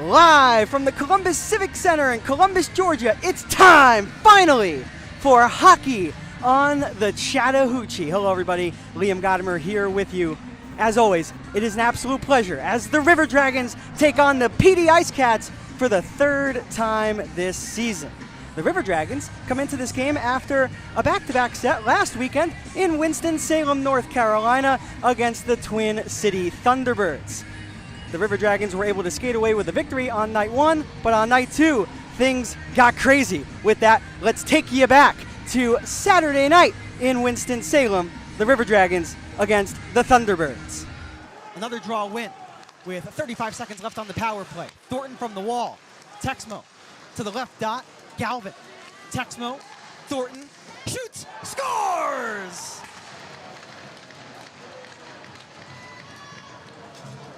Live from the Columbus Civic Center in Columbus, Georgia, it's time, finally, for hockey on the Chattahoochee. Hello, everybody. Liam Godimer here with you. As always, it is an absolute pleasure as the River Dragons take on the PD Ice Cats for the third time this season. The River Dragons come into this game after a back-to-back set last weekend in Winston-Salem, North Carolina against the Twin City Thunderbirds. The River Dragons were able to skate away with a victory on night one, but on night two, things got crazy. With that, let's take you back to Saturday night in Winston-Salem, the River Dragons against the Thunderbirds. Another draw win with 35 seconds left on the power play. Thornton from the wall. Texmo to the left dot. Galvin. Texmo. Thornton. Shoots. Scores!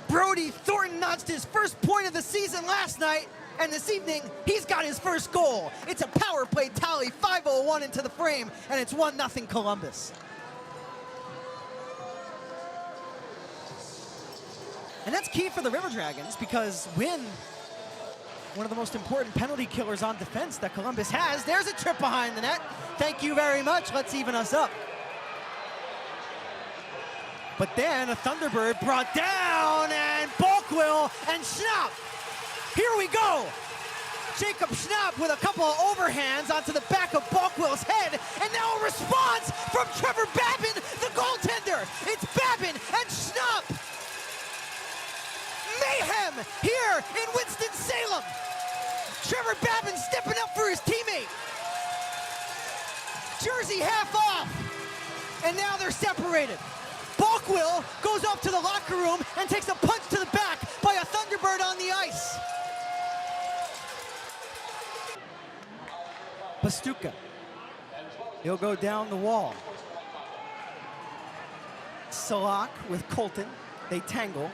Brody Thornton notched his first point of the season last night, and this evening, he's got his first goal. It's a power play tally, 5:01 into the frame, and it's 1-0 Columbus. And that's key for the River Dragons because Wynn, one of the most important penalty killers on defense that Columbus has, there's a trip behind the net. Thank you very much. Let's even us up. But then a Thunderbird brought down, and Balkwill and Schnapp. Here we go. Jacob Schnapp with a couple of overhands onto the back of Balkwill's head, and now a response from Trevor Babin, the goaltender. It's Babin and Schnapp. Mayhem here in Winston-Salem. Trevor Babin stepping up for his teammate. Jersey half off, and now they're separated. Balkwill goes up to the locker room and takes a punch to the back by a Thunderbird on the ice. Pastuca. He'll go down the wall. Salak with Colton. They tangle.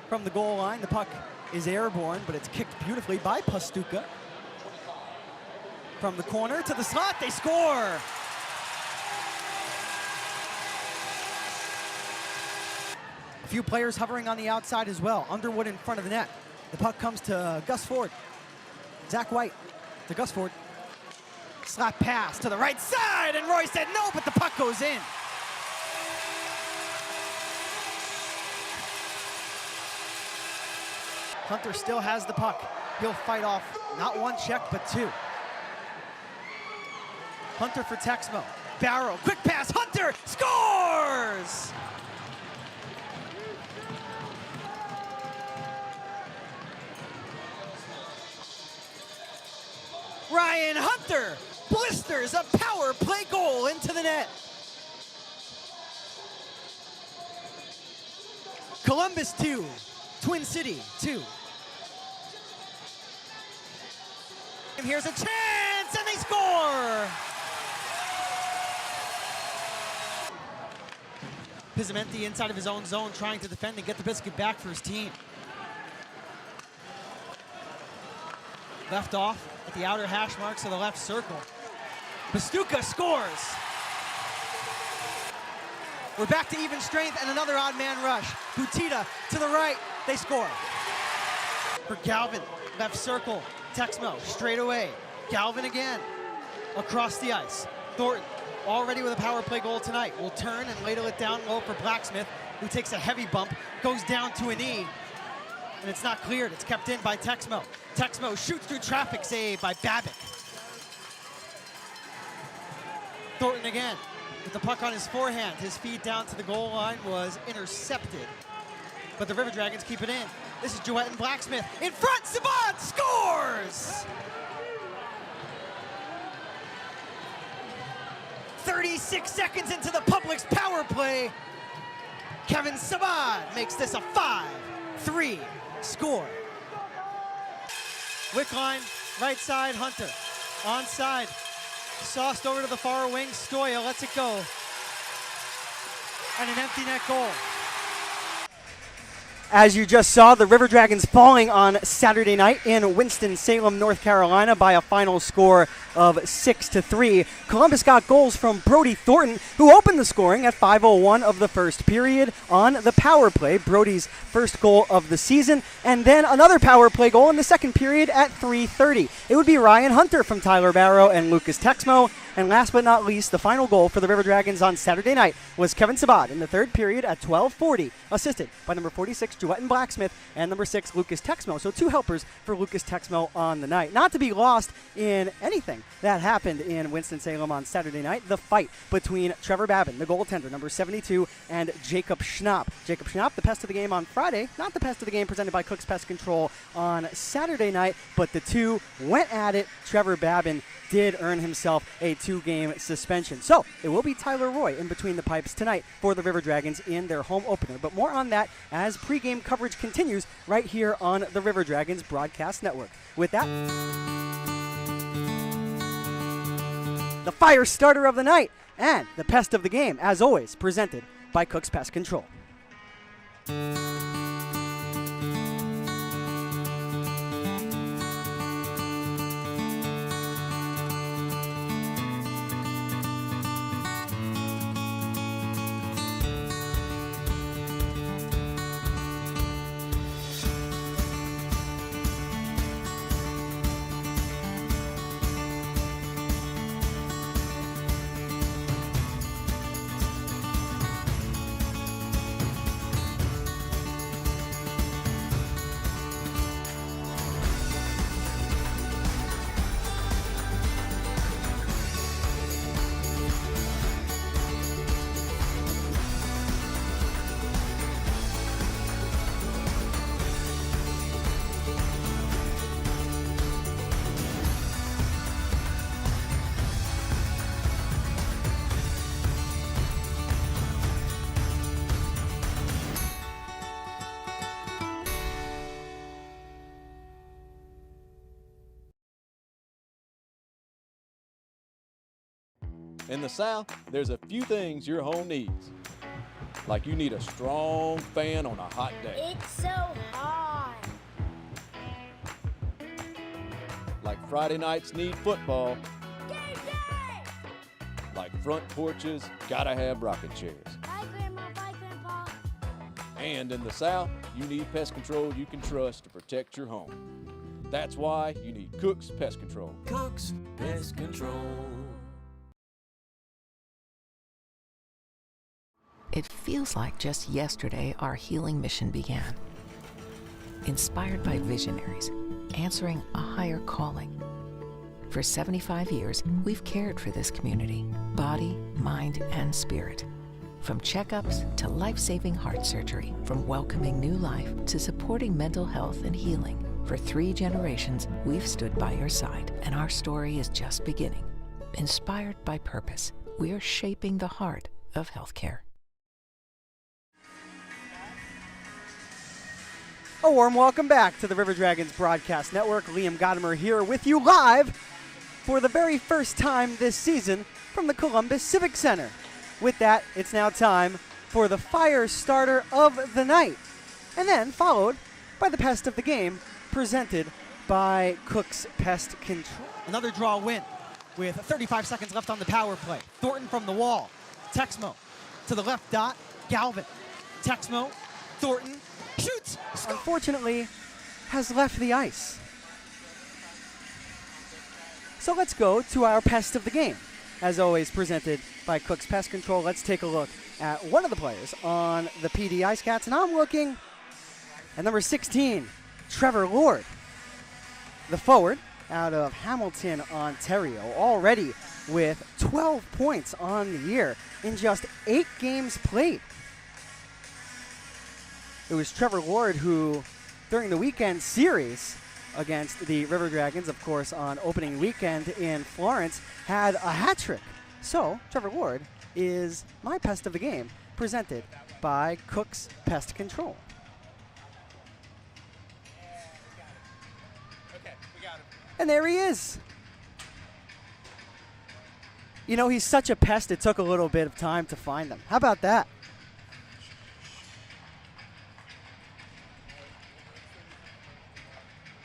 From the goal line, the puck is airborne, but it's kicked beautifully by Pastuca. From the corner to the slot, they score. A few players hovering on the outside as well. Underwood in front of the net. The puck comes to Gus Ford. Zach White to Gus Ford. Slap pass to the right side, and Roy said no, but the puck goes in. Hunter still has the puck. He'll fight off not one check, but two. Hunter for Texmo. Barrow, quick pass, Hunter scores! Ryan Hunter blisters a power play goal into the net. Columbus 2, Twin City 2. And here's a chance, and they score! Pizzamenti inside of his own zone trying to defend and get the biscuit back for his team. Left off at the outer hash marks of the left circle. Pastuca scores. We're back to even strength and another odd man rush. Butita to the right, they score. For Galvin, left circle, Texmo straight away. Galvin again, across the ice. Thornton, already with a power play goal tonight, will turn and ladle it down low for Blacksmith, who takes a heavy bump, goes down to a knee, and it's not cleared. It's kept in by Texmo. Texmo shoots through traffic, saved by Babbitt. Thornton again. with the puck on his forehand. His feed down to the goal line was intercepted, but the River Dragons keep it in. This is Jouett and Blacksmith. In front, Saban scores! 36 seconds into the Public's power play, Kevin Saban makes this a 5-3 score. Wickline, right side, Hunter. Onside, sauced over to the far wing, Stoya lets it go. And an empty net goal. As you just saw, the River Dragons falling on Saturday night in Winston-Salem, North Carolina by a final score of 6-3. Columbus got goals from Brody Thornton, who opened the scoring at 5:01 of the first period on the power play, Brody's first goal of the season, and then another power play goal in the second period at 3:30. It would be Ryan Hunter from Tyler Barrow and Lucas Texmo. And last but not least, the final goal for the River Dragons on Saturday night was Kevin Saban in the third period at 12:40, assisted by number 46, Jouett and Blacksmith, and number 6, Lucas Texmo. So 2 helpers for Lucas Texmo on the night. Not to be lost in anything that happened in Winston-Salem on Saturday night, the fight between Trevor Babin, the goaltender, number 72, and Jacob Schnapp. Jacob Schnapp, the pest of the game on Friday, not the pest of the game presented by Cook's Pest Control on Saturday night, but the two went at it. Trevor Babin did earn himself a 2-game suspension. So it will be Tyler Roy in between the pipes tonight for the River Dragons in their home opener. But more on that as pregame coverage continues right here on the River Dragons Broadcast Network. With that, the fire starter of the night and the pest of the game, as always, presented by Cook's Pest Control. In the South, there's a few things your home needs. Like you need a strong fan on a hot day. It's so hot. Like Friday nights need football. Game day! Like front porches gotta have rocking chairs. Bye, Grandma. Bye, Grandpa. And in the South, you need pest control you can trust to protect your home. That's why you need Cook's Pest Control. Cook's Pest Control. It feels like just yesterday our healing mission began. Inspired by visionaries, answering a higher calling. For 75 years, we've cared for this community, body, mind, and spirit. From checkups to life-saving heart surgery, from welcoming new life to supporting mental health and healing. For 3 generations, we've stood by your side, and our story is just beginning. Inspired by purpose, we are shaping the heart of healthcare. A warm welcome back to the River Dragons Broadcast Network. Liam Godimer here with you live for the very first time this season from the Columbus Civic Center. With that, it's now time for the fire starter of the night, and then followed by the pest of the game presented by Cook's Pest Control. Another draw win with 35 seconds left on the power play. Thornton from the wall. Texmo to the left dot. Galvin. Texmo. Thornton. Shoots! Unfortunately, has left the ice. So let's go to our pest of the game. As always, presented by Cook's Pest Control. Let's take a look at one of the players on the PD Ice Cats, and I'm looking at number 16, Trevor Lord, the forward out of Hamilton, Ontario. Already with 12 points on the year in just 8 games played. It was Trevor Lord who, during the weekend series against the River Dragons, of course, on opening weekend in Florence, had a hat trick. So, Trevor Lord is my pest of the game, presented by Cook's Pest Control. And there he is. You know, he's such a pest, it took a little bit of time to find them. How about that?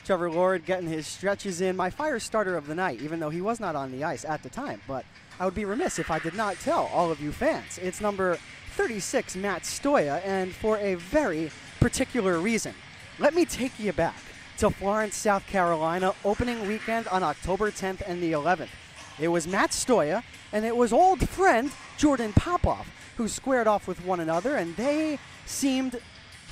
Trevor Lord getting his stretches in, my fire starter of the night, even though he was not on the ice at the time. But I would be remiss if I did not tell all of you fans. It's number 36, Matt Stoya, and for a very particular reason. Let me take you back to Florence, South Carolina, opening weekend on October 10th and the 11th. It was Matt Stoya and it was old friend Jordan Popoff who squared off with one another, and they seemed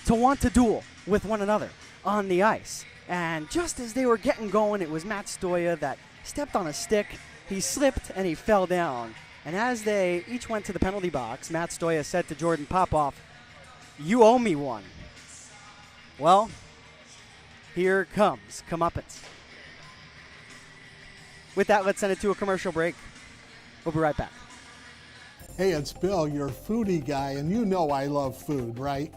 to want to duel with one another on the ice. And just as they were getting going, it was Matt Stoya that stepped on a stick, he slipped, and he fell down. And as they each went to the penalty box, Matt Stoya said to Jordan Popoff, "You owe me one." Well, here comes comeuppance. With that, let's send it to a commercial break. We'll be right back. Hey, it's Bill, your foodie guy, and you know I love food, right?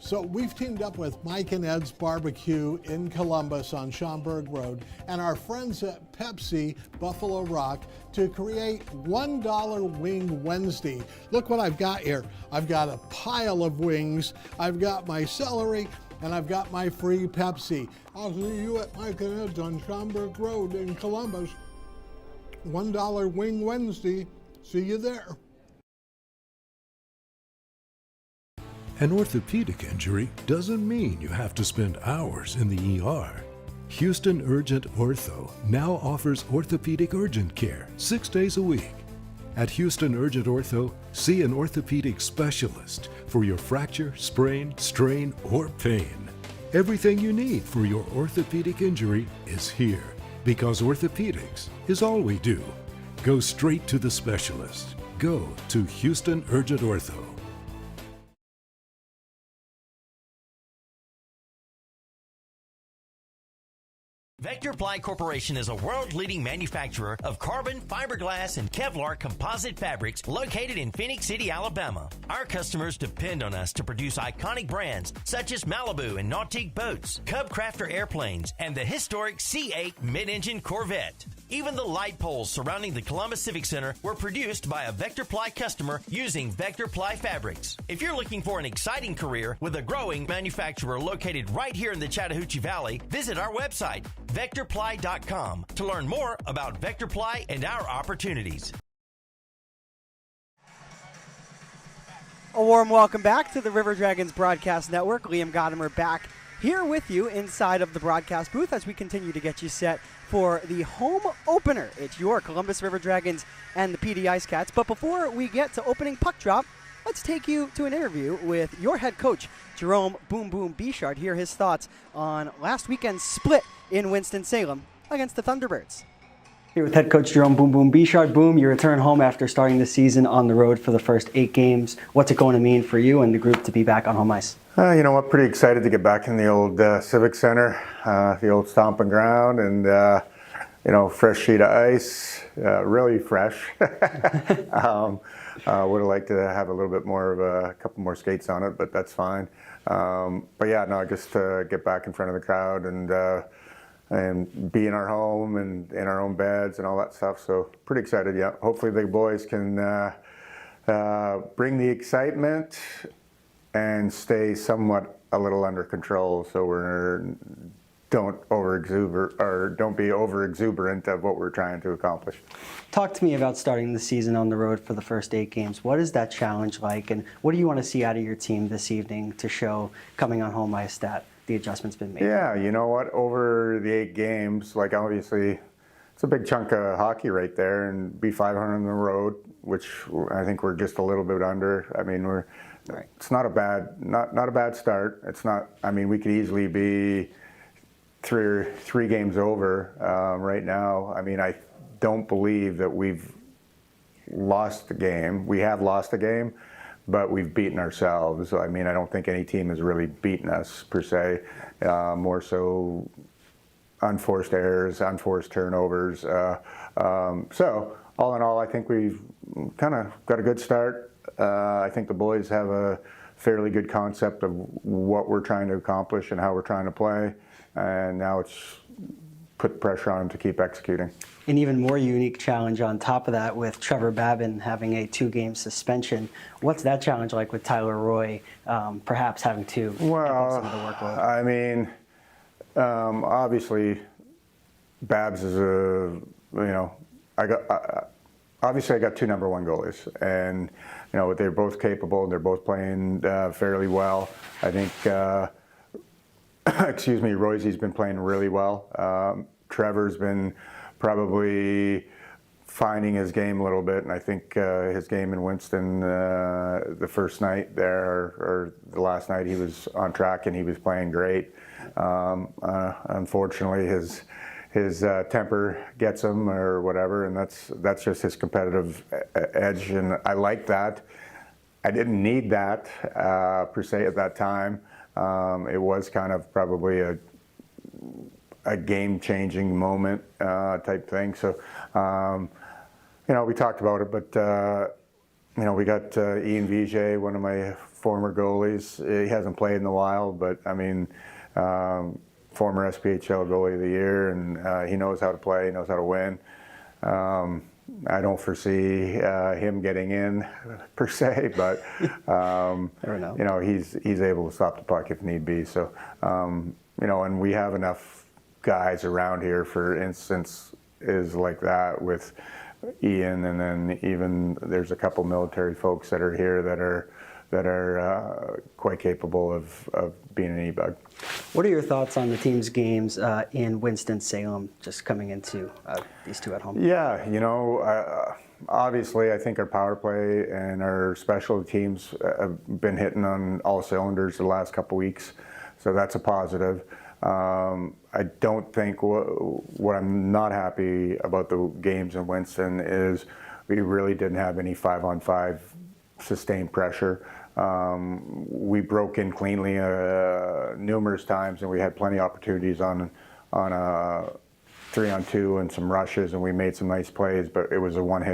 So we've teamed up with Mike and Ed's Barbecue in Columbus on Schaumburg Road and our friends at Pepsi Buffalo Rock to create $1 Wing Wednesday. Look what I've got here. I've got a pile of wings, I've got my celery, and I've got my free Pepsi. I'll see you at Mike and Ed's on Schaumburg Road in Columbus. $1 Wing Wednesday. See you there. An orthopedic injury doesn't mean you have to spend hours in the ER. Houston Urgent Ortho now offers orthopedic urgent care 6 days a week. At Houston Urgent Ortho, see an orthopedic specialist for your fracture, sprain, strain, or pain. Everything you need for your orthopedic injury is here, because orthopedics is all we do. Go straight to the specialist. Go to Houston Urgent Ortho. Vector Ply Corporation is a world-leading manufacturer of carbon, fiberglass, and Kevlar composite fabrics located in Phoenix City, Alabama. Our customers depend on us to produce iconic brands such as Malibu and Nautique boats, Cub Crafter airplanes, and the historic C8 mid-engine Corvette. Even the light poles surrounding the Columbus Civic Center were produced by a Vector Ply customer using Vector Ply fabrics. If you're looking for an exciting career with a growing manufacturer located right here in the Chattahoochee Valley, visit our website, VectorPly.com, to learn more about Vector Ply and our opportunities. A warm welcome back to the River Dragons Broadcast Network. Liam Godimer back here with you inside of the broadcast booth as we continue to get you set for the home opener. It's your Columbus River Dragons and the PD Ice Cats. But before we get to opening puck drop, let's take you to an interview with your head coach, Jerome Boom Boom Bichard. Hear his thoughts on last weekend's split in Winston-Salem against the Thunderbirds. Here with head coach Jerome Boom Boom Bichard. Boom, you return home after starting the season on the road for the first 8 games. What's it going to mean for you and the group to be back on home ice? You know what, pretty excited to get back in the old Civic Center, the old stomping ground, and you know, fresh sheet of ice, really fresh. Would have liked to have a little bit more of a couple more skates on it, but that's fine. But yeah, no, just to get back in front of the crowd and be in our home and in our own beds and all that stuff. So pretty excited, yeah. Hopefully the boys can bring the excitement and stay somewhat a little under control, so don't be over exuberant of what we're trying to accomplish. Talk to me about starting the season on the road for the first 8 games. What is that challenge like, and what do you want to see out of your team this evening to show coming on home ice that the adjustment's been made? Yeah, you know what, over the 8 games, like obviously it's a big chunk of hockey right there, and be 500 on the road, which I think we're just a little bit under. I mean, right. It's not a bad start. It's not, I mean, we could easily be three games over right now. I mean, I don't believe that we've lost the game. We have lost the game, but we've beaten ourselves. I mean, I don't think any team has really beaten us per se. More so unforced errors, unforced turnovers. So all in all, I think we've kind of got a good start. I think the boys have a fairly good concept of what we're trying to accomplish and how we're trying to play, and now it's put pressure on them to keep executing. An even more unique challenge on top of that with Trevor Babin having a 2-game suspension. What's that challenge like with Tyler Roy perhaps having to give up some of the workload? I mean, obviously, Babs is obviously I got 2 number 1 goalies, and they're both capable. They're both playing fairly well. I think, excuse me, Roy's been playing really well. Trevor's been probably finding his game a little bit, and I think his game in Winston the first night there, or the last night, he was on track and he was playing great. Unfortunately, his temper gets him or whatever, and that's just his competitive edge, and I like that. I didn't need that per se at that time. It was kind of probably a game-changing moment type thing. So, we talked about it, but we got Ian Vijay, one of my former goalies. He hasn't played in a while, but I mean, former SPHL goalie of the year, and he knows how to play, he knows how to win. I don't foresee him getting in per se, but he's able to stop the puck if need be. So, and we have enough guys around here, for instance, is like that with Ian, and then even there's a couple military folks that are here that are quite capable of being an E-bug. What are your thoughts on the team's games in Winston-Salem, just coming into these 2 at home? Yeah, obviously I think our power play and our special teams have been hitting on all cylinders the last couple weeks, so that's a positive. I don't think what I'm not happy about the games in Winston is we really didn't have any 5-on-5 sustained pressure. We broke in cleanly numerous times, and we had plenty of opportunities on a 3-on-2 and some rushes, and we made some nice plays. But it was a one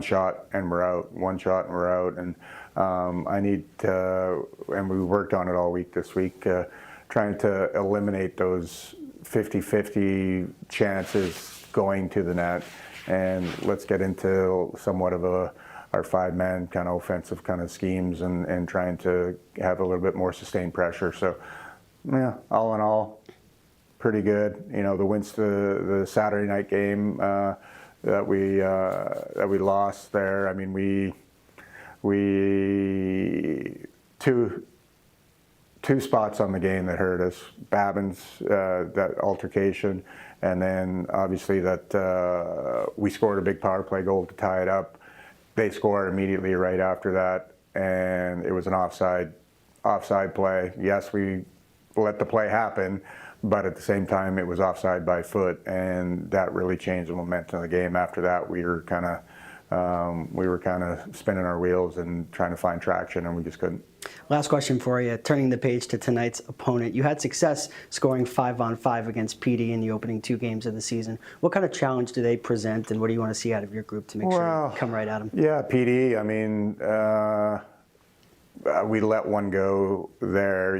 shot and we're out, one shot and we're out. And I need to, and we worked on it all week this week, trying to eliminate those 50-50 chances going to the net, and let's get into somewhat of our 5-man kind of offensive kind of schemes and trying to have a little bit more sustained pressure. So, yeah, all in all, pretty good. The Saturday night game that we lost there. I mean, we two spots on the game that hurt us. Babin's that altercation, and then obviously that we scored a big power play goal to tie it up. They scored immediately right after that, and it was an offside play. Yes, we let the play happen, but at the same time it was offside by foot, and that really changed the momentum of the game. After that, we were kind of spinning our wheels and trying to find traction, and we just couldn't. Last question for you. Turning the page to tonight's opponent, you had success scoring 5-on-5 against PD in the opening 2 games of the season. What kind of challenge do they present, and what do you want to see out of your group to make sure you come right at them? Yeah, PD. I mean, we let one go there.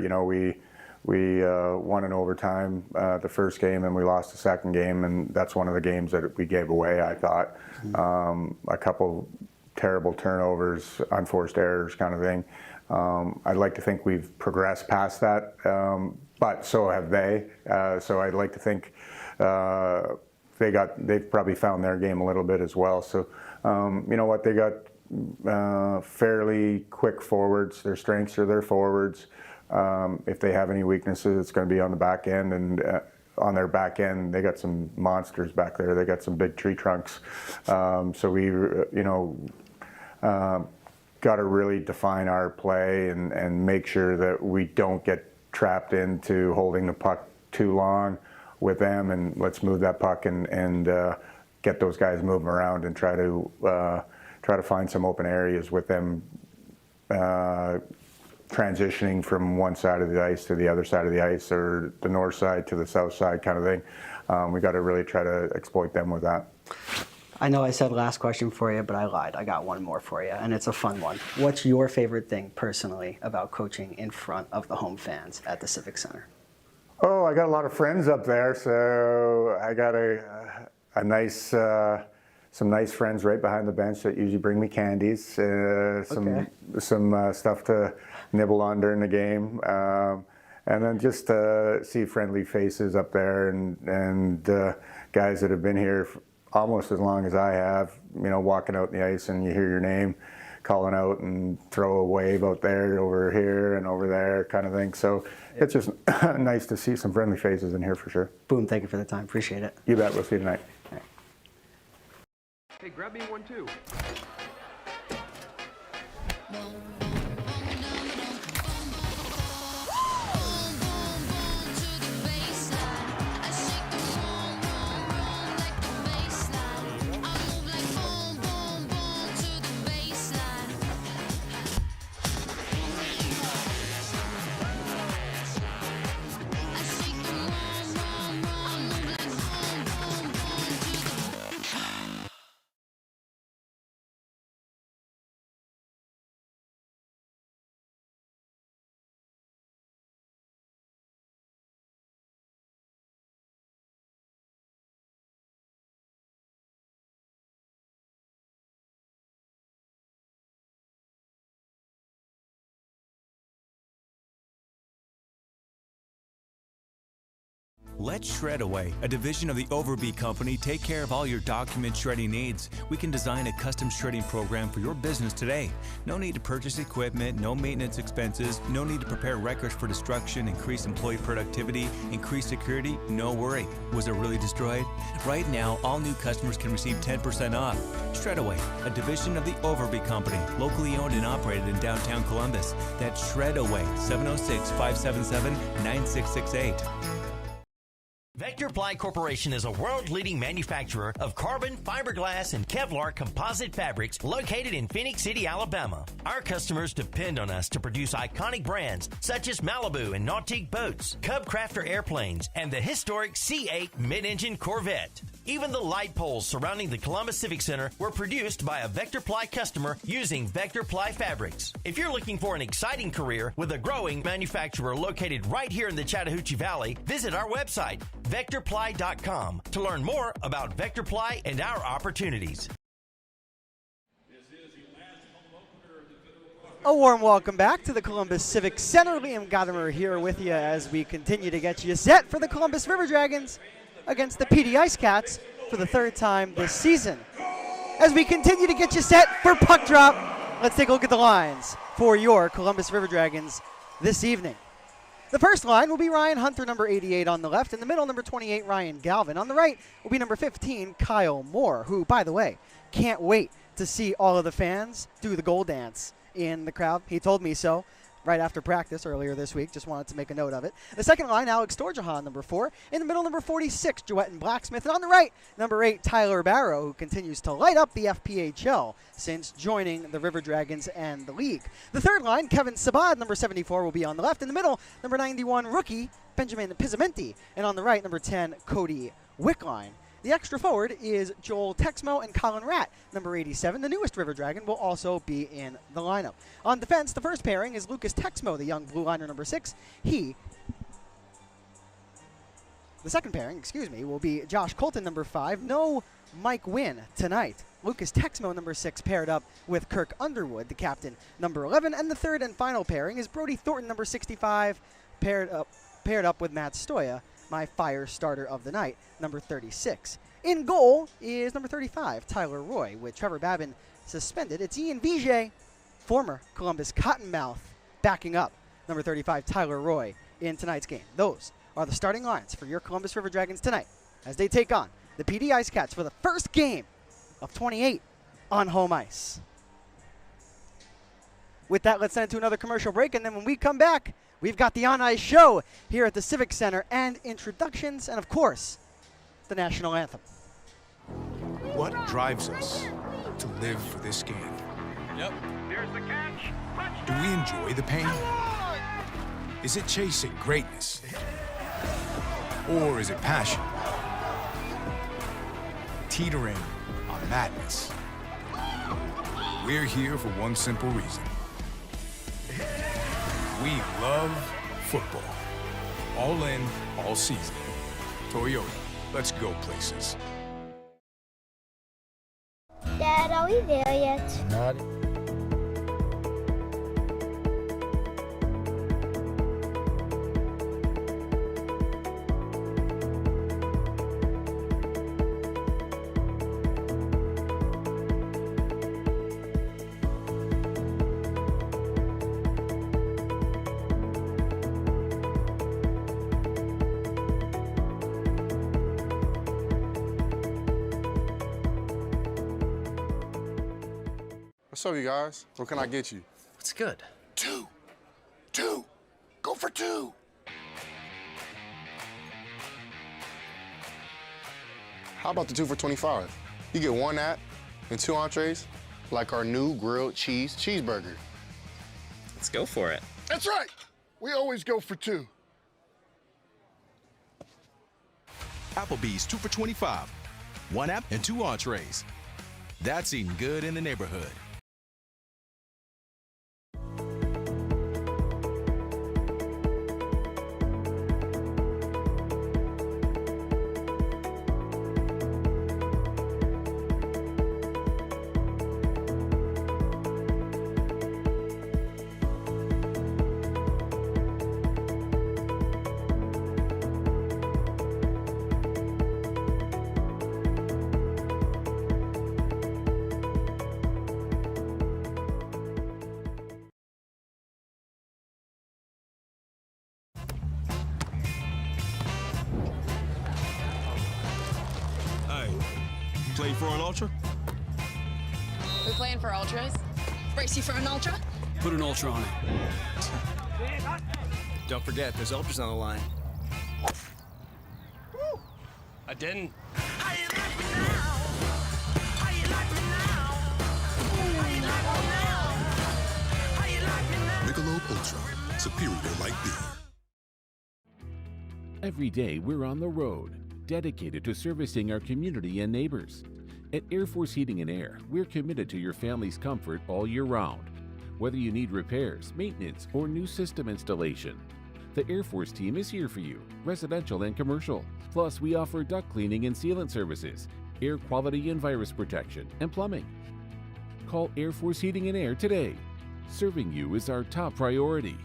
We won in overtime the first game, and we lost the second game, and that's one of the games that we gave away, I thought. A couple terrible turnovers, unforced errors kind of thing. I'd like to think we've progressed past that, but so have they. So I'd like to think they've probably found their game a little bit as well. So you know what, they got fairly quick forwards. Their strengths are their forwards. If they have any weaknesses, it's going to be on the back end, and on their back end, they got some monsters back there. They got some big tree trunks. So we, got to really define our play and make sure that we don't get trapped into holding the puck too long with them, and let's move that puck and get those guys moving around and try to find some open areas with them transitioning from one side of the ice to the other side of the ice, or the north side to the south side kind of thing. We got to really try to exploit them with that. I know I said last question for you, but I lied. I got one more for you, and it's a fun one. What's your favorite thing personally about coaching in front of the home fans at the Civic Center? Oh, I got a lot of friends up there, so I got a nice, some nice friends right behind the bench that usually bring me candies, some stuff to nibble on during the game, and then just see friendly faces up there, and guys that have been here almost as long as I have, you know, walking out in the ice and you hear your name calling out and throw a wave out there, over here and over there kind of thing. So it's just nice to see some friendly faces in here for sure. Boom, thank you for the time. Appreciate it. You bet. We'll see you tonight. All right. Hey, grab me one too. Let Shredaway, a division of the Overby Company, take care of all your document shredding needs. We can design a custom shredding program for your business today. No need to purchase equipment, no maintenance expenses, no need to prepare records for destruction, increase employee productivity, increase security, no worry. Was it really destroyed? Right now, all new customers can receive 10% off. Shredaway, a division of the Overby Company, locally owned and operated in downtown Columbus. That's Shredaway, 706-577-9668. Vector Ply Corporation is a world-leading manufacturer of carbon, fiberglass, and Kevlar composite fabrics located in Phoenix City, Alabama. Our customers depend on us to produce iconic brands such as Malibu and Nautique boats, Cub Crafter airplanes, and the historic C8 mid-engine Corvette. Even the light poles surrounding the Columbus Civic Center were produced by a Vector Ply customer using Vector Ply fabrics. If you're looking for an exciting career with a growing manufacturer located right here in the Chattahoochee Valley, visit our website, VectorPly.com, to learn more about Vector Ply and our opportunities. A warm welcome back to the Columbus Civic Center. Liam Gadamer here with you as we continue to get you set for the Columbus River Dragons against the PD Ice Cats for the third time this season. As we continue to get you set for puck drop, let's take a look at the lines for your Columbus River Dragons this evening. The first line will be Ryan Hunter, number 88 on the left. In the middle, number 28, Ryan Galvin. On the right will be number 15, Kyle Moore, who, by the way, can't wait to see all of the fans do the goal dance in the crowd. He told me so right after practice earlier this week. Just wanted to make a note of it. The second line, Alex Dorjahan, number 4. In the middle, number 46, Joetten Blacksmith. And on the right, number 8, Tyler Barrow, who continues to light up the FPHL since joining the River Dragons and the league. The third line, Kevin Sabad, number 74, will be on the left. In the middle, number 91, rookie, Benjamin Pizzamenti. And on the right, number 10, Cody Wickline. The extra forward is Joel Texmo and Colin Ratt. Number 87, the newest River Dragon, will also be in the lineup. On defense, the first pairing is Lucas Texmo, the young blue liner, number 6. The second pairing, will be Josh Colton, number 5. No Mike Wynn tonight. Lucas Texmo, number 6, paired up with Kirk Underwood, the captain, number 11. And the third and final pairing is Brody Thornton, number 65, paired up with Matt Stoya, my fire starter of the night, number 36. In goal is number 35, Tyler Roy, with Trevor Babin suspended. It's Ian Vijay, former Columbus Cottonmouth, backing up number 35, Tyler Roy, in tonight's game. Those are the starting lines for your Columbus River Dragons tonight as they take on the PD Ice Cats for the first game of 28 on home ice. With that, let's send it to another commercial break, and then when we come back, we've got the on-ice show here at the Civic Center and introductions and, of course, the national anthem. What drives us to live for this game? Yep. There's the catch. Do we enjoy the pain? Is it chasing greatness? Or is it passion? Teetering on madness. We're here for one simple reason. We love football. All in, all season. Toyota, let's go places. Dad, are we there yet? Not. What's up, you guys? What can I get you? What's good? Two. Go for two. How about the 2 for $25? You get one app and 2 entrees, like our new grilled cheese cheeseburger. Let's go for it. That's right. We always go for 2. Applebee's 2 for $25. One app and 2 entrees. That's eating good in the neighborhood. Playing for an ultra? We playing for ultras? Brace you for an ultra? Put an ultra on it. Don't forget, there's ultras on the line. I didn't. Michelob Ultra, superior light beer. Every day we're on the road, dedicated to servicing our community and neighbors. At Air Force Heating and Air, we're committed to your family's comfort all year round. Whether you need repairs, maintenance, or new system installation, the Air Force team is here for you, residential and commercial. Plus, we offer duct cleaning and sealant services, air quality and virus protection, and plumbing. Call Air Force Heating and Air today. Serving you is our top priority.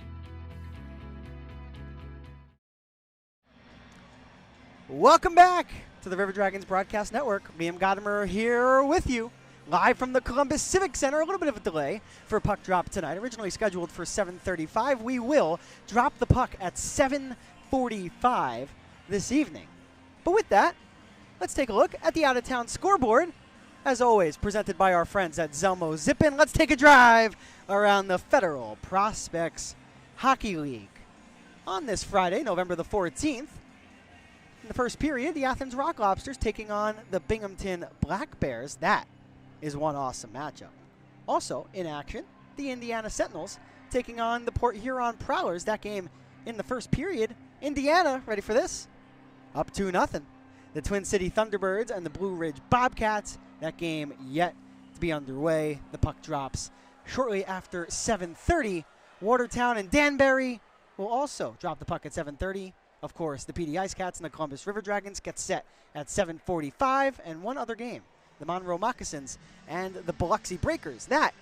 Welcome back to the River Dragons Broadcast Network. Liam Godimer here with you, live from the Columbus Civic Center. A little bit of a delay for puck drop tonight. Originally scheduled for 7:35. We will drop the puck at 7:45 this evening. But with that, let's take a look at the out-of-town scoreboard. As always, presented by our friends at Zelmo Zippin. Let's take a drive around the Federal Prospects Hockey League. On this Friday, November the 14th, in the first period, the Athens Rock Lobsters taking on the Binghamton Black Bears. That is one awesome matchup. Also in action, the Indiana Sentinels taking on the Port Huron Prowlers. That game in the first period. Indiana, ready for this? Up 2-0. The Twin City Thunderbirds and the Blue Ridge Bobcats. That game yet to be underway. The puck drops shortly after 7:30. Watertown and Danbury will also drop the puck at 7:30. Of course, the PD Ice Cats and the Columbus River Dragons get set at 7:45, and one other game, the Monroe Moccasins and the Biloxi Breakers. That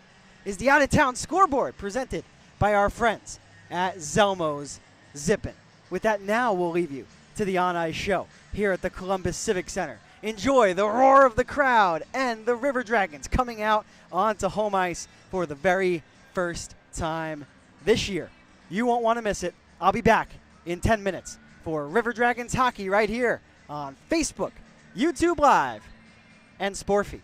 is the out-of-town scoreboard presented by our friends at Zelmo's Zippin'. With that, now we'll leave you to the on-ice show here at the Columbus Civic Center. Enjoy the roar of the crowd and the River Dragons coming out onto home ice for the very first time this year. You won't want to miss it. I'll be back in 10 minutes for River Dragons hockey right here on Facebook, YouTube Live, and Sporfy.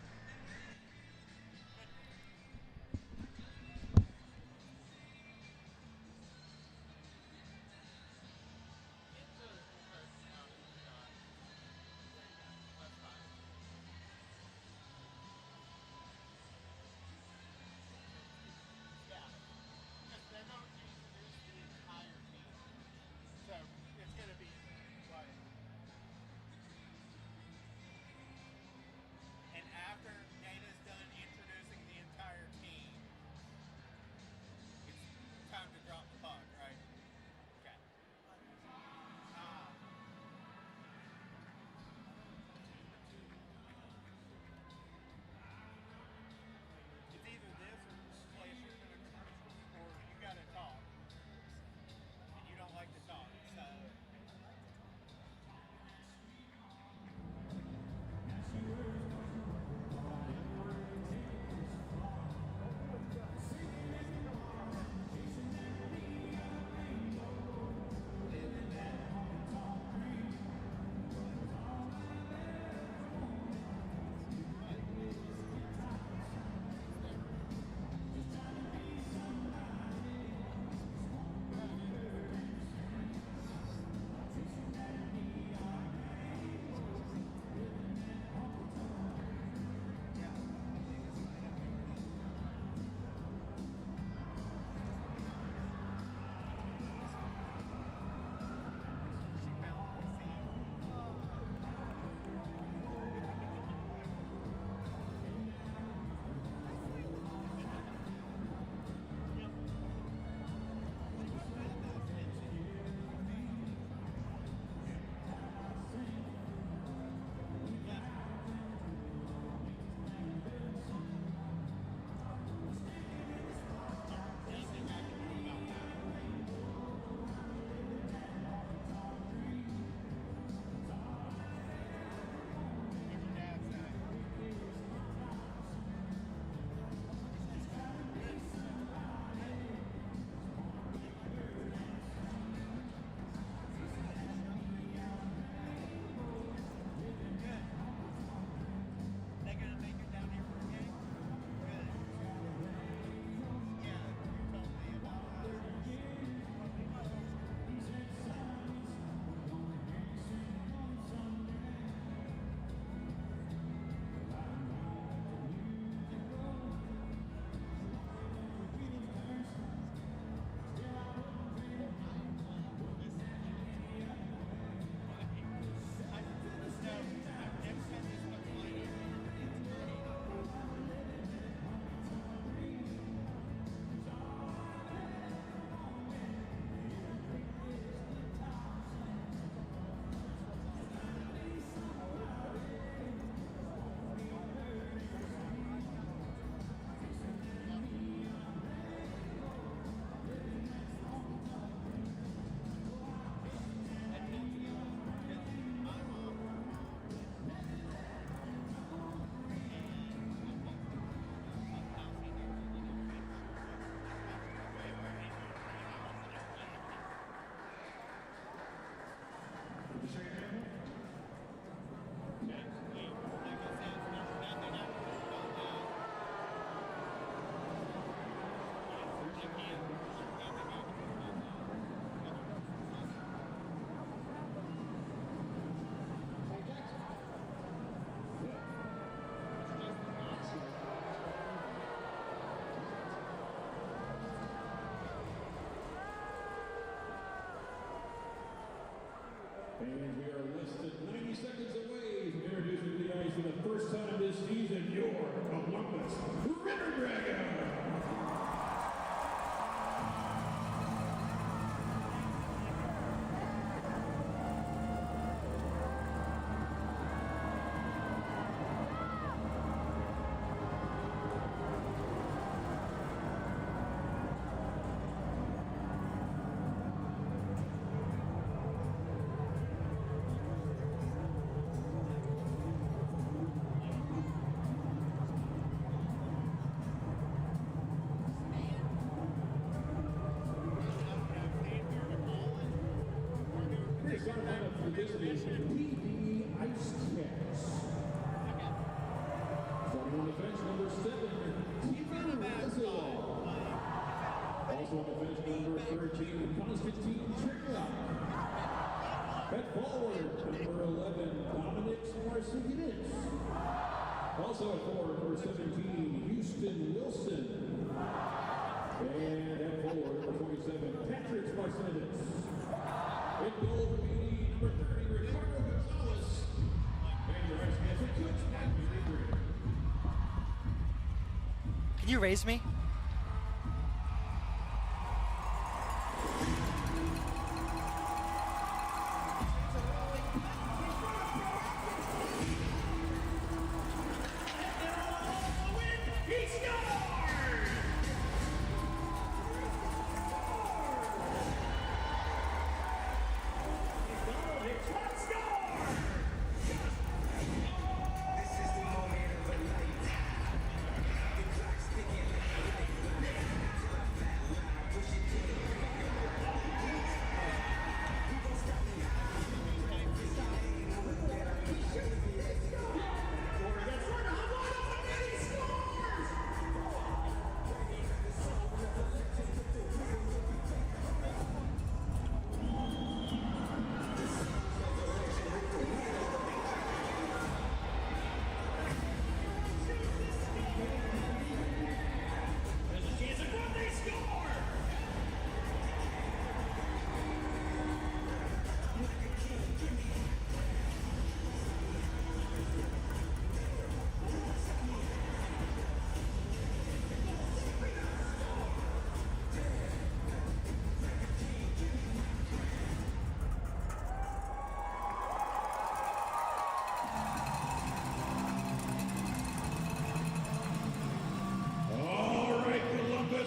PD Ice Cats. Starting on the bench, number 7, Tifa Rizzo. Also on the bench, number 13, Constantine Triglock. At forward, number 11, Dominic Marcinkiewicz. Also at forward, number 17, Houston Wilson. And at forward, number 27, Patrick Marcinkiewicz. In goal for BD, number 30, Ricardo Gonzalez. And your ice cats and coach, Matthew Ridley. Can you raise me?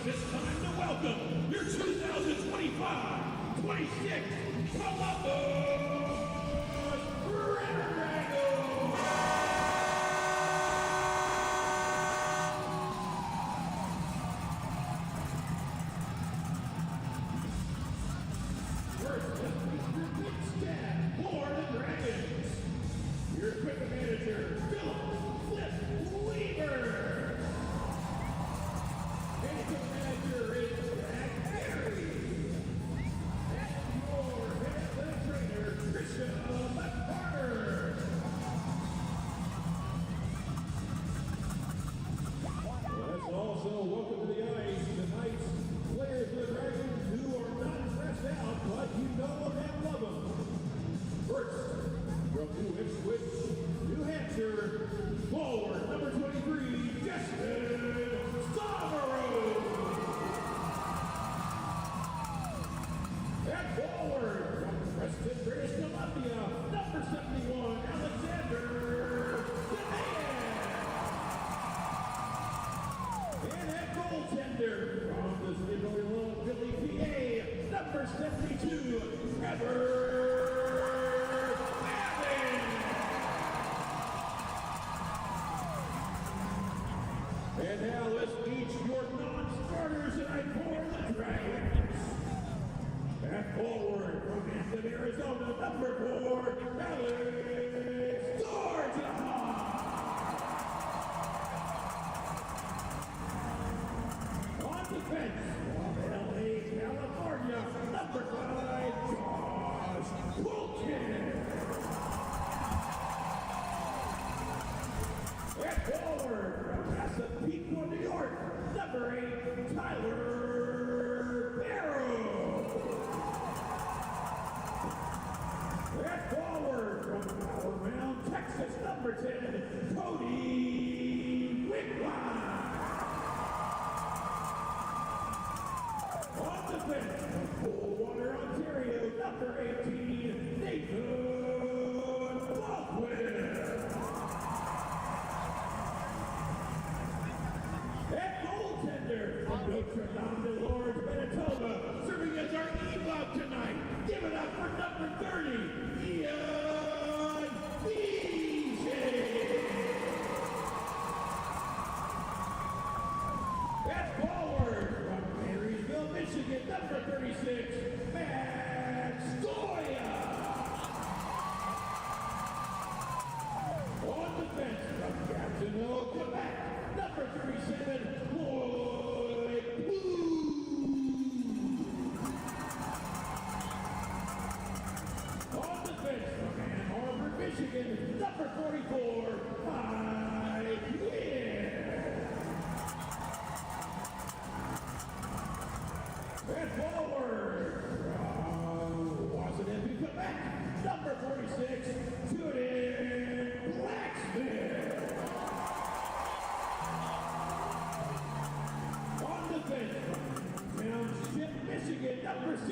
It's time to welcome your 2025-26 Columbus Dragons! First, let's meet your big staff for the Dragons. Your equipment manager, Philip Flip Weaver. Manager is Jack Perry. And your head trainer, Trisha McCarter. Let's also welcome to the ice tonight's players of the Dragons who are not dressed out, but you know them and love them. First, from New Ipswich, New Hampshire, forward number 23, Justin Stavros. And forward from Preston, British Columbia, number 71, Alexander Deman. And at goaltender from the City of Philly, PA, number 72, Trevor Babin. And now let's meet your non-starters tonight for the Dragons. Back forward from Anthem, Arizona, number 4, Alex Georgia. On defense from LA, California, number 5, Josh Wilkin. And forward from Massapequa, New York, number 8, Tyler Barrow. And forward from Power Mound, Texas, number 10, Cody Wigwam. On defense from Coldwater, Ontario, number 18, Nathan Baldwin. And goaltender from Notre Dame de Lourdes, Manitoba, serving as our E-Bob tonight. Give it up for number 30, Ian Beasley. And forward from Marysville, Michigan, number 36, Matt Stoya.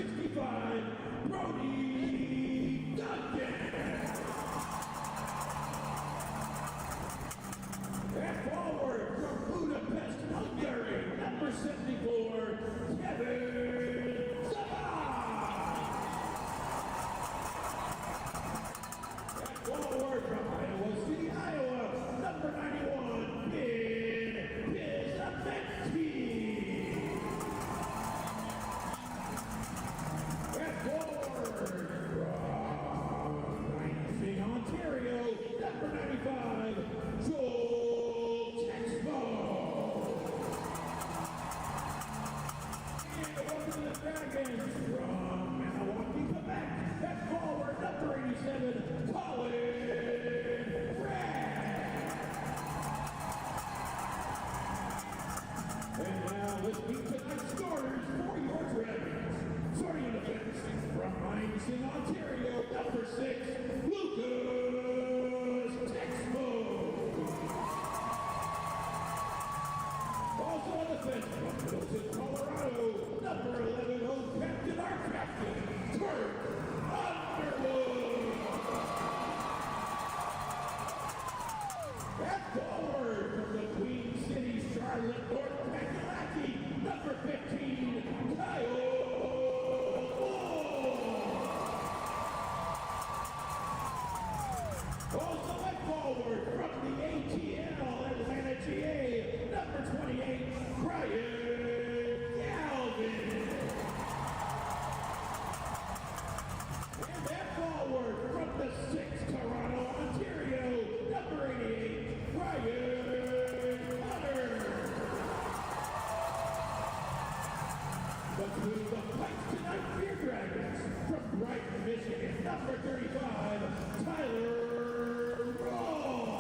65, Brody Duncan. And forward from Budapest, Hungary, number 74, Kevin Sabah. And forward from Iowa City, Iowa, number 91, Ben Pizzametti. And forward from Lansing, Ontario, number 95, Joel Texmo. And one of the Dragons from Milwaukee, Quebec, and forward number 87, Colin Bragg. And now let's meet tonight's starters for your Dragons. Starting in defense from Lansing, Ontario, number 6, Lucas Texmo. Also on defense from Wilson, Colorado, number 11, old captain, our captain, Kurt Underwood. And forward from the Queen City, Charlotte, North Kakalaki, number 15, Kyle Moore. Also and forward from the ATL Atlanta GA, number 28, Brian Galvin. And then forward from the 6th Toronto, Ontario, number 88, Brian Hunter. Between the fights tonight for your Dragons, from Brighton, Michigan, number 35, Tyler Ross.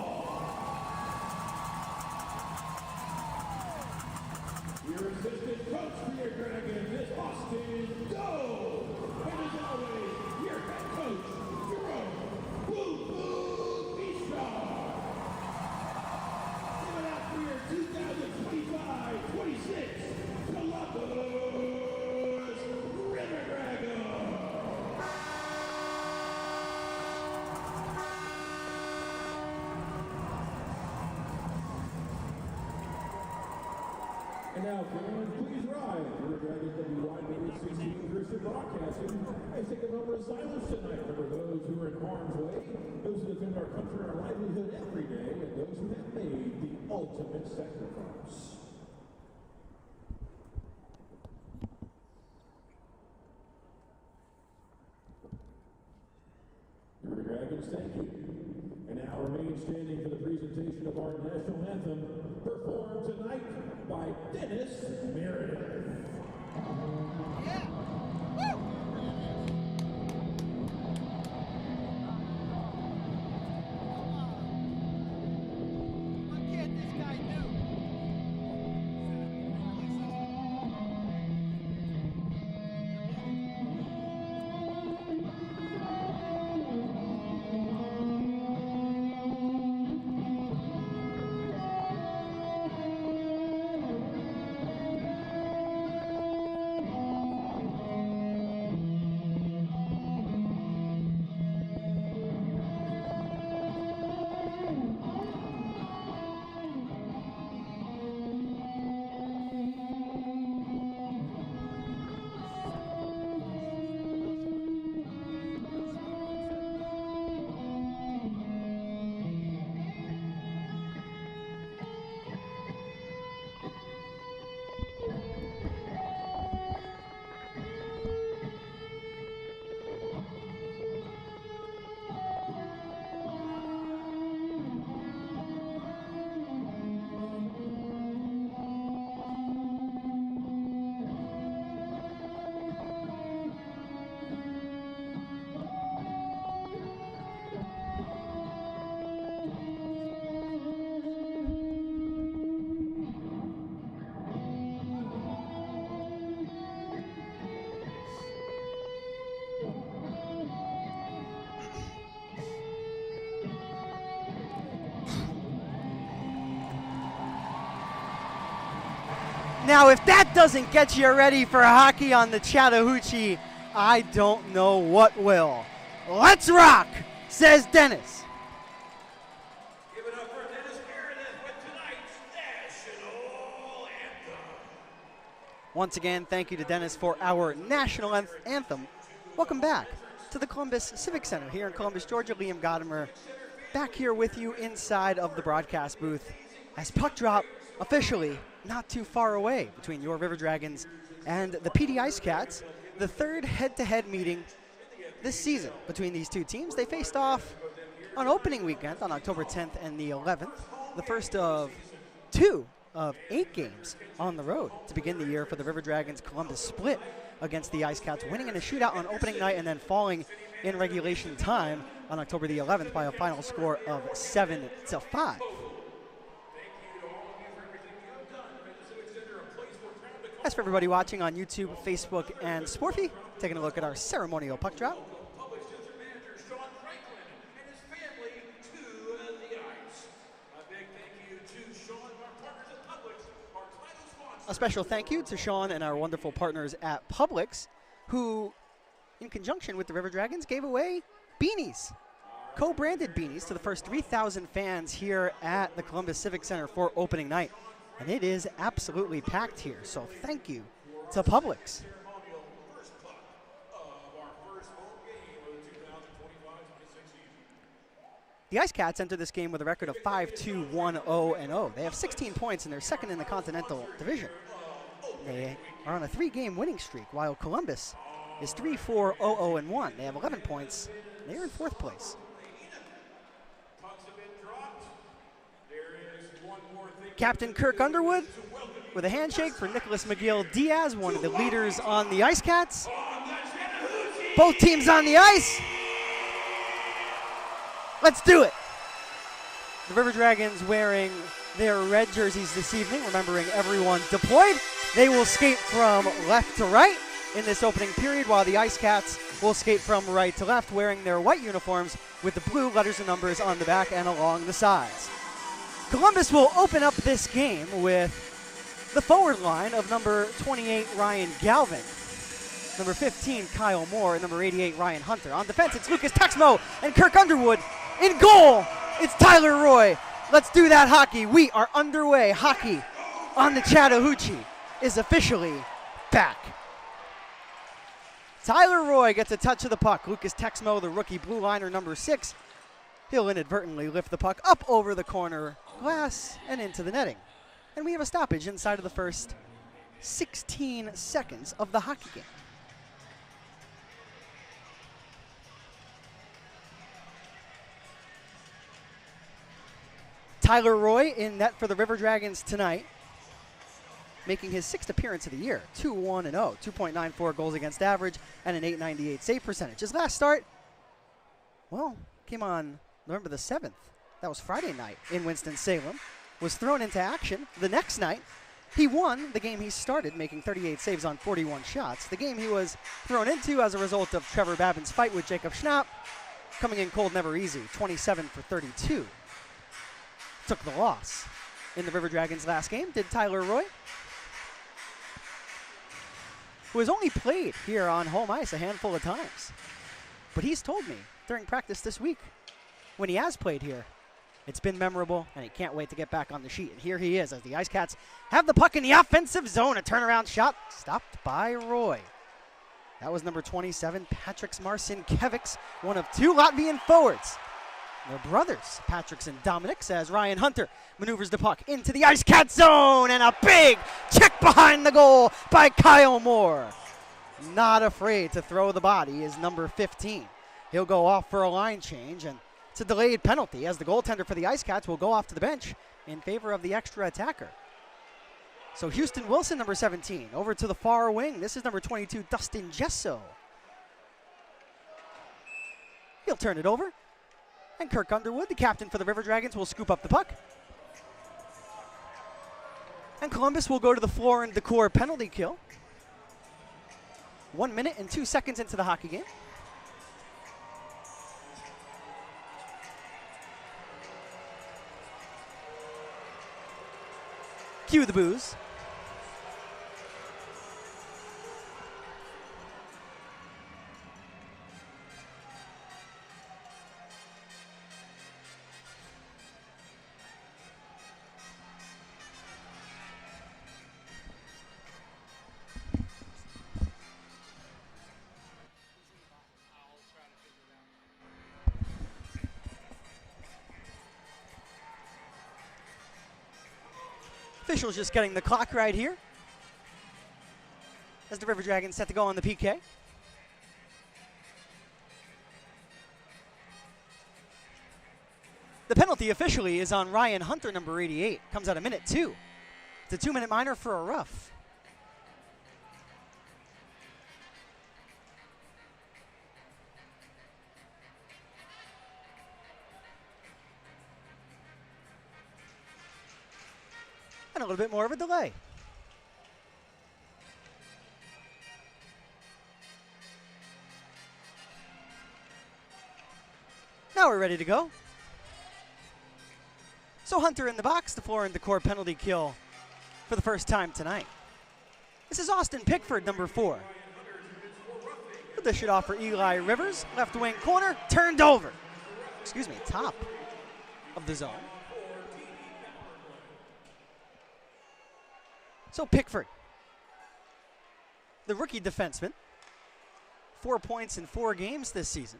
Your assistant coach for your Dragons is Austin Doe. And as always, your head coach, Jerome Boo Boo Bishar. Give it out for your 2025-26 Columbus River Dragons. And now, fans, please rise for the Dragons WYBA 16 Christian Broadcasting. I take a moment of silence tonight for those who are in harm's way, those who defend our country and our livelihood every day, and those who have made the ultimate sacrifice. Your Dragons, thank you. And now remain standing for the presentation of our national anthem, performed tonight by Dennis Meredith. Now, if that doesn't get you ready for hockey on the Chattahoochee, I don't know what will. Let's rock, says Dennis. Give it up for Dennis Meredith with tonight's national anthem. Once again, thank you to Dennis for our national anthem. Welcome back to the Columbus Civic Center here in Columbus, Georgia. Liam Godimer back here with you inside of the broadcast booth as puck drop officially not too far away between your River Dragons and the PD Ice Cats. The third head-to-head meeting this season between these two teams. They faced off on opening weekend on October 10th and the 11th, the first of 2 of 8 games on the road to begin the year for the River Dragons. Columbus split against the Ice Cats, winning in a shootout on opening night and then falling in regulation time on October the 11th by a final score of 7-5. As for everybody watching on YouTube, Facebook, and Sportfy, taking a look at our ceremonial puck drop. A special thank you to Sean and our wonderful partners at Publix, who, in conjunction with the River Dragons, gave away beanies, co-branded beanies to the first 3,000 fans here at the Columbus Civic Center for opening night. And it is absolutely packed here, so thank you to Publix. The Ice Cats enter this game with a record of 5-2-1-0-0. They have 16 points and they're second in the Continental Division. They are on a 3-game winning streak, while Columbus is 3-4-0-0-1. They have 11 points. They are in 4th place. Captain Kirk Underwood with a handshake for Nicholas McGill Diaz, one of the leaders on the Ice Cats. Both teams on the ice. Let's do it. The River Dragons wearing their red jerseys this evening, remembering everyone deployed. They will skate from left to right in this opening period, while the Ice Cats will skate from right to left, wearing their white uniforms with the blue letters and numbers on the back and along the sides. Columbus will open up this game with the forward line of number 28, Ryan Galvin, number 15, Kyle Moore, and number 88, Ryan Hunter. On defense, it's Lucas Texmo and Kirk Underwood. In goal, it's Tyler Roy. Let's do that hockey. We are underway. Hockey on the Chattahoochee is officially back. Tyler Roy gets a touch of the puck. Lucas Texmo, the rookie blue liner, number 6. He'll inadvertently lift the puck up over the corner glass and into the netting. And we have a stoppage inside of the first 16 seconds of the hockey game. Tyler Roy in net for the River Dragons tonight, making his 6th appearance of the year. 2-1-0, 2.94 goals against average, and an .898 save percentage. His last start, well, came on November the 7th. That was Friday night in Winston-Salem. Was thrown into action the next night. He won the game he started, making 38 saves on 41 shots. The game he was thrown into as a result of Trevor Babin's fight with Jacob Schnapp, coming in cold, never easy, 27 for 32. Took the loss in the River Dragons' last game, did Tyler Roy, who has only played here on home ice a handful of times. But he's told me during practice this week, when he has played here, it's been memorable, and he can't wait to get back on the sheet. And here he is as the Ice Cats have the puck in the offensive zone. A turnaround shot stopped by Roy. That was number 27, Patriks Marcinkevics, one of 2 Latvian forwards. They're brothers, Patriks and Dominics, as Ryan Hunter maneuvers the puck into the Ice Cat zone, and a big check behind the goal by Kyle Moore. Not afraid to throw the body is number 15. He'll go off for a line change, and it's a delayed penalty as the goaltender for the Ice Cats will go off to the bench in favor of the extra attacker. So Houston Wilson, number 17, over to the far wing. This is number 22, Dustin Gesso. He'll turn it over. And Kirk Underwood, the captain for the River Dragons, will scoop up the puck. And Columbus will go to the Floor and Decor penalty kill. 1 minute and 2 seconds into the hockey game. Cue the booze. Officials just getting the clock right here as the River Dragons set to go on the PK. The penalty officially is on Ryan Hunter, number 88. Comes out a minute 2. It's a 2-minute minor for a rough. And a little bit more of a delay. Now we're ready to go. So Hunter in the box, the floor and decor penalty kill for the first time tonight. This is Austin Pickford, number 4. He'll dish it off for Eli Rivers, left wing corner, turned over. Excuse me, top of the zone. So Pickford, the rookie defenseman, 4 points in 4 games this season.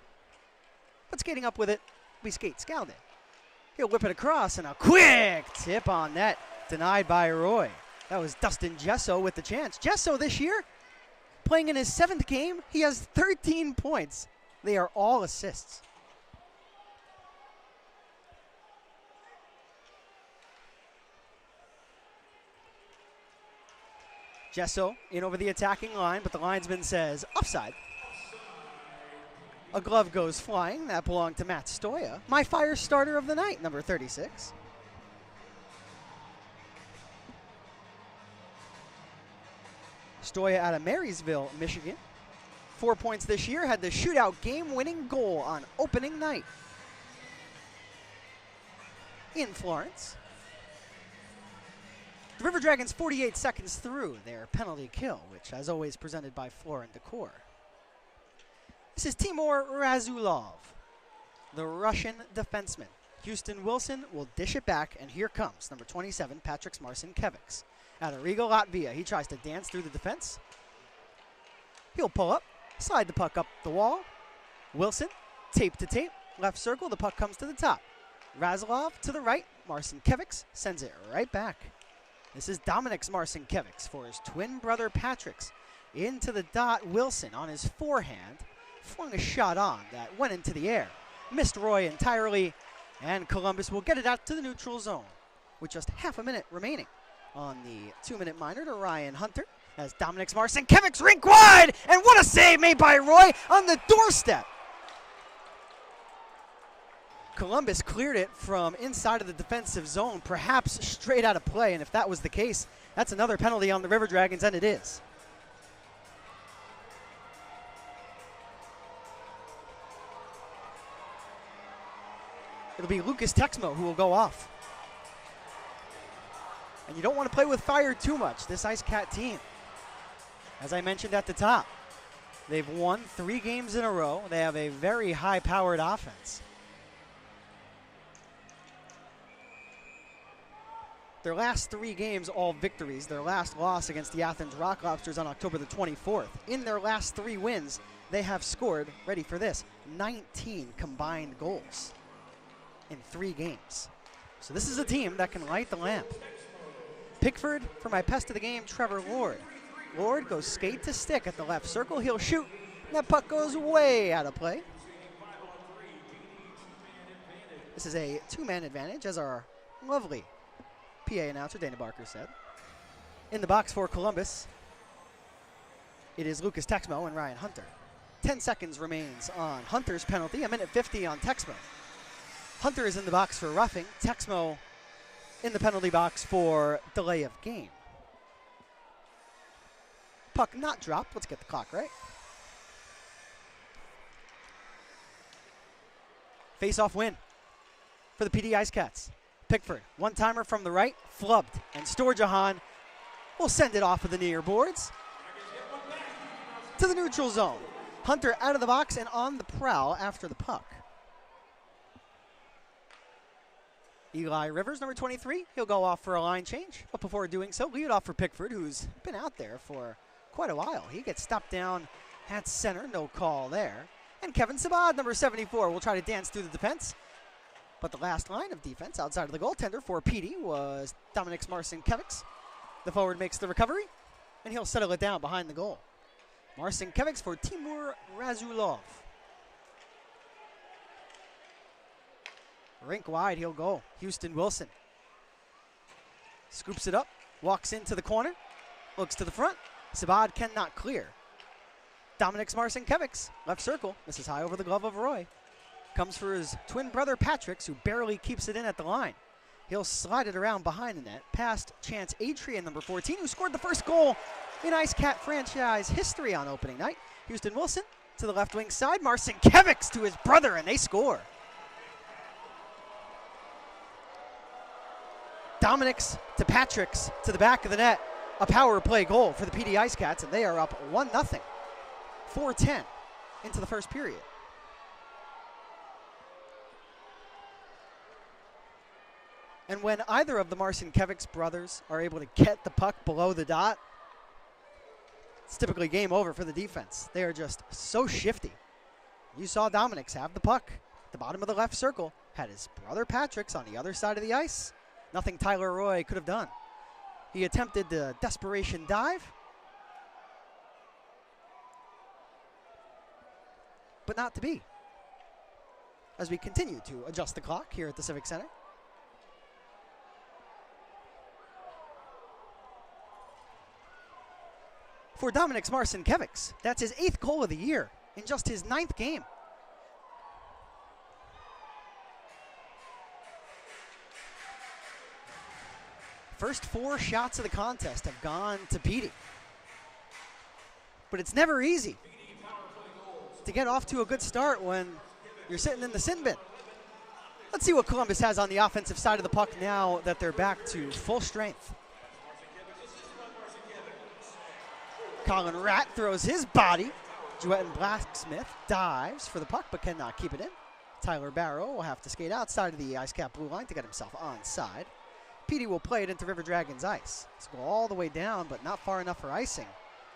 But skating up with it, we skate Scalded. He'll whip it across, and a quick tip on net, denied by Roy. That was Dustin Gesso with the chance. Gesso this year, playing in his 7th game, he has 13 points. They are all assists. Gesso in over the attacking line, but the linesman says offside. A glove goes flying. That belonged to Matt Stoya, my fire starter of the night, number 36. Stoya out of Marysville, Michigan. 4 points this year, had the shootout game-winning goal on opening night in Florence. The River Dragons 48 seconds through their penalty kill, which, as always, presented by Floor and Decor. This is Timur Razulov, the Russian defenseman. Houston Wilson will dish it back, and here comes number 27, Patrick Marcinkevics. Out of Riga, Latvia, he tries to dance through the defense. He'll pull up, slide the puck up the wall. Wilson, tape to tape, left circle, the puck comes to the top. Razulov to the right, Marcinkevics sends it right back. This is Dominik Marcinkevics for his twin brother Patrick's. Into the dot, Wilson on his forehand. Flung a shot on that went into the air. Missed Roy entirely, and Columbus will get it out to the neutral zone with just half a minute remaining on the 2-minute minor to Ryan Hunter as Dominik Marcinkevics rink wide, and what a save made by Roy on the doorstep. Columbus cleared it from inside of the defensive zone, perhaps straight out of play, and if that was the case, that's another penalty on the River Dragons, and it is. It'll be Lucas Texmo who will go off. And you don't want to play with fire too much, this Ice Cat team. As I mentioned at the top, they've won 3 games in a row. They have a very high-powered offense. Their last 3 games, all victories. Their last loss against the Athens Rock Lobsters on October the 24th. In their last 3 wins, they have scored, ready for this, 19 combined goals in 3 games. So this is a team that can light the lamp. Pickford for my pest of the game, Trevor Lord. Lord goes skate to stick at the left circle. He'll shoot, and that puck goes way out of play. This is a 2-man advantage, as our lovely PA announcer, Dana Barker, said. In the box for Columbus, it is Lucas Texmo and Ryan Hunter. 10 seconds remains on Hunter's penalty, 1:50 on Texmo. Hunter is in the box for roughing. Texmo in the penalty box for delay of game. Puck not dropped. Let's get the clock right. Face-off win for the PD Ice Cats. Pickford, one-timer from the right, flubbed, and Storjahan will send it off of the near boards to the neutral zone. Hunter out of the box and on the prowl after the puck. Eli Rivers, number 23, he'll go off for a line change. But before doing so, lead it off for Pickford, who's been out there for quite a while. He gets stopped down at center, no call there. And Kevin Sabad, number 74, will try to dance through the defense. But the last line of defense outside of the goaltender for PD was Dominik Marcinkiewicz. The forward makes the recovery, and he'll settle it down behind the goal. Marcinkiewicz for Timur Razulov. Rink wide, he'll go. Houston Wilson. Scoops it up, walks into the corner, looks to the front. Sabad cannot clear. Dominik Marcinkiewicz, left circle, misses high over the glove of Roy. Comes for his twin brother Patrick, who barely keeps it in at the line. He'll slide it around behind the net, past Chance Adrian, number 14, who scored the first goal in Ice Cat franchise history on opening night. Houston Wilson to the left wing side, Marcinkiewicz to his brother, and they score. Dominik's to Patrick's to the back of the net. A power play goal for the PD Ice Cats, and they are up 1-0. 4:10 into the first period. And when either of the Marcinkiewicz brothers are able to get the puck below the dot, it's typically game over for the defense. They are just so shifty. You saw Dominik's have the puck at the bottom of the left circle, had his brother Patrick's on the other side of the ice. Nothing Tyler Roy could have done. He attempted the desperation dive, but not to be. As we continue to adjust the clock here at the Civic Center. For Dominik Marcinkiewicz, that's his 8th goal of the year in just his 9th game. First 4 shots of the contest have gone to PD. But it's never easy to get off to a good start when you're sitting in the sin bin. Let's see what Columbus has on the offensive side of the puck now that they're back to full strength. Colin Ratt throws his body. Juetten Blacksmith dives for the puck but cannot keep it in. Tyler Barrow will have to skate outside of the Ice Cap blue line to get himself onside. PD will play it into River Dragons ice. It's go all the way down, but not far enough for icing.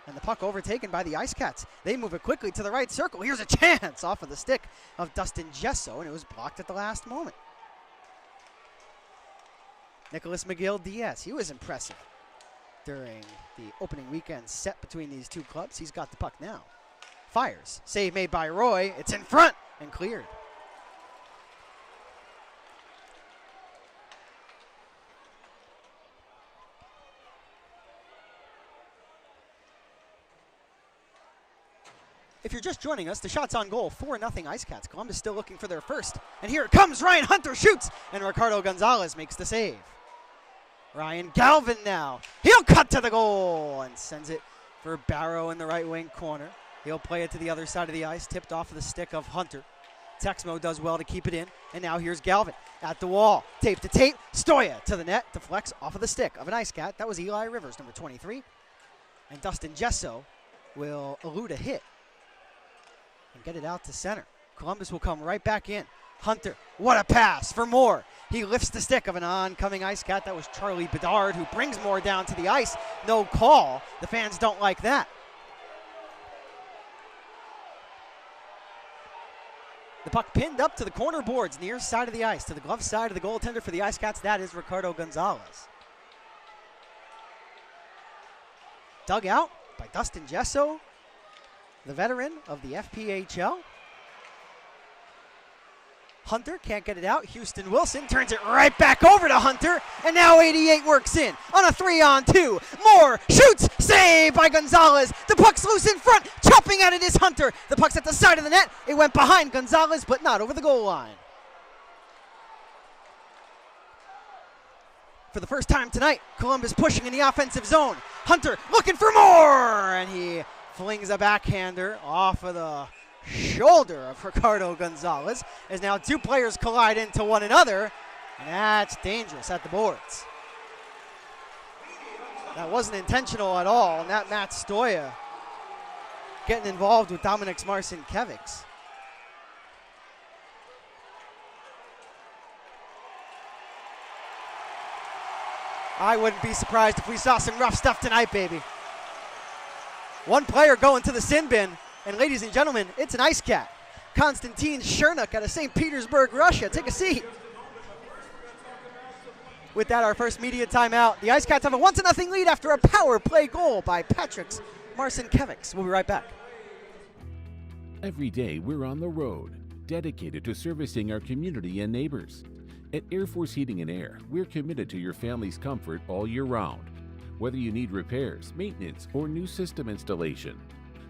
And the puck overtaken by the Ice Cats. They move it quickly to the right circle. Here's a chance off of the stick of Dustin Gesso, and it was blocked at the last moment. Nicholas McGill-Diaz, he was impressive during the opening weekend set between these two clubs. He's got the puck now. Fires. Save made by Roy. It's in front and cleared. If you're just joining us, the shot's on goal, 4-0 Ice Cats. Columbus still looking for their first. And here it comes, Ryan Hunter shoots, and Ricardo Gonzalez makes the save. Ryan Galvin now. He'll cut to the goal and sends it for Barrow in the right wing corner. He'll play it to the other side of the ice, tipped off of the stick of Hunter. Texmo does well to keep it in, and now here's Galvin at the wall. Tape to tape, Stoya to the net, deflects off of the stick of an Ice Cat. That was Eli Rivers, number 23. And Dustin Gesso will elude a hit and get it out to center. Columbus will come right back in. Hunter, what a pass for Moore. He lifts the stick of an oncoming Ice Cat. That was Charlie Bedard, who brings Moore down to the ice. No call. The fans don't like that. The puck pinned up to the corner boards, near side of the ice, to the glove side of the goaltender for the Ice Cats. That is Ricardo Gonzalez. Dug out by Dustin Gesso, the veteran of the FPHL. Hunter can't get it out. Houston Wilson turns it right back over to Hunter, and now 88 works in on a 3-on-2. Moore shoots, saved by Gonzalez. The puck's loose in front, chopping at it is Hunter. The puck's at the side of the net. It went behind Gonzalez, but not over the goal line. For the first time tonight, Columbus pushing in the offensive zone. Hunter looking for more, and he flings a backhander off of the shoulder of Ricardo Gonzalez, as now two players collide into one another, and that's dangerous at the boards. That wasn't intentional at all, and that Matt Stoya getting involved with Dominik Marcinkiewicz. I wouldn't be surprised if we saw some rough stuff tonight, baby. One player going to the sin bin, and ladies and gentlemen, it's an Ice Cat. Konstantin Chernuk out of St. Petersburg, Russia. Take a seat. With that, our first media timeout. The Ice Cats have a 1-0 lead after a power play goal by Patrick's Marcinkiewicz. We'll be right back. Every day we're on the road, dedicated to servicing our community and neighbors. At Air Force Heating and Air, we're committed to your family's comfort all year round. Whether you need repairs, maintenance, or new system installation,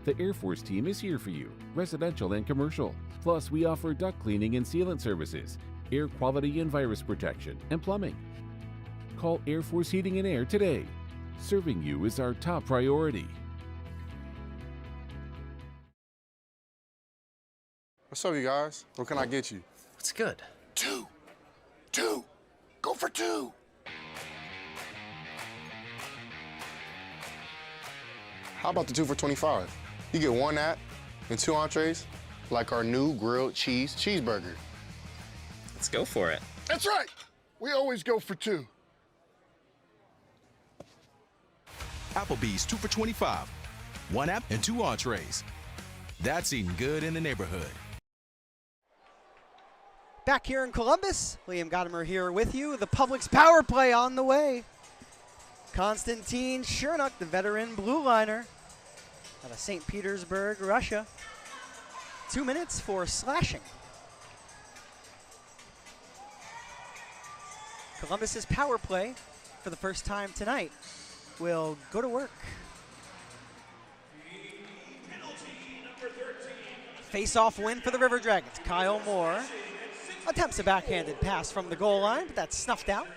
the Air Force team is here for you, residential and commercial. Plus, we offer duct cleaning and sealant services, air quality and virus protection, and plumbing. Call Air Force Heating and Air today. Serving you is our top priority. What's up, you guys? What can I get you? It's good. Two. Go for two. How about the 2 for $25? You get 1 that and 2 entrees, like our new grilled cheeseburger. Let's go for it. That's right. We always go for two. Applebee's 2 for $25. 1 app and 2 entrees. That's eating good in the neighborhood. Back here in Columbus, Liam Gadamer here with you. The Public's power play on the way. Konstantin Chernuk, the veteran blue liner out of St. Petersburg, Russia. 2 minutes for slashing. Columbus's power play for the first time tonight will go to work. Face-off win for the River Dragons. Kyle Moore attempts a backhanded pass from the goal line, but that's snuffed out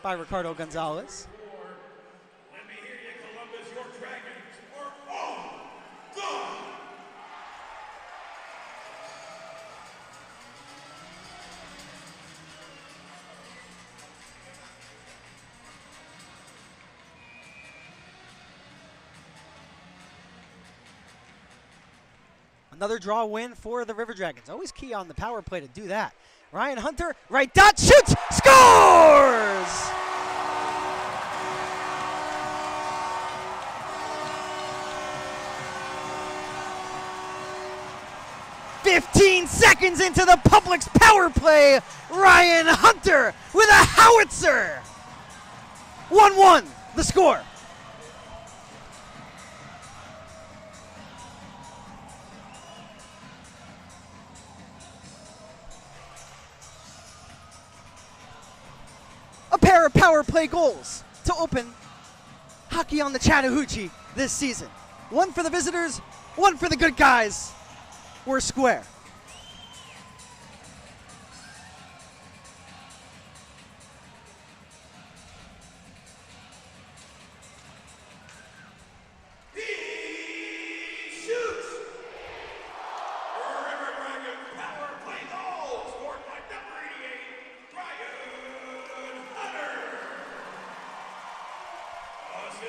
by Ricardo Gonzalez. Let me hear you, Columbus. Your Dragons are all gone. Another draw win for the River Dragons. Always key on the power play to do that. Ryan Hunter, right dot, shoots, scores! "15 seconds into the Public's power play, Ryan Hunter with a howitzer. 1-1, the score. A pair of power play goals to open hockey on the Chattahoochee this season. One for the visitors, one for the good guys. We're square.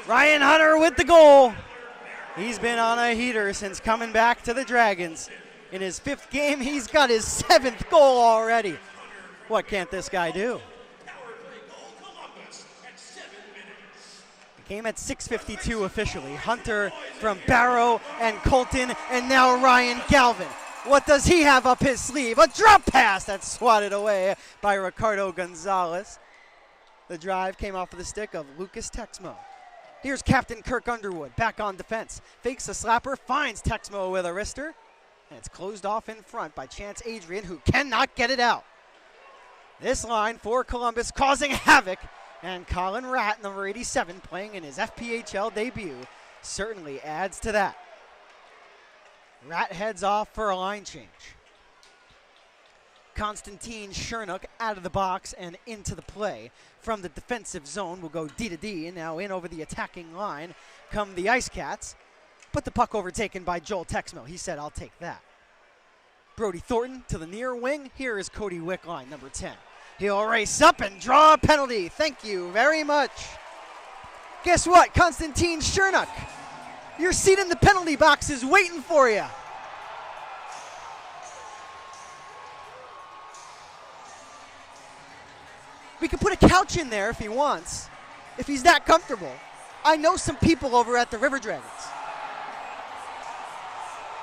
Ryan Hunter with the goal. He's been on a heater since coming back to the Dragons. In his 5th game, he's got his 7th goal already. What can't this guy do? The game at 6:52 officially. Hunter from Barrow and Colton, and now Ryan Galvin. What does he have up his sleeve? A drop pass that's swatted away by Ricardo Gonzalez. The drive came off of the stick of Lucas Texmo. Here's Captain Kirk Underwood back on defense. Fakes a slapper, finds Texmo with a wrister, and it's closed off in front by Chance Adrian, who cannot get it out. This line for Columbus causing havoc, and Colin Ratt, number 87, playing in his FPHL debut, certainly adds to that. Ratt heads off for a line change. Konstantin Chernuk out of the box and into the play. From the defensive zone will go D to D, and now in over the attacking line come the Ice Cats. But the puck overtaken by Joel Texmo. He said, "I'll take that." Brody Thornton to the near wing. Here is Cody Wickline, number 10. He'll race up and draw a penalty. Thank you very much. Guess what, Konstantin Chernuk? Your seat in the penalty box is waiting for you. We could put a couch in there if he wants, if he's that comfortable. I know some people over at the River Dragons.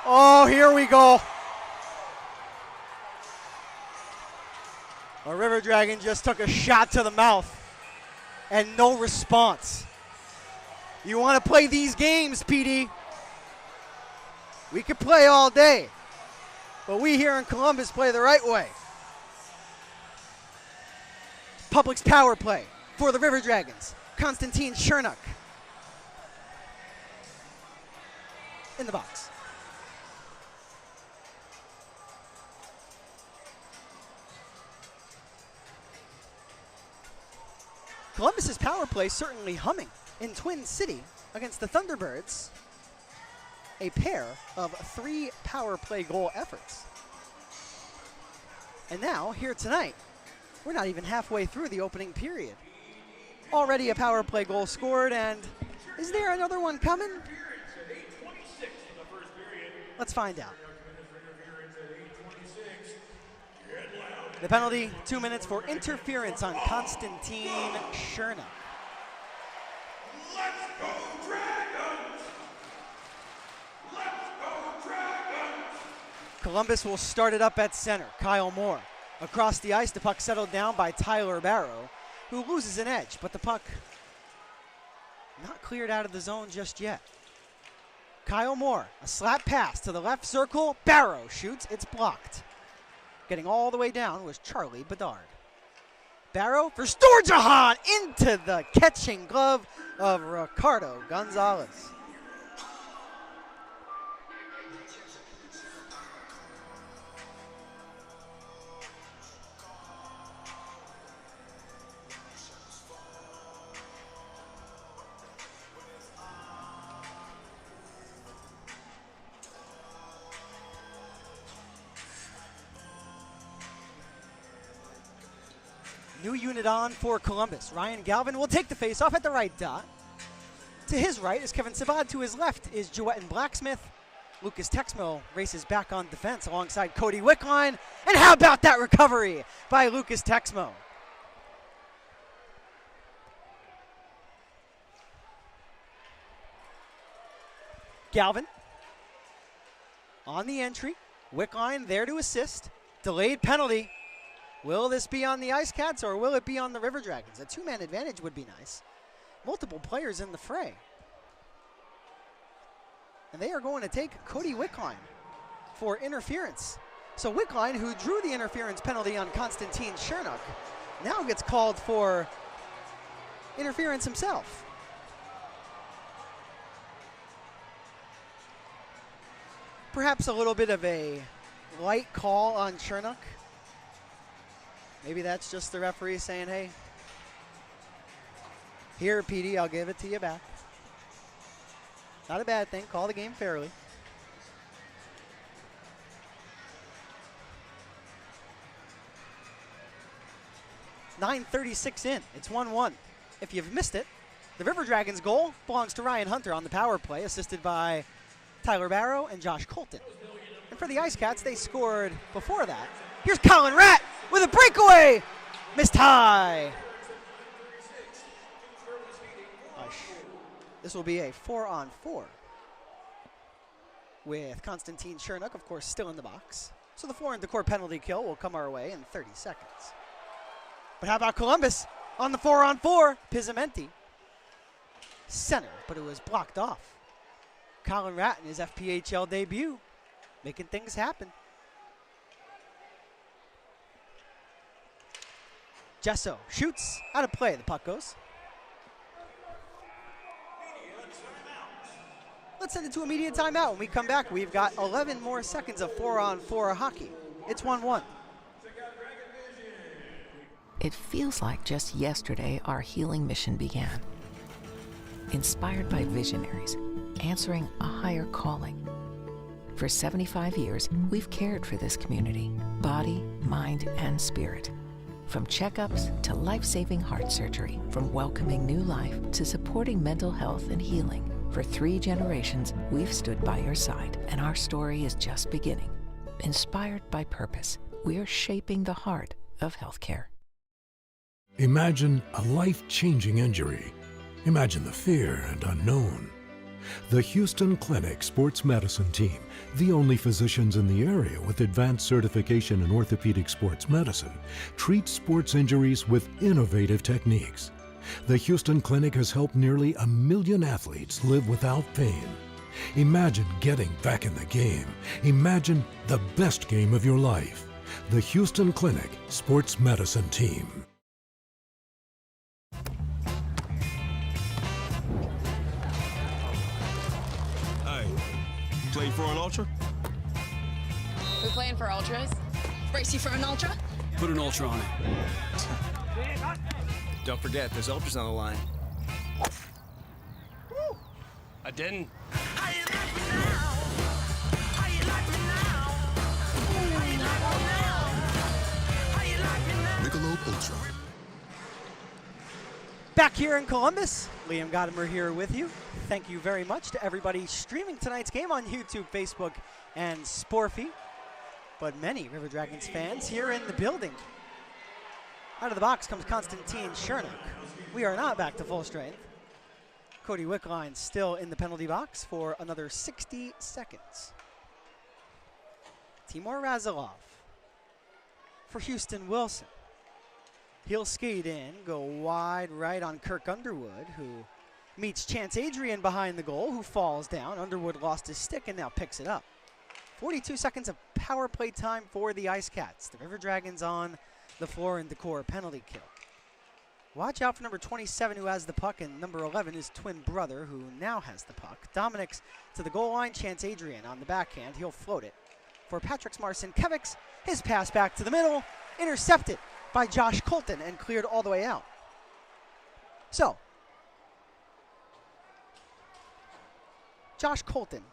Oh, here we go. A River Dragon just took a shot to the mouth. and no response. You want to play these games, PD? We could play all day, but we here in Columbus play the right way. Public's power play for the River Dragons. Konstantin Chernuk in the box. Columbus's power play certainly humming in Twin City against the Thunderbirds. A pair of 3 power play goal efforts. And now, here tonight, we're not even halfway through the opening period. Already a power play goal scored, and is there another one coming? Let's find out. The penalty, 2 minutes for interference on Konstantin Chernuk. Let's go Dragons! Let's go Dragons! Columbus will start it up at center. Kyle Moore. Across the ice, the puck settled down by Tyler Barrow, who loses an edge, but the puck not cleared out of the zone just yet. Kyle Moore, a slap pass to the left circle. Barrow shoots, it's blocked. Getting all the way down was Charlie Bedard. Barrow for Storjahan into the catching glove of Ricardo Gonzalez. New unit on for Columbus. Ryan Galvin will take the face-off at the right dot. To his right is Kevin Savard. To his left is Joetten Blacksmith. Lucas Texmo races back on defense alongside Cody Wickline. And how about that recovery by Lucas Texmo? Galvin on the entry. Wickline there to assist. Delayed penalty. Will this be on the Ice Cats or will it be on the River Dragons? A 2-man advantage would be nice. Multiple players in the fray. And they are going to take Cody Wickline for interference. So Wickline, who drew the interference penalty on Konstantin Chernuk, now gets called for interference himself. Perhaps a little bit of a light call on Chernuk. Maybe that's just the referee saying, hey, here, PD, I'll give it to you back. Not a bad thing. Call the game fairly. .936 in. It's 1-1. If you've missed it, the River Dragons goal belongs to Ryan Hunter on the power play, assisted by Tyler Barrow and Josh Colton. And for the Ice Cats, they scored before that. Here's Colin Ratt with a breakaway. Missed high. This will be a 4-on-4 with Konstantin Chernuk, of course, still in the box. So the foreign decor penalty kill will come our way in 30 seconds. But how about Columbus on the 4-on-4? Pizzamenti. Center, but it was blocked off. Colin Ratt in his FPHL debut, making things happen. Gesso shoots, out of play, the puck goes. Let's send it to immediate timeout. When we come back, we've got 11 more seconds of 4-on-4 hockey. It's 1-1. It feels like just yesterday our healing mission began. Inspired by visionaries, answering a higher calling. For 75 years, we've cared for this community, body, mind, and spirit. From checkups to life-saving heart surgery, from welcoming new life to supporting mental health and healing. For 3 generations, we've stood by your side, and our story is just beginning. Inspired by purpose, we're shaping the heart of healthcare. Imagine a life-changing injury. Imagine the fear and unknown. The Houston Clinic Sports Medicine Team, the only physicians in the area with advanced certification in orthopedic sports medicine, treats sports injuries with innovative techniques. The Houston Clinic has helped nearly 1 million athletes live without pain. Imagine getting back in the game. Imagine the best game of your life. The Houston Clinic Sports Medicine Team. Hey, play for an ultra? We playing for ultras? Brace you for an ultra? Put an ultra on it. Don't forget, there's ultras on the line. I didn't. Michelob Ultra. Back here in Columbus, Liam Godimer here with you. Thank you very much to everybody streaming tonight's game on YouTube, Facebook, and Sporfy. But many River Dragons fans here in the building. Out of the box comes Konstantin Chernak. We are not back to full strength. Cody Wickline still in the penalty box for another 60 seconds. Timur Razilov for Houston Wilson. He'll skate in, go wide right on Kirk Underwood, who meets Chance Adrian behind the goal, who falls down. Underwood lost his stick and now picks it up. 42 seconds of power play time for the Ice Cats. The River Dragons on the Floor Decor penalty kill. Watch out for number 27 who has the puck, and number 11 his twin brother who now has the puck. Dominic's to the goal line, Chance Adrian on the backhand. He'll float it for Patrick Marcinkiewicz. His pass back to the middle, intercepted by Josh Colton and cleared all the way out. So, Josh Colton,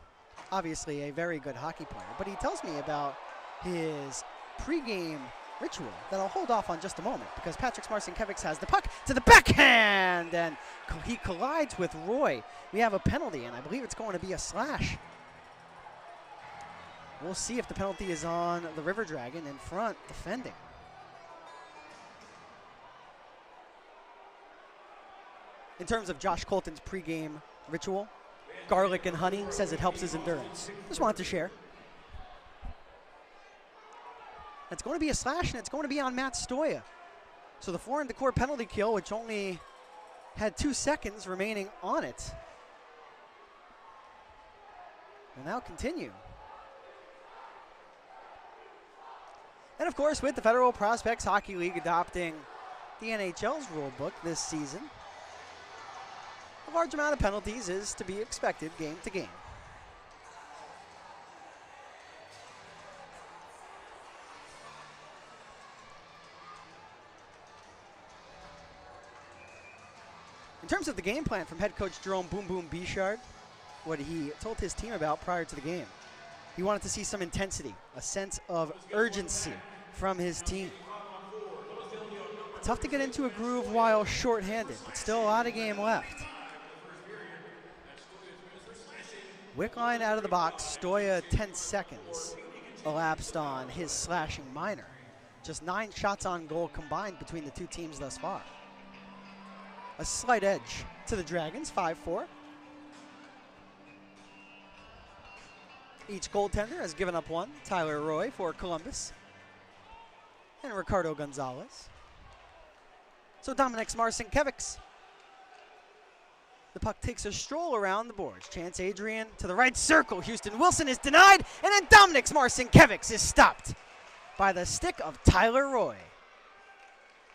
obviously a very good hockey player, but he tells me about his pregame ritual that I'll hold off on just a moment, because Patrick Marcinkiewicz has the puck to the backhand and he collides with Roy. We have a penalty, and I believe it's going to be a slash. We'll see if the penalty is on the River Dragon in front defending. In terms of Josh Colton's pregame ritual, garlic and honey, says it helps his endurance. Just wanted to share. It's going to be a slash, and it's going to be on Matt Stoya. So the Floor Decor penalty kill, which only had 2 seconds remaining on it, will now continue. And of course, with the Federal Prospects Hockey League adopting the NHL's rule book this season, a large amount of penalties is to be expected game to game. In terms of the game plan from head coach Jerome Boom Boom Bichard, what he told his team about prior to the game, he wanted to see some intensity, a sense of urgency from his team. Tough to get into a groove while shorthanded, but still a lot of game left. Wickline out of the box, Stoya 10 seconds elapsed on his slashing minor. Just 9 shots on goal combined between the two teams thus far. A slight edge to the Dragons, 5-4. Each goaltender has given up one. Tyler Roy for Columbus and Ricardo Gonzalez. So Dominik Marcinkiewicz. The puck takes a stroll around the boards. Chance Adrian to the right circle. Houston Wilson is denied, and then Dominik Marcinkiewicz is stopped by the stick of Tyler Roy.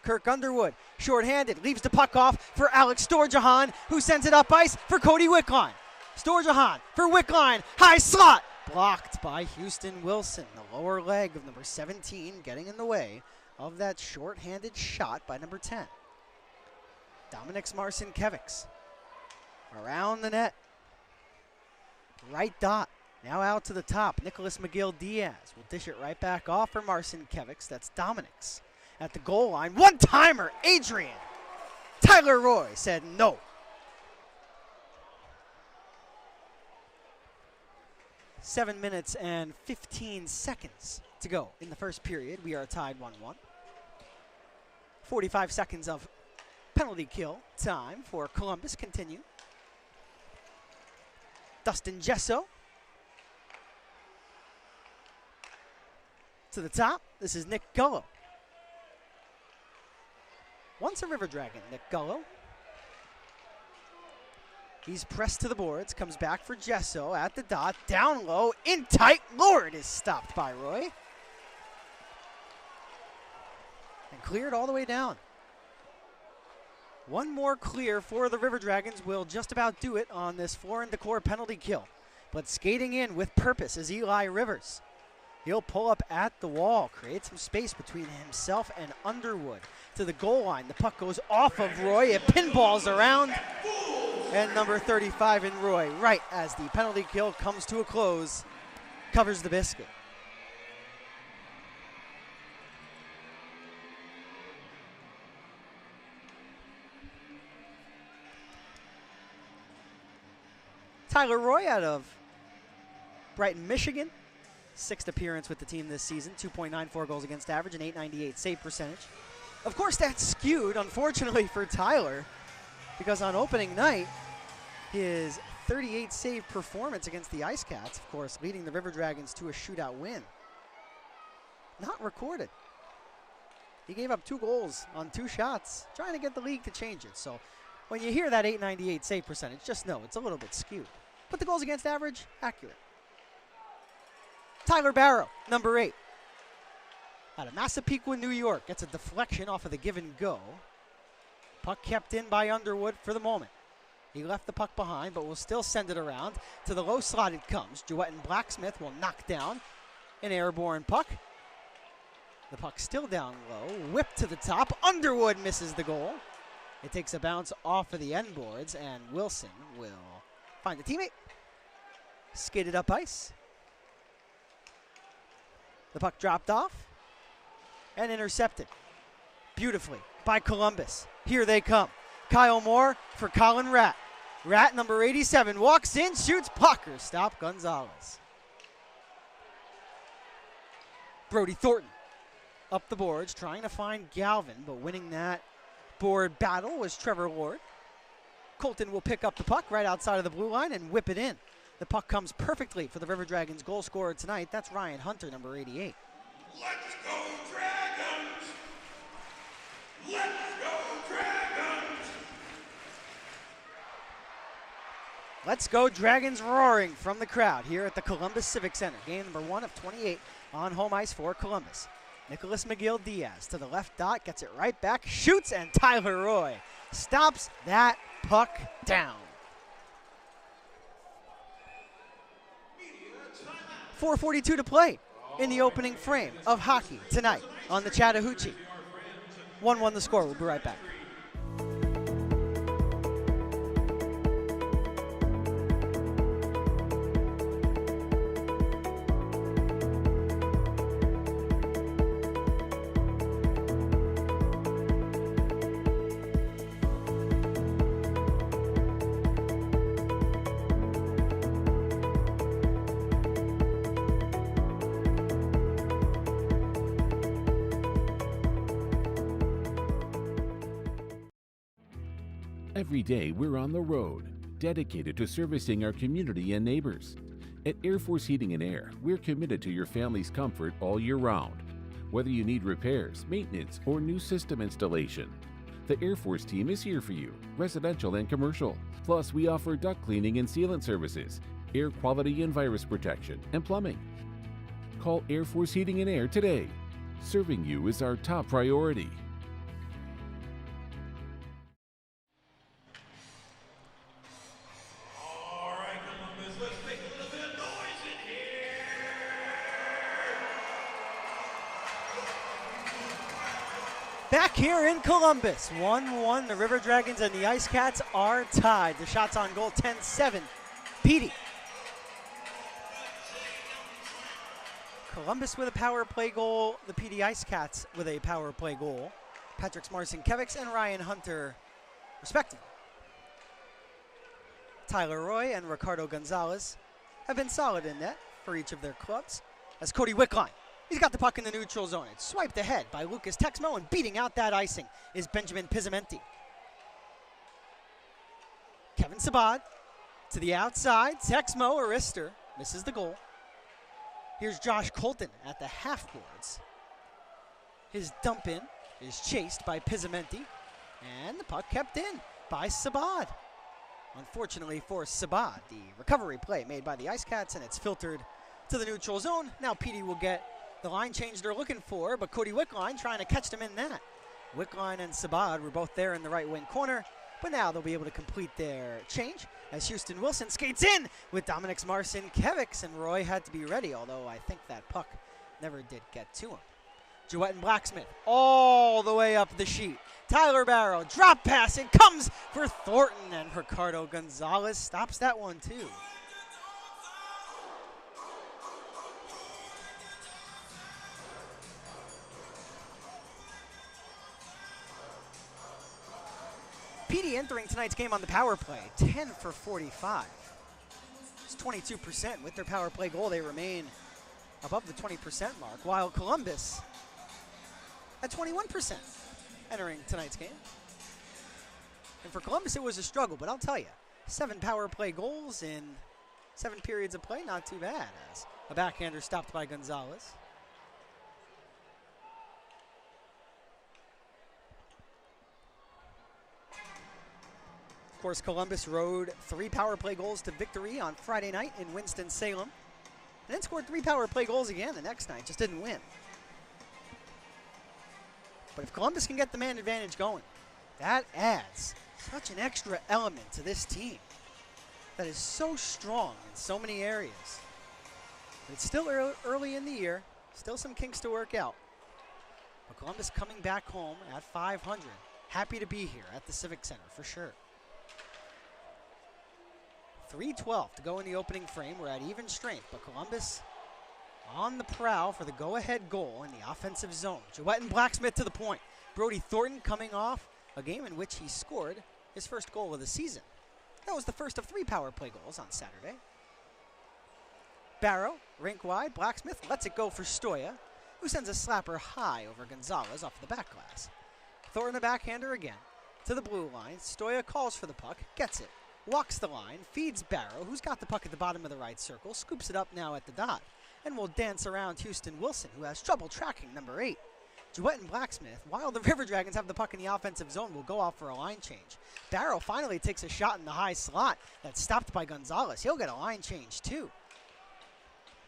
Kirk Underwood, shorthanded, leaves the puck off for Alex Storjahan, who sends it up ice for Cody Wickline. Storjahan for Wickline, high slot, blocked by Houston Wilson. The lower leg of number 17 getting in the way of that shorthanded shot by number 10. Dominik Marcinkiewicz around the net. Right dot, now out to the top. Nicholas McGill-Diaz will dish it right back off for Marcinkiewicz. That's Dominik's. At the goal line, one-timer, Adrian. Tyler Roy said no. Seven minutes and 15 seconds to go in the first period. We are tied 1-1. 45 seconds of penalty kill time for Columbus continue. Dustin Gesso to the top. This is Nick Gullo. Once a River Dragon, Nick Gullo He's pressed to the boards, comes back for Gesso at the dot, down low, in tight. Lord is stopped by Roy. And cleared all the way down. One more clear for the River Dragons will just about do it on this Florin Decor penalty kill. But skating in with purpose is Eli Rivers. He'll pull up at the wall, create some space between himself and Underwood. To the goal line, the puck goes off of Roy, it pinballs around, and number 35 in Roy, right as the penalty kill comes to a close, covers the biscuit. Tyler Roy out of Brighton, Michigan. 6th appearance with the team this season, 2.94 goals against average, and .898 save percentage. Of course, that's skewed, unfortunately, for Tyler, because on opening night, his 38 save performance against the Ice Cats, of course, leading the River Dragons to a shootout win. Not recorded. He gave up 2 goals on 2 shots, trying to get the league to change it. So when you hear that .898 save percentage, just know it's a little bit skewed. But the goals against average, accurate. Tyler Barrow, number 8. Out of Massapequa, New York, gets a deflection off of the give and go. Puck kept in by Underwood for the moment. He left the puck behind, but will still send it around. To the low slot it comes. Jewett and Blacksmith will knock down an airborne puck. The puck still down low. Whip to the top. Underwood misses the goal. It takes a bounce off of the end boards, and Wilson will find a teammate. Skated up ice. The puck dropped off and intercepted beautifully by Columbus. Here they come. Kyle Moore for Colin Ratt. Ratt, number 87, walks in, shoots, pucker. Stop Gonzalez. Brody Thornton up the boards, trying to find Galvin, but winning that board battle was Trevor Lord. Colton will pick up the puck right outside of the blue line and whip it in. The puck comes perfectly for the River Dragons goal scorer tonight. That's Ryan Hunter, number 88. Let's go Dragons! Let's go Dragons! Let's go Dragons roaring from the crowd here at the Columbus Civic Center. Game number 1 of 28 on home ice for Columbus. Nicholas McGill-Diaz to the left dot, gets it right back, shoots, and Tyler Roy stops that puck down. 4:42 to play in the opening frame of hockey tonight on the Chattahoochee. 1-1 the score. We'll be right back. Every day we're on the road, dedicated to servicing our community and neighbors. At Air Force Heating and Air, we're committed to your family's comfort all year round. Whether you need repairs, maintenance, or new system installation, the Air Force team is here for you, residential and commercial. Plus, we offer duct cleaning and sealant services, air quality and virus protection, and plumbing. Call Air Force Heating and Air today. Serving you is our top priority. Back here in Columbus, 1-1. The River Dragons and the Ice Cats are tied. The shots on goal, 10-7. Petey. Columbus with a power play goal. The Petey Ice Cats with a power play goal. Patrick Marcinkiewicz and Ryan Hunter, respectively. Tyler Roy and Ricardo Gonzalez have been solid in net for each of their clubs. As Cody Wickline, he's got the puck in the neutral zone. It's swiped ahead by Lucas Texmo, and beating out that icing is Benjamin Pizzamenti. Kevin Sabad to the outside. Texmo, Arister, misses the goal. Here's Josh Colton at the half boards. His dump in is chased by Pizzamenti, and the puck kept in by Sabad. Unfortunately for Sabah, the recovery play made by the Ice Cats, and it's filtered to the neutral zone. Now Petey will get the line change they're looking for, but Cody Wickline trying to catch them in that. Wickline and Sabah were both there in the right wing corner, but now they'll be able to complete their change as Houston Wilson skates in with Dominik Marcinkiewicz, and Roy had to be ready, although I think that puck never did get to him. Jouett and Blacksmith all the way up the sheet. Tyler Barrow, drop pass, it comes for Thornton, and Ricardo Gonzalez stops that one too. Petey entering tonight's game on the power play, 10 for 45. It's 22%. With their power play goal, they remain above the 20% mark, while Columbus at 21% entering tonight's game. And for Columbus, it was a struggle, but I'll tell you, 7 power play goals in 7 periods of play, not too bad, as a backhander stopped by Gonzalez. Of course, Columbus rode 3 power play goals to victory on Friday night in Winston-Salem, and then scored 3 power play goals again the next night, just didn't win. But if Columbus can get the man advantage going, that adds such an extra element to this team that is so strong in so many areas. But it's still early in the year, still some kinks to work out. But Columbus coming back home at 500, happy to be here at the Civic Center for sure. 3:12 to go in the opening frame. We're at even strength, but Columbus on the prowl for the go-ahead goal in the offensive zone. Jouett and Blacksmith to the point. Brody Thornton coming off a game in which he scored his first goal of the season. That was the first of 3 power play goals on Saturday. Barrow, rink wide. Blacksmith lets it go for Stoya, who sends a slapper high over Gonzalez off the back glass. Thornton a backhander again to the blue line. Stoya calls for the puck, gets it, walks the line, feeds Barrow, who's got the puck at the bottom of the right circle, scoops it up now at the dot, and will dance around Houston Wilson, who has trouble tracking number 8. Jouett and Blacksmith, while the River Dragons have the puck in the offensive zone, will go off for a line change. Barrow finally takes a shot in the high slot that's stopped by Gonzalez. He'll get a line change too.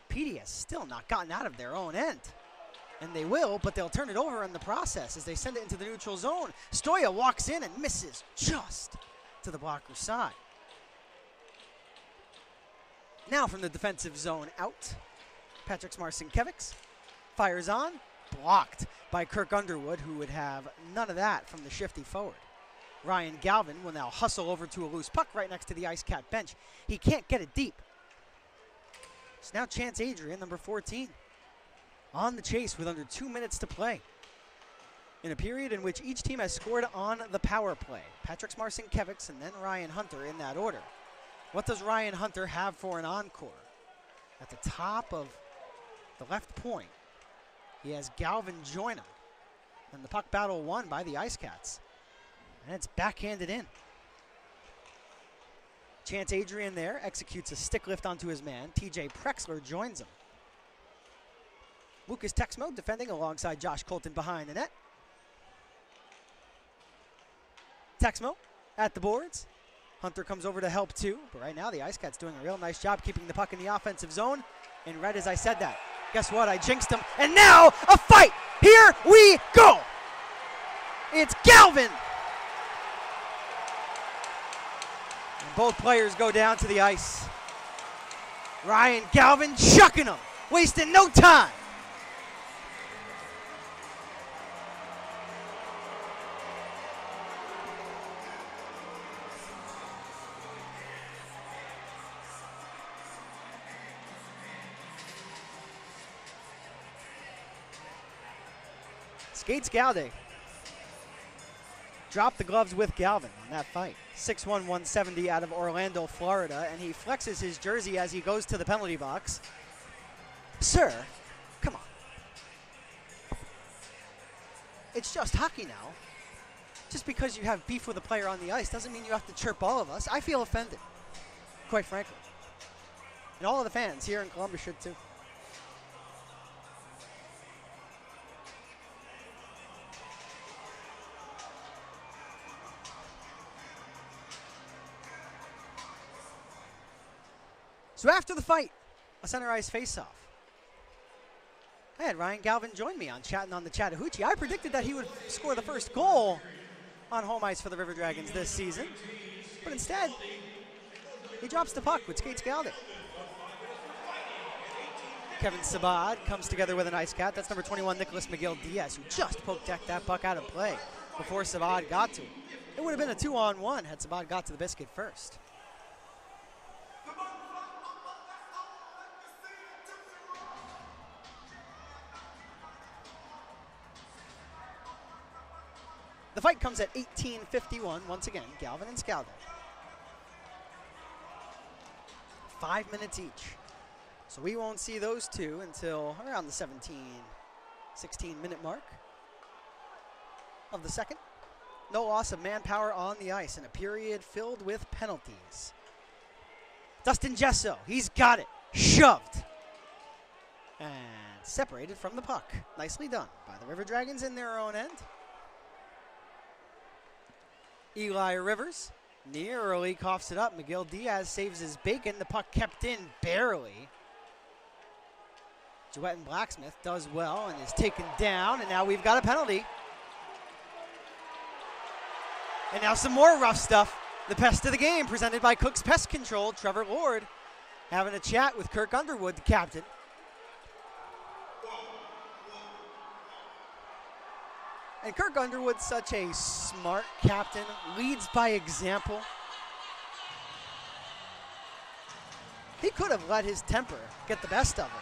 Petey has still not gotten out of their own end. And they will, but they'll turn it over in the process as they send it into the neutral zone. Stoya walks in and misses just to the blocker's side. Now from the defensive zone out, Patrick Marcinkiewicz fires on, blocked by Kirk Underwood, who would have none of that from the shifty forward. Ryan Galvin will now hustle over to a loose puck right next to the Ice Cat bench. He can't get it deep. It's now Chance Adrian, number 14, on the chase with under 2 minutes to play. In a period in which each team has scored on the power play. Patrick Marcinkiewicz and then Ryan Hunter in that order. What does Ryan Hunter have for an encore? At the top of the left point, he has Galvin join him. And the puck battle won by the Ice Cats. And it's backhanded in. Chance Adrian there executes a stick lift onto his man. TJ Prexler joins him. Lucas Texmo defending alongside Josh Colton behind the net. Texmo at the boards. Hunter comes over to help too, but right now the Ice Cats doing a real nice job keeping the puck in the offensive zone. In red as I said that. Guess what? I jinxed him. And now a fight. Here we go. It's Galvin. And both players go down to the ice. Ryan Galvin chucking him, wasting no time. Skates Gaudet. Dropped the gloves with Galvin in that fight. 6'1", 170 out of Orlando, Florida, and he flexes his jersey as he goes to the penalty box. Sir, come on. It's just hockey now. Just because you have beef with a player on the ice doesn't mean you have to chirp all of us. I feel offended, quite frankly. And all of the fans here in Columbus should too. So after the fight, a center ice face-off. I had Ryan Galvin join me on Chatting on the Chattahoochee. I predicted that he would score the first goal on home ice for the River Dragons this season. But instead, he drops the puck with skate scalding. Kevin Sabad comes together with an ice cat. That's number 21, Nicholas McGill-Diaz, who just poke-decked that puck out of play before Sabad got to it. It would have been a 2-on-1 had Sabad got to the biscuit first. The fight comes at 18:51. Once again, Galvin and Scaldo. 5 minutes each. So we won't see those two until around the 16-minute mark of the second. No loss of manpower on the ice in a period filled with penalties. Dustin Gesso, he's got it. Shoved. And separated from the puck. Nicely done by the River Dragons in their own end. Eli Rivers nearly coughs it up. McGill-Diaz saves his bacon. The puck kept in barely. Joetten Blacksmith does well and is taken down, and now we've got a penalty. And now some more rough stuff. The pest of the game presented by Cook's Pest Control. Trevor Lord having a chat with Kirk Underwood, the captain. And Kirk Underwood's such a smart captain, leads by example. He could have let his temper get the best of him.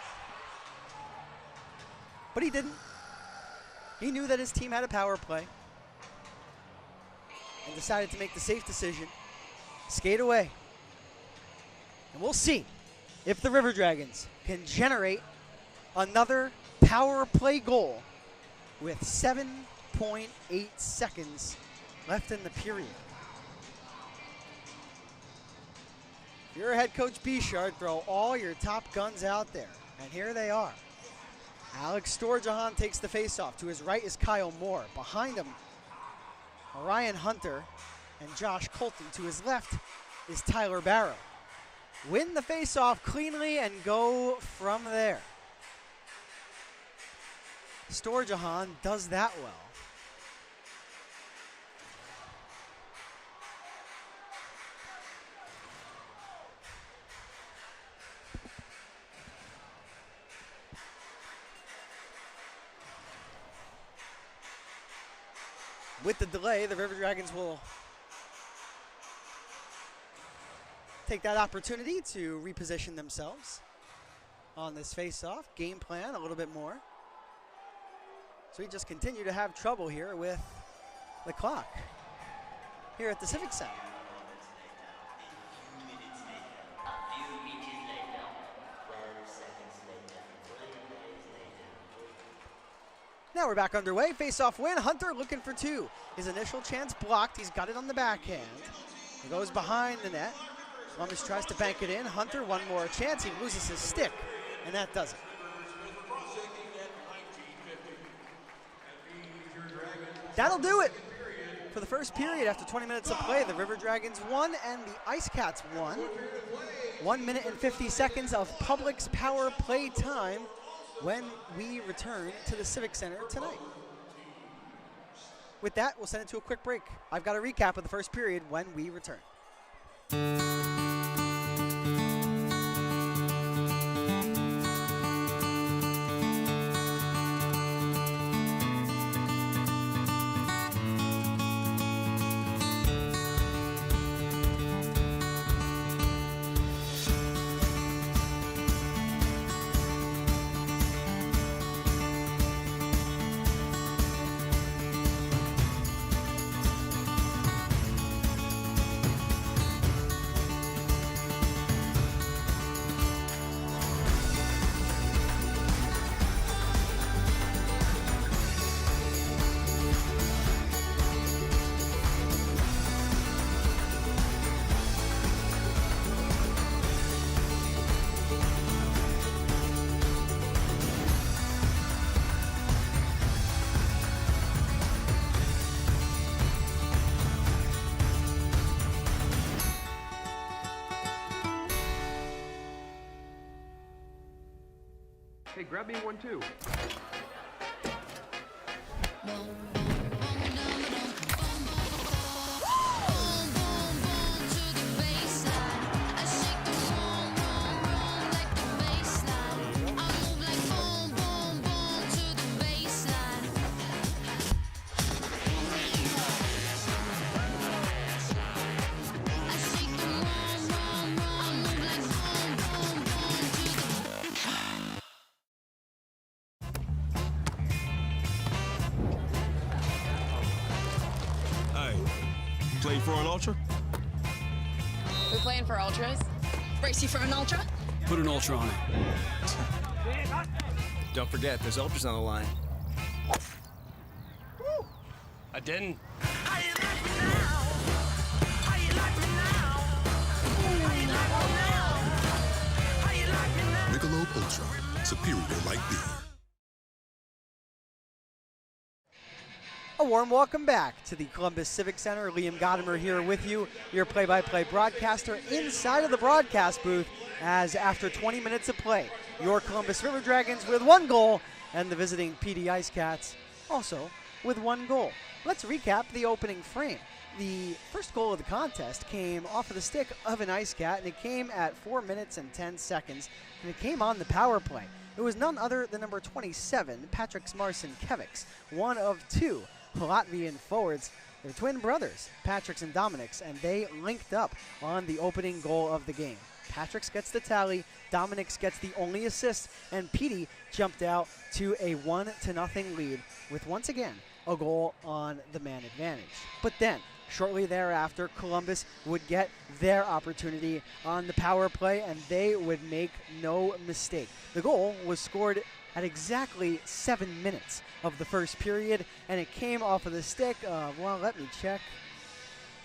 But he didn't. He knew that his team had a power play and decided to make the safe decision, skate away. And we'll see if the River Dragons can generate another power play goal with 7.8 seconds left in the period. If you're a head coach Bouchard, throw all your top guns out there. And here they are. Alex Storjahan takes the faceoff. To his right is Kyle Moore. Behind him, Ryan Hunter and Josh Colton. To his left is Tyler Barrow. Win the faceoff cleanly and go from there. Storjahan does that well. With the delay, the River Dragons will take that opportunity to reposition themselves on this face-off. Game plan a little bit more. So we just continue to have trouble here with the clock here at the Civic Center. Now we're back underway. Face-off win. Hunter looking for two. His initial chance blocked. He's got it on the backhand. He goes behind the net. Columbus tries to bank it in. Hunter, one more chance. He loses his stick, and that does it. That'll do it for the first period. After 20 minutes of play, the River Dragons won and the Ice Cats won. 1 minute and 50 seconds of Publix power play time when we return to the Civic Center tonight. With that, we'll send it to a quick break. I've got a recap of the first period when we return. Hey, grab me one too. Play for an ultra? We playing for ultras? Brace you for an ultra? Put an ultra on it. Don't forget, there's ultras on the line. I didn't. Michelob Ultra, superior like beer. A warm welcome back to the Columbus Civic Center. Liam Godimer here with you, your play-by-play broadcaster inside of the broadcast booth, as after 20 minutes of play, your Columbus River Dragons with 1 goal and the visiting PD Ice Cats also with 1 goal. Let's recap the opening frame. The first goal of the contest came off of the stick of an Ice Cat, and it came at 4 minutes and 10 seconds, and it came on the power play. It was none other than number 27, Patrick Marcinkevics, one of 2 Latvian forwards. They're twin brothers, Patrick's and Dominic's, and they linked up on the opening goal of the game. Patrick's gets the tally, Dominic's gets the only assist, and Petey jumped out to a 1-0 lead with, once again, a goal on the man advantage. But then, shortly thereafter, Columbus would get their opportunity on the power play, and they would make no mistake. The goal was scored at exactly 7 minutes of the first period, and it came off of the stick of, well, let me check,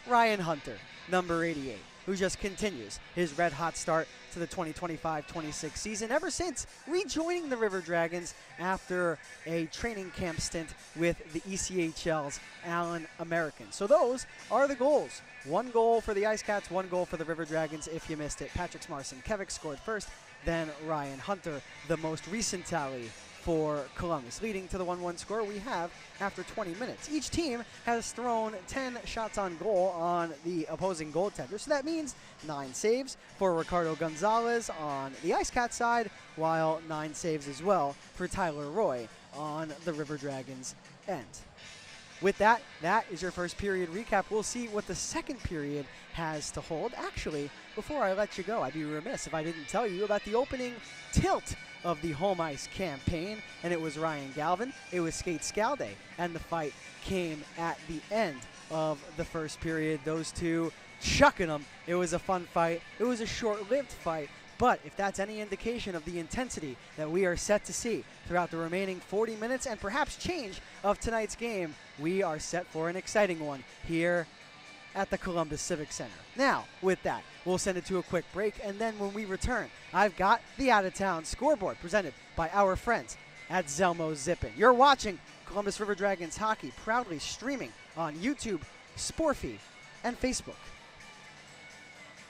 Ryan Hunter, number 88, who just continues his red-hot start to the 2025-26 season ever since rejoining the River Dragons after a training camp stint with the ECHL's Allen Americans. So those are the goals. 1 goal for the Ice Cats, 1 goal for the River Dragons. If you missed it, Patrick Marcinkevics scored first, then Ryan Hunter, the most recent tally for Columbus, leading to the 1-1 score we have after 20 minutes. Each team has thrown 10 shots on goal on the opposing goaltender, so that means 9 saves for Ricardo Gonzalez on the Ice Cat side, while 9 saves as well for Tyler Roy on the River Dragons end. With that, that is your first period recap. We'll see what the second period has to hold. Actually, before I let you go, I'd be remiss if I didn't tell you about the opening tilt of the home ice campaign, and it was Ryan Galvin, it was Skate Scalde, and the fight came at the end of the first period. Those two chucking them. It was a fun fight. It was a short-lived fight, but if that's any indication of the intensity that we are set to see throughout the remaining 40 minutes and perhaps change of tonight's game, we are set for an exciting one here at the Columbus Civic Center. Now, with that, we'll send it to a quick break, and then when we return, I've got the out-of-town scoreboard presented by our friends at Zelmo Zippin. You're watching Columbus River Dragons hockey, proudly streaming on YouTube, Sporfy, and Facebook.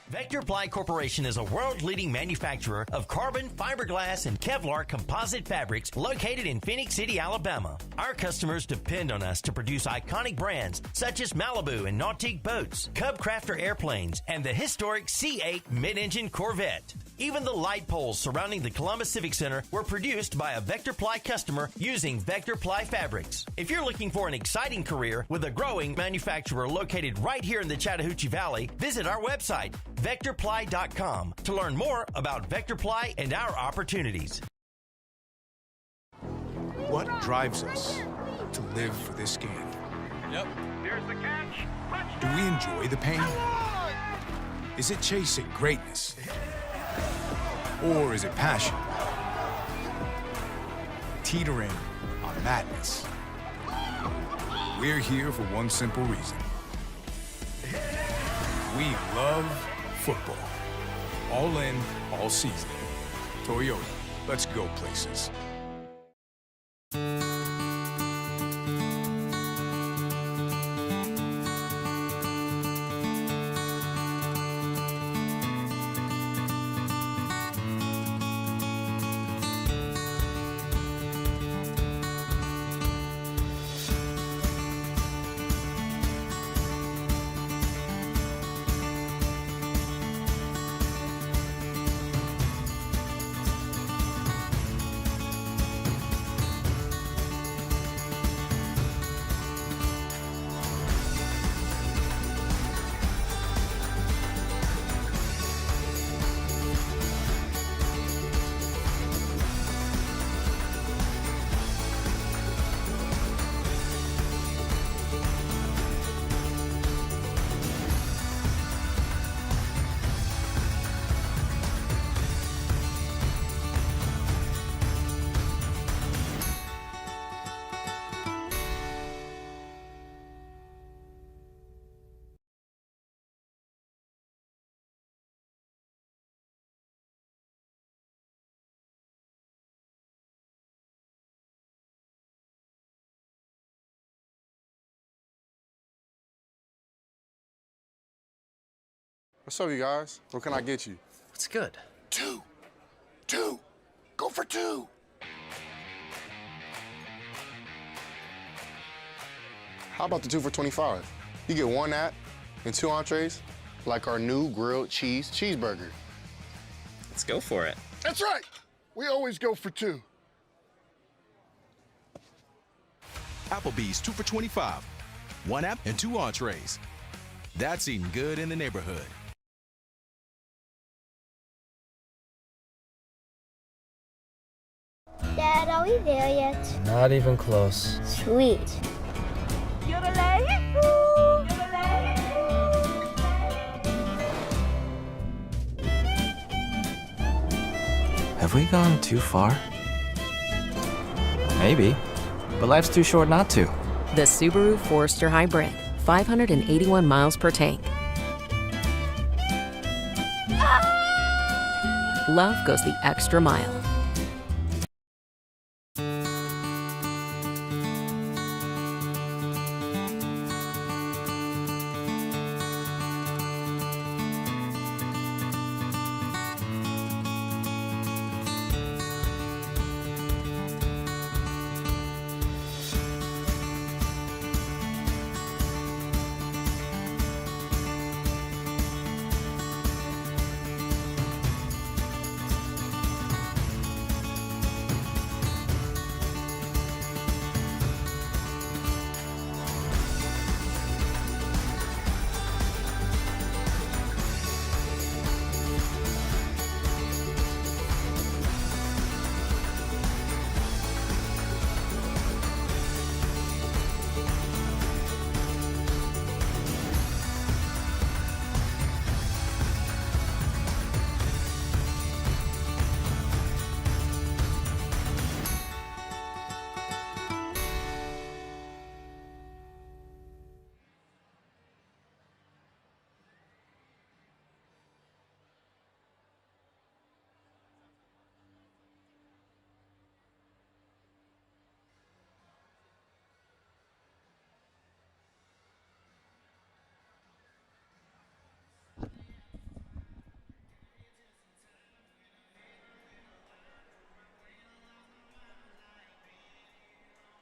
Vector Ply Corporation is a world-leading manufacturer of carbon, fiberglass, and Kevlar composite fabrics located in Phoenix City, Alabama. Our customers depend on us to produce iconic brands such as Malibu and Nautique boats, Cub Crafter airplanes, and the historic C8 mid-engine Corvette. Even the light poles surrounding the Columbus Civic Center were produced by a Vector Ply customer using Vector Ply fabrics. If you're looking for an exciting career with a growing manufacturer located right here in the Chattahoochee Valley, visit our website, VectorPly.com, to learn more about Vector Ply and our opportunities. What drives us to live for this game? Yep. Here's the catch. Do we enjoy the pain? Is it chasing greatness? Or is it passion? Teetering on madness. We're here for one simple reason. We love football. All in, all season. Toyota, let's go places. What's up, you guys? What can I get you? What's good? Two. Go for two. How about the 2 for $25? You get one that and 2 entrees, like our new grilled cheeseburger. Let's go for it. That's right. We always go for two. Applebee's 2 for $25. One app and 2 entrees. That's eating good in the neighborhood. Dad, are we there yet? Not even close. Sweet. Have we gone too far? Maybe, but life's too short not to. The Subaru Forester Hybrid, 581 miles per tank. Love goes the extra mile.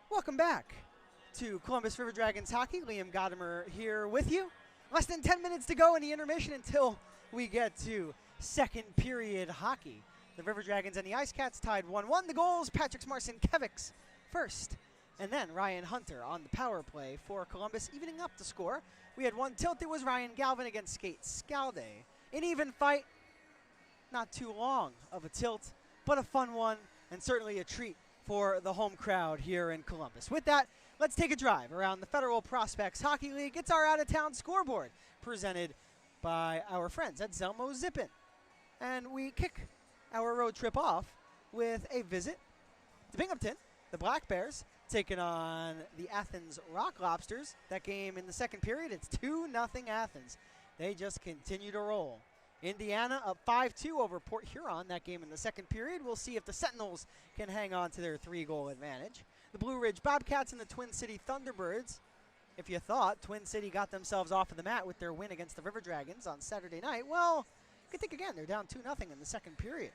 Welcome back to Columbus River Dragons hockey. Liam Godimer here with you. Less than 10 minutes to go in the intermission until we get to second period hockey. The River Dragons and the Ice Cats tied 1-1. The goals, Patrick Marcinkiewicz first, and then Ryan Hunter on the power play for Columbus, evening up the score. We had one tilt. It was Ryan Galvin against Skate Scalde. An even fight, not too long of a tilt, but a fun one, and certainly a treat for the home crowd here in Columbus. With that, let's take a drive around the Federal Prospects Hockey League. It's our out-of-town scoreboard presented by our friends at Zelmo Zippin. And we kick our road trip off with a visit to Binghamton. The Black Bears taking on the Athens Rock Lobsters. That game in the second period, it's 2-0 Athens. They just continue to roll. Indiana up 5-2 over Port Huron. That game in the second period. We'll see if the Sentinels can hang on to their 3-goal advantage. The Blue Ridge Bobcats and the Twin City Thunderbirds. If you thought Twin City got themselves off of the mat with their win against the River Dragons on Saturday night, well, you can think again. They're down 2-0 in the second period.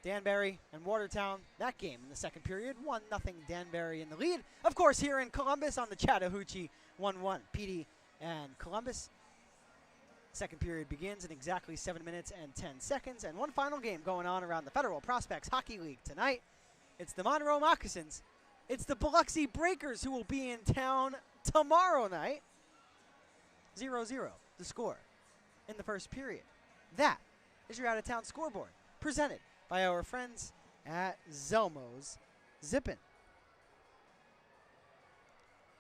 Danbury and Watertown, that game in the second period, 1-0 Danbury in the lead. Of course, here in Columbus on the Chattahoochee, 1-1 PD and Columbus. Second period begins in exactly 7 minutes and 10 seconds. And one final game going on around the Federal Prospects Hockey League tonight. It's the Monroe Moccasins. It's the Biloxi Breakers who will be in town tomorrow night. 0-0 the score in the first period. That is your out-of-town scoreboard presented by our friends at Zelmo's Zippin.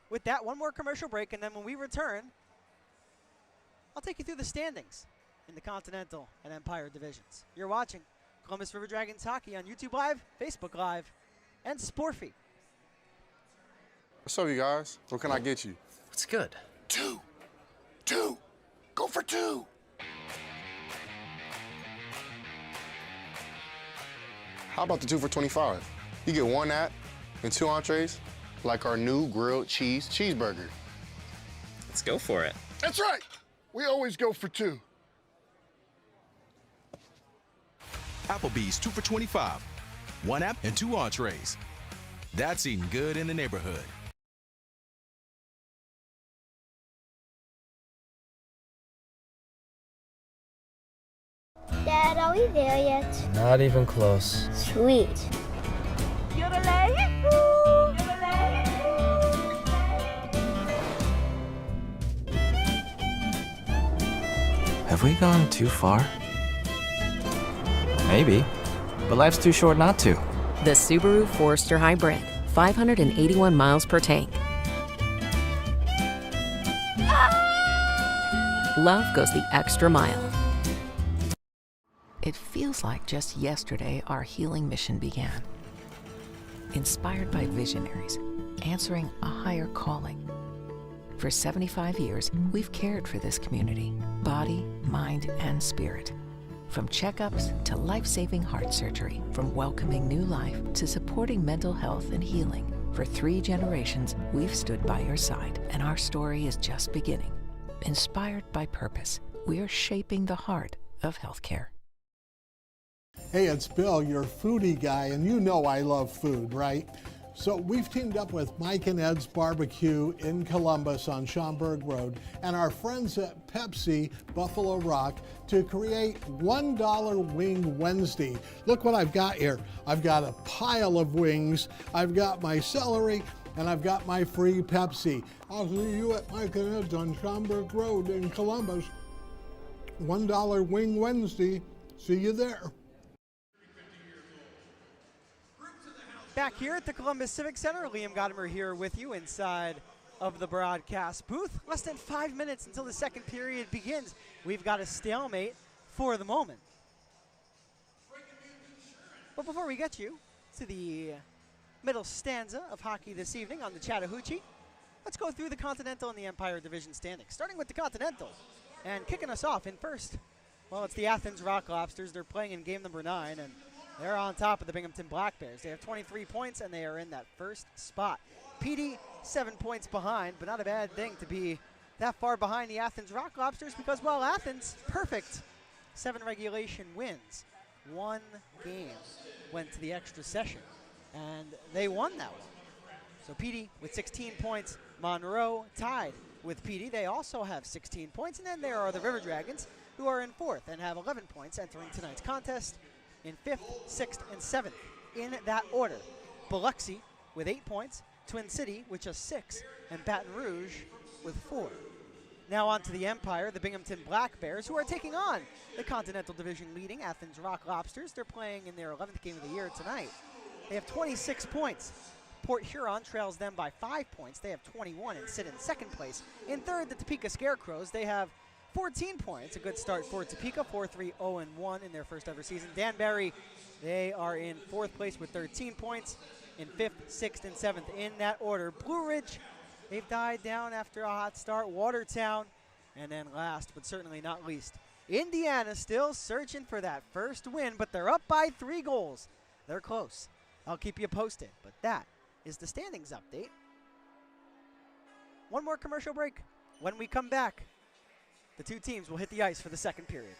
With that, one more commercial break, and then when we return, I'll take you through the standings in the Continental and Empire divisions. You're watching Columbus River Dragons hockey on YouTube Live, Facebook Live, and Sportfeed. What's up, you guys? What can I get you? What's good? Two. Go for two. How about the 2 for $25? You get one that and 2 entrees, like our new grilled cheeseburger. Let's go for it. That's right. We always go for two. Applebee's 2 for $25. 1 app and 2 entrees. That's eating good in the neighborhood. Dad, are we there yet? Not even close. Sweet. Have we gone too far? Maybe, but life's too short not to. The Subaru Forester Hybrid, 581 miles per tank. Love goes the extra mile. It feels like just yesterday our healing mission began. Inspired by visionaries, answering a higher calling. For 75 years, we've cared for this community, body, mind, and spirit. From checkups to life-saving heart surgery, from welcoming new life to supporting mental health and healing. For 3 generations, we've stood by your side, and our story is just beginning. Inspired by purpose, we are shaping the heart of healthcare. Hey, it's Bill, your foodie guy, and you know I love food, right? So we've teamed up with Mike and Ed's Barbecue in Columbus on Schaumburg Road and our friends at Pepsi Buffalo Rock to create $1 Wing Wednesday. Look what I've got here. I've got a pile of wings, I've got my celery, and I've got my free Pepsi. I'll see you at Mike and Ed's on Schaumburg Road in Columbus. $1 Wing Wednesday. See you there. Back here at the Columbus Civic Center, Liam Godimer here with you inside of the broadcast booth. Less than 5 minutes until the second period begins. We've got a stalemate for the moment. But before we get you to the middle stanza of hockey this evening on the Chattahoochee, let's go through the Continental and the Empire Division standings. Starting with the Continental and kicking us off in first. Well, it's the Athens Rock Lobsters. They're playing in game number 9, and they're on top of the Binghamton Black Bears. They have 23 points, and they are in that first spot. PD 7 points behind, but not a bad thing to be that far behind the Athens Rock Lobsters because, well, Athens, perfect. 7 regulation wins. 1 game went to the extra session, and they won that one. So PD with 16 points. Monroe tied with PD. They also have 16 points, and then there are the River Dragons, who are in 4th and have 11 points entering tonight's contest. In 5th, 6th, and 7th in that order. Biloxi with 8 points, Twin City with just 6, and Baton Rouge with 4. Now on to the Empire, the Binghamton Black Bears, who are taking on the Continental Division leading Athens Rock Lobsters. They're playing in their 11th game of the year tonight. They have 26 points. Port Huron trails them by 5 points. They have 21 and sit in second place. In third, the Topeka Scarecrows. They have 14 points, a good start for Topeka, 4-3-0-1 in their first ever season. Danbury, they are in 4th place with 13 points, in 5th, 6th, and 7th in that order. Blue Ridge, they've died down after a hot start. Watertown, and then last but certainly not least, Indiana still searching for that first win, but they're up by 3 goals. They're close. I'll keep you posted, but that is the standings update. One more commercial break. When we come back, the 2 teams will hit the ice for the second period.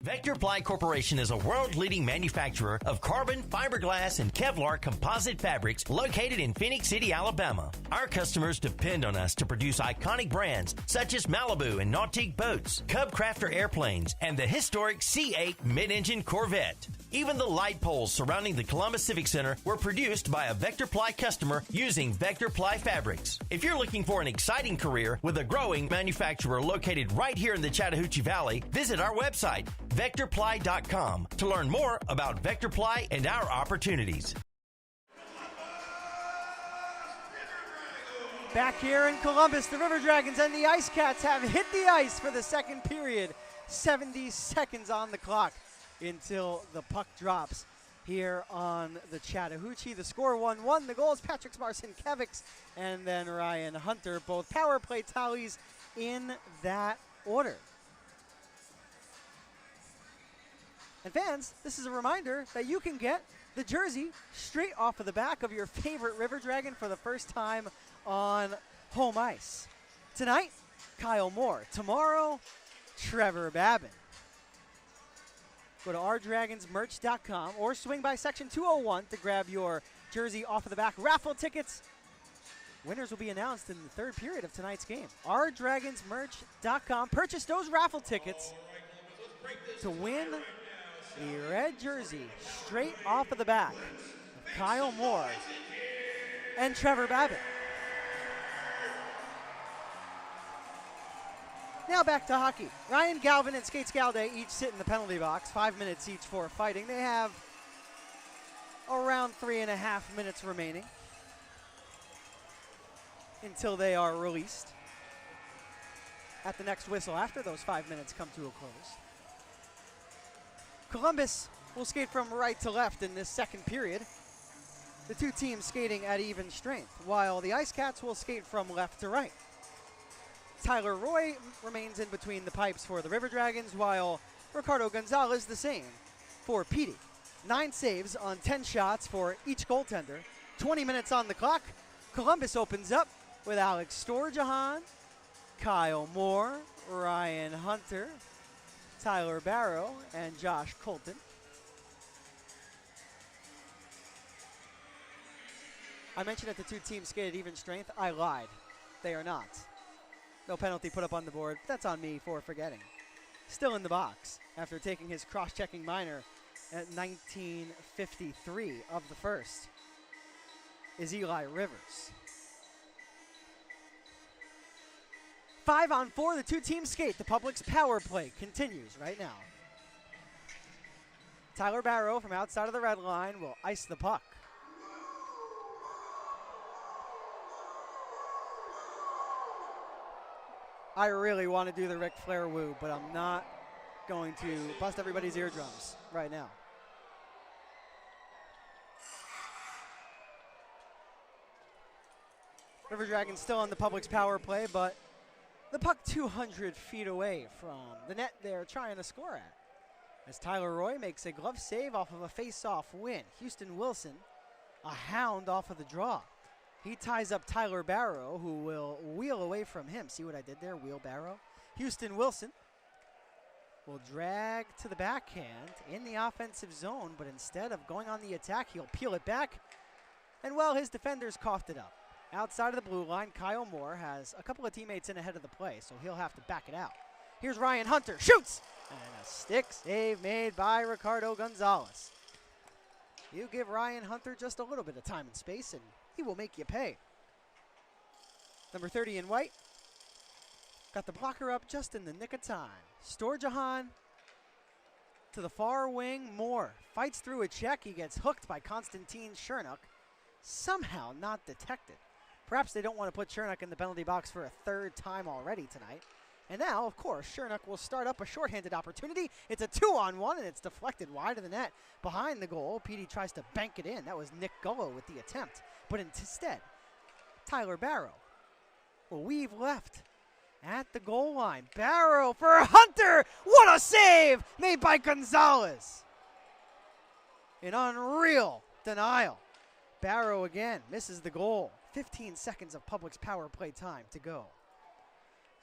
Vector Ply Corporation is a world-leading manufacturer of carbon, fiberglass, and Kevlar composite fabrics located in Phoenix City, Alabama. Our customers depend on us to produce iconic brands such as Malibu and Nautique boats, Cub Crafter airplanes, and the historic C8 mid-engine Corvette. Even the light poles surrounding the Columbus Civic Center were produced by a Vector Ply customer using Vector Ply fabrics. If you're looking for an exciting career with a growing manufacturer located right here in the Chattahoochee Valley, visit our website, VectorPly.com, to learn more about Vector Ply and our opportunities. Back here in Columbus, the River Dragons and the Ice Cats have hit the ice for the second period. 70 seconds on the clock. until the puck drops here on the Chattahoochee. The score 1-1. The goals, Patrick Marcinkiewicz and then Ryan Hunter. Both power play tallies in that order. And fans, this is a reminder that you can get the jersey straight off of the back of your favorite River Dragon for the first time on home ice. Tonight, Kyle Moore. Tomorrow, Trevor Babin. Go to ourdragonsmerch.com or swing by section 201 to grab your jersey off of the back. Raffle tickets. Winners will be announced in the third period of tonight's game. ourdragonsmerch.com. Purchase those raffle tickets to win the red jersey straight off of the back of Kyle Moore and Trevor Babin. Now back to hockey. Ryan Galvin and Skate Scalde each sit in the penalty box. 5 minutes each for fighting. They have around 3.5 minutes remaining until they are released at the next whistle after those 5 minutes come to a close. Columbus will skate from right to left in this second period. The two teams skating at even strength, while the Ice Cats will skate from left to right. Tyler Roy remains in between the pipes for the River Dragons, while Ricardo Gonzalez the same for Petey. 9 saves on 10 shots for each goaltender. 20 minutes on the clock. Columbus opens up with Alex Storjahan, Kyle Moore, Ryan Hunter, Tyler Barrow, and Josh Colton. I mentioned that the two teams skated even strength. I lied. They are not. No penalty put up on the board. That's on me for forgetting. Still in the box after taking his cross-checking minor at 1953 of the first is Eli Rivers. 5-on-4, the two teams skate. The Public's power play continues right now. Tyler Barrow from outside of the red line will ice the puck. I really want to do the Ric Flair woo, but I'm not going to bust everybody's eardrums right now. River Dragons still on the Public's power play, but the puck 200 feet away from the net they're trying to score at. As Tyler Roy makes a glove save off of a face-off win. Houston Wilson, a hound off of the draw. He ties up Tyler Barrow, who will wheel away from him. See what I did there? Wheel Barrow. Houston Wilson will drag to the backhand in the offensive zone, but instead of going on the attack, he'll peel it back. And, well, his defenders coughed it up. Outside of the blue line, Kyle Moore has a couple of teammates in ahead of the play, so he'll have to back it out. Here's Ryan Hunter. Shoots! And a stick save made by Ricardo Gonzalez. You give Ryan Hunter just a little bit of time and space, and he will make you pay. Number 30 in white got the blocker up just in the nick of time. Storjahan to the far wing. Moore fights through a check. He gets hooked by Konstantin Chernuk. Somehow not detected. Perhaps they don't want to put Chernuk in the penalty box for a third time already tonight. And now, of course, Chernuk will start up a shorthanded opportunity. It's a 2-on-1, and it's deflected wide of the net. Behind the goal, Petey tries to bank it in. That was Nick Gullo with the attempt. But instead, Tyler Barrow will weave left at the goal line. Barrow for Hunter! What a save made by Gonzalez! An unreal denial. Barrow again misses the goal. 15 seconds of Public's power play time to go.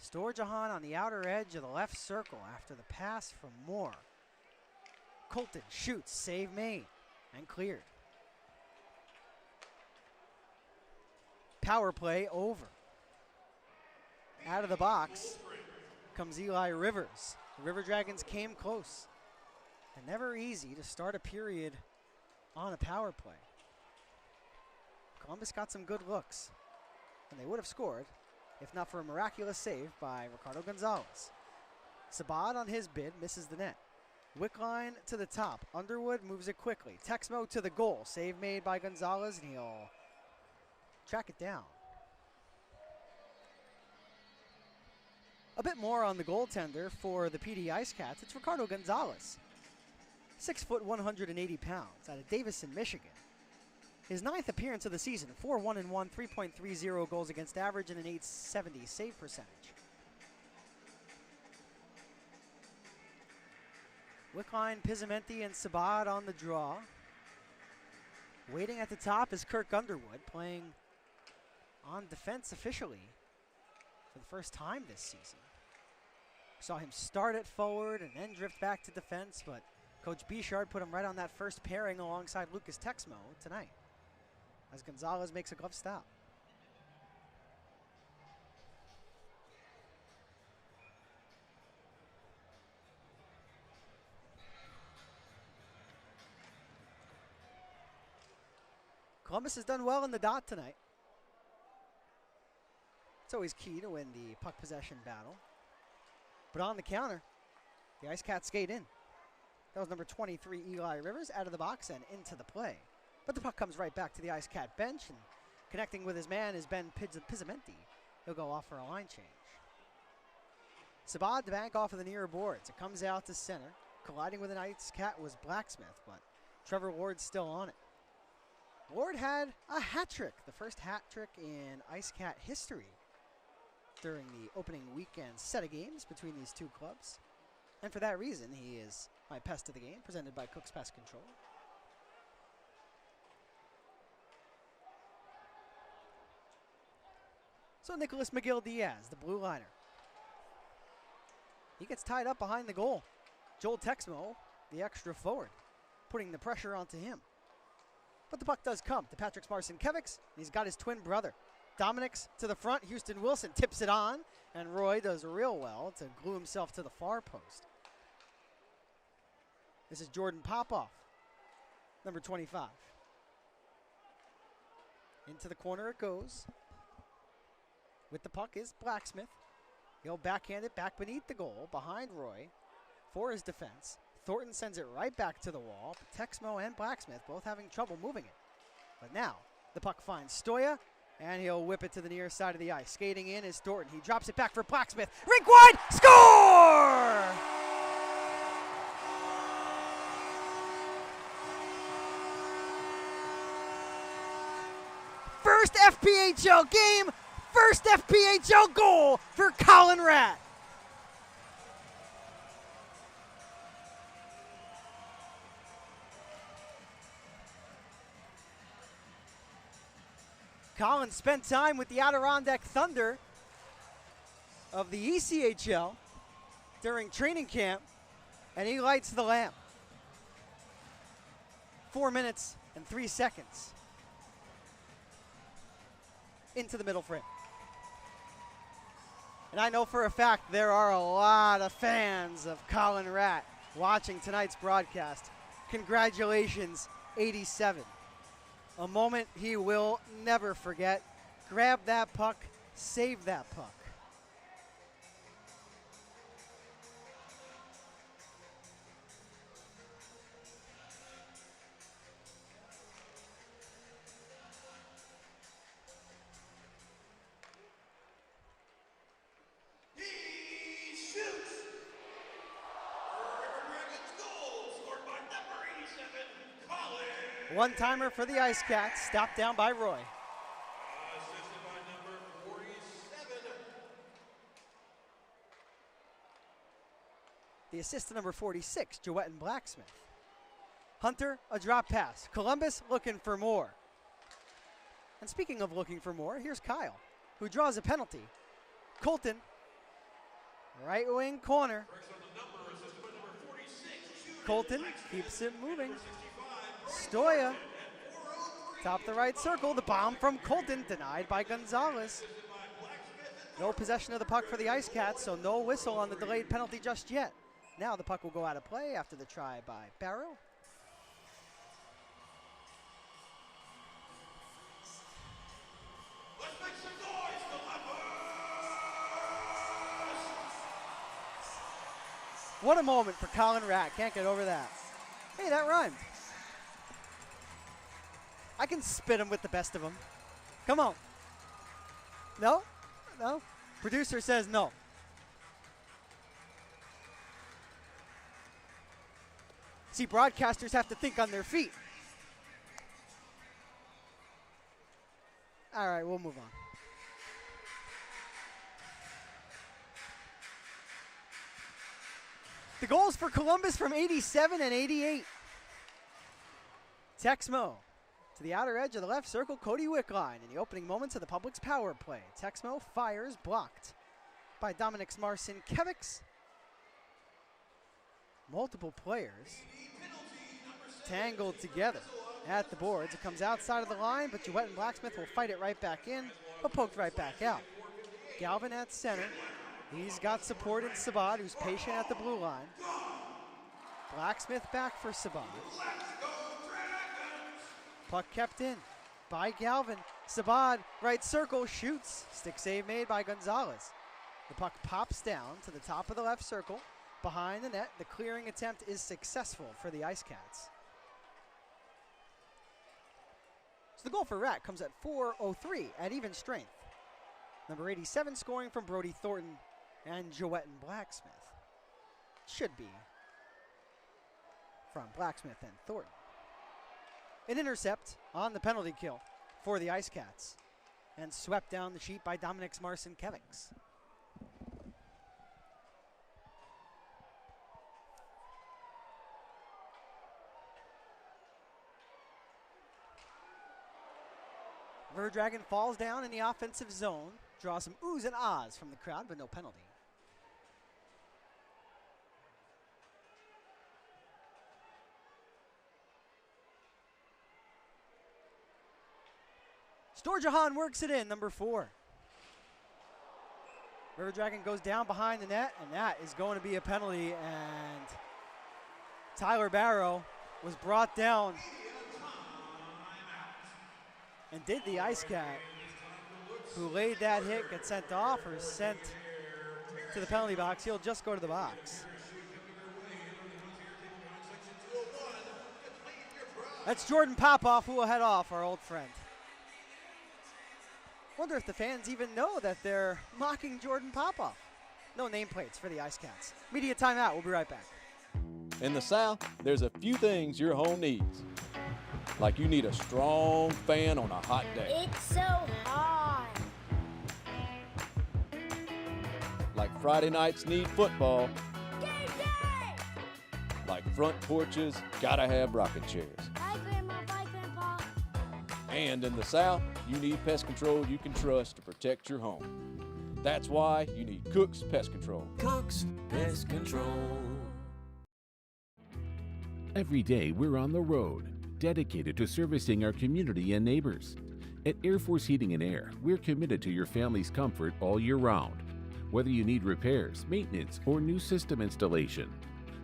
Storjahan on the outer edge of the left circle after the pass from Moore. Colton shoots, save made, and cleared. Power play over. Out of the box comes Eli Rivers. The River Dragons came close. And never easy to start a period on a power play. Columbus got some good looks, and they would have scored if not for a miraculous save by Ricardo Gonzalez. Sabat on his bid misses the net. Wickline to the top. Underwood moves it quickly. Texmo to the goal. Save made by Gonzalez, and he'll track it down. A bit more on the goaltender for the PD Ice Cats. It's Ricardo Gonzalez. 6 foot 180 pounds, out of Davison, Michigan. His 9th appearance of the season, 4-1-1, 3.30 goals against average, and an .870 save percentage. Wickline, Pizzamenti, and Sabat on the draw. Waiting at the top is Kirk Underwood, playing on defense officially for the first time this season. Saw him start at forward and then drift back to defense, but Coach Bichard put him right on that first pairing alongside Lucas Texmo tonight, as Gonzalez makes a glove stop. Columbus has done well in the dot tonight. It's always key to win the puck possession battle. But on the counter, the Ice Cats skate in. That was number 23, Eli Rivers, out of the box and into the play. But the puck comes right back to the Ice Cat bench, and connecting with his man is Ben Pizzamenti. He'll go off for a line change. Sabad to bank off of the near boards. It comes out to center. Colliding with an Ice Cat was Blacksmith, but Trevor Ward's still on it. Ward had a hat trick, the first hat trick in Ice Cat history during the opening weekend set of games between these two clubs. And for that reason, he is my pest of the game, presented by Cook's Pest Control. So Nicholas McGill-Diaz, the blue liner. He gets tied up behind the goal. Joel Texmo, the extra forward, putting the pressure onto him. But the puck does come to Patrick Marcinkiewicz. He's got his twin brother. Dominic's to the front. Houston Wilson tips it on. And Roy does real well to glue himself to the far post. This is Jordan Popoff, number 25. Into the corner it goes. With the puck is Blacksmith. He'll backhand it back beneath the goal, behind Roy, for his defense. Thornton sends it right back to the wall. Texmo and Blacksmith both having trouble moving it. But now the puck finds Stoya, and he'll whip it to the near side of the ice. Skating in is Thornton. He drops it back for Blacksmith. Rink wide, score! First FPHL game, first FPHL goal for Colin Ratt. Colin spent time with the Adirondack Thunder of the ECHL during training camp, and he lights the lamp. 4 minutes and 3 seconds into the middle frame. And I know for a fact there are a lot of fans of Colin Ratt watching tonight's broadcast. Congratulations, 87. A moment he will never forget. Grab that puck, save that puck. One-timer for the Ice Cats, stopped down by Roy. Assisted by number 47. The assist to number 46, Joetten Blacksmith. Hunter, a drop pass. Columbus looking for more. And speaking of looking for more, here's Kyle, who draws a penalty. Colton, right wing corner. Colton keeps it moving. Stoya, top the right circle. The bomb from Colton, denied by Gonzalez. No possession of the puck for the Ice Cats, so no whistle on the delayed penalty just yet. Now the puck will go out of play after the try by Barrow. Let's make some noise, Columbus! What a moment for Colin Ratt. Can't get over that. Hey, that rhymed. I can spit him with the best of them. Come on. No? No? Producer says no. See, broadcasters have to think on their feet. All right, we'll move on. The goals for Columbus from 87 and 88. Texmo to the outer edge of the left circle, Cody Wickline in the opening moments of the Public's power play. Texmo fires, blocked by Dominic Marcinkiewicz. Multiple players tangled together at the boards. It comes outside of the line, but Jewett and Blacksmith will fight it right back in, but poked right back out. Galvin at center. He's got support in Sabad, who's patient at the blue line. Blacksmith back for Sabad. Puck kept in by Galvin. Sabad, right circle, shoots. Stick save made by Gonzalez. The puck pops down to the top of the left circle, behind the net. The clearing attempt is successful for the Ice Cats. So the goal for Rat comes at 4:03 at even strength. Number 87 scoring from Brody Thornton and Jewett and Blacksmith. Should be from Blacksmith and Thornton. An intercept on the penalty kill for the Ice Cats, and swept down the sheet by Dominic Marcinkiewicz. River Dragon falls down in the offensive zone, draws some oohs and ahs from the crowd, but no penalty. Storjahan works it in, number 4. River Dragon goes down behind the net, and that is going to be a penalty, and Tyler Barrow was brought down. And did the Ice Cat, who laid that hit, get sent off or sent to the penalty box? He'll just go to the box. That's Jordan Popoff, who will head off, our old friend. Wonder if the fans even know that they're mocking Jordan Popoff. No nameplates for the Ice Cats. Media timeout. We'll be right back. In the South, there's a few things your home needs. Like you need a strong fan on a hot day. It's so hot. Like Friday nights need football. Game day! Like front porches gotta have rocking chairs. Bye, Grandma. Bye, Grandpa. And in the South, you need pest control you can trust to protect your home. That's why you need Cook's Pest Control. Cook's Pest Control. Every day we're on the road, dedicated to servicing our community and neighbors. At Air Force Heating and Air, we're committed to your family's comfort all year round. Whether you need repairs, maintenance, or new system installation,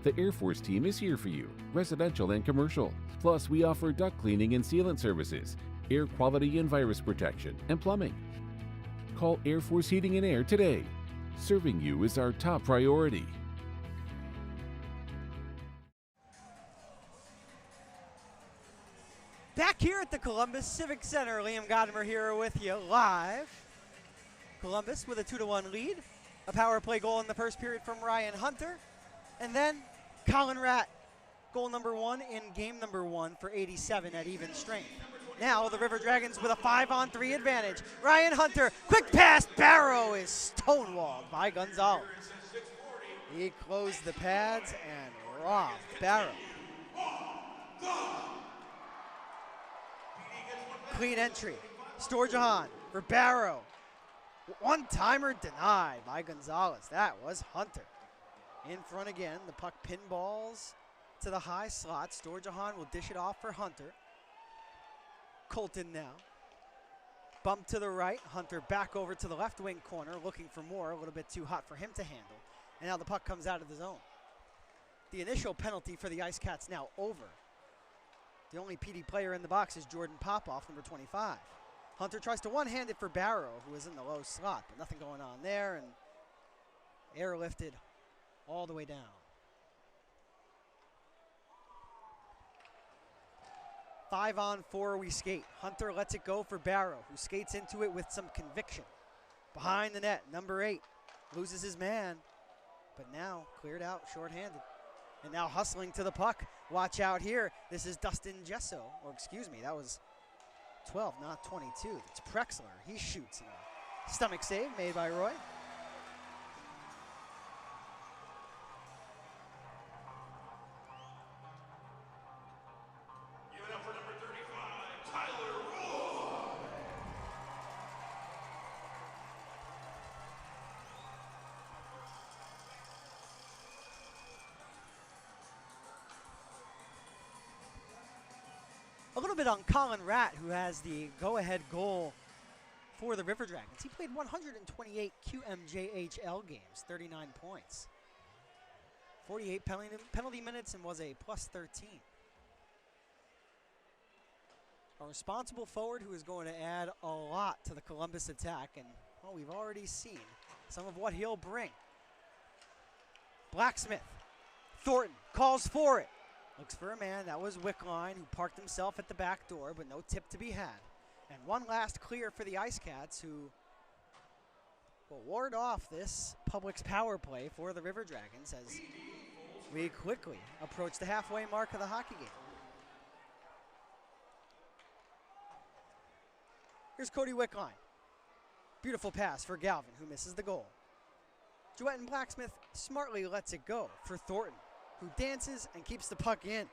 the Air Force team is here for you, residential and commercial. Plus, we offer duct cleaning and sealant services, air quality and virus protection, and plumbing. Call Air Force Heating and Air today. Serving you is our top priority. Back here at the Columbus Civic Center, Liam Godimer here with you live. Columbus with a 2-1 lead. A power play goal in the first period from Ryan Hunter. And then Colin Ratt, goal number 1 in game number 1 for 87 at even strength. Now the River Dragons with a 5-on-3 advantage. Ryan Hunter, quick pass, Barrow is stonewalled by Gonzalez. He closed the pads and robbed Barrow. Clean entry, Storjahan for Barrow. One-timer denied by Gonzalez. That was Hunter. In front again, the puck pinballs to the high slot. Storjahan will dish it off for Hunter. Colton now. Bump to the right. Hunter back over to the left wing corner, looking for more. A little bit too hot for him to handle. And now the puck comes out of the zone. The initial penalty for the Ice Cats now over. The only PD player in the box is Jordan Popoff, number 25. Hunter tries to one-hand it for Barrow, who is in the low slot, but nothing going on there, and airlifted all the way down. Five on four we skate. Hunter lets it go for Barrow, who skates into it with some conviction. Behind the net, number 8 loses his man, but now cleared out shorthanded. And now hustling to the puck. Watch out here. This is Dustin Gesso. Or excuse me, that was 12, not 22. It's Prexler. He shoots. And a stomach save made by Roy. Give it up for number 35, Tyler Roy. A little bit on Colin Ratt, who has the go-ahead goal for the River Dragons. He played 128 QMJHL games, 39 points. 48 penalty minutes and was a plus 13. A responsible forward who is going to add a lot to the Columbus attack, and well, we've already seen some of what he'll bring. Blacksmith, Thornton calls for it. Looks for a man. That was Wickline, who parked himself at the back door, but no tip to be had. And one last clear for the Ice Cats, who will ward off this Publix power play for the River Dragons as we quickly approach the halfway mark of the hockey game. Here's Cody Wickline. Beautiful pass for Galvin, who misses the goal. Jouett and Blacksmith smartly lets it go for Thornton, who dances and keeps the puck in.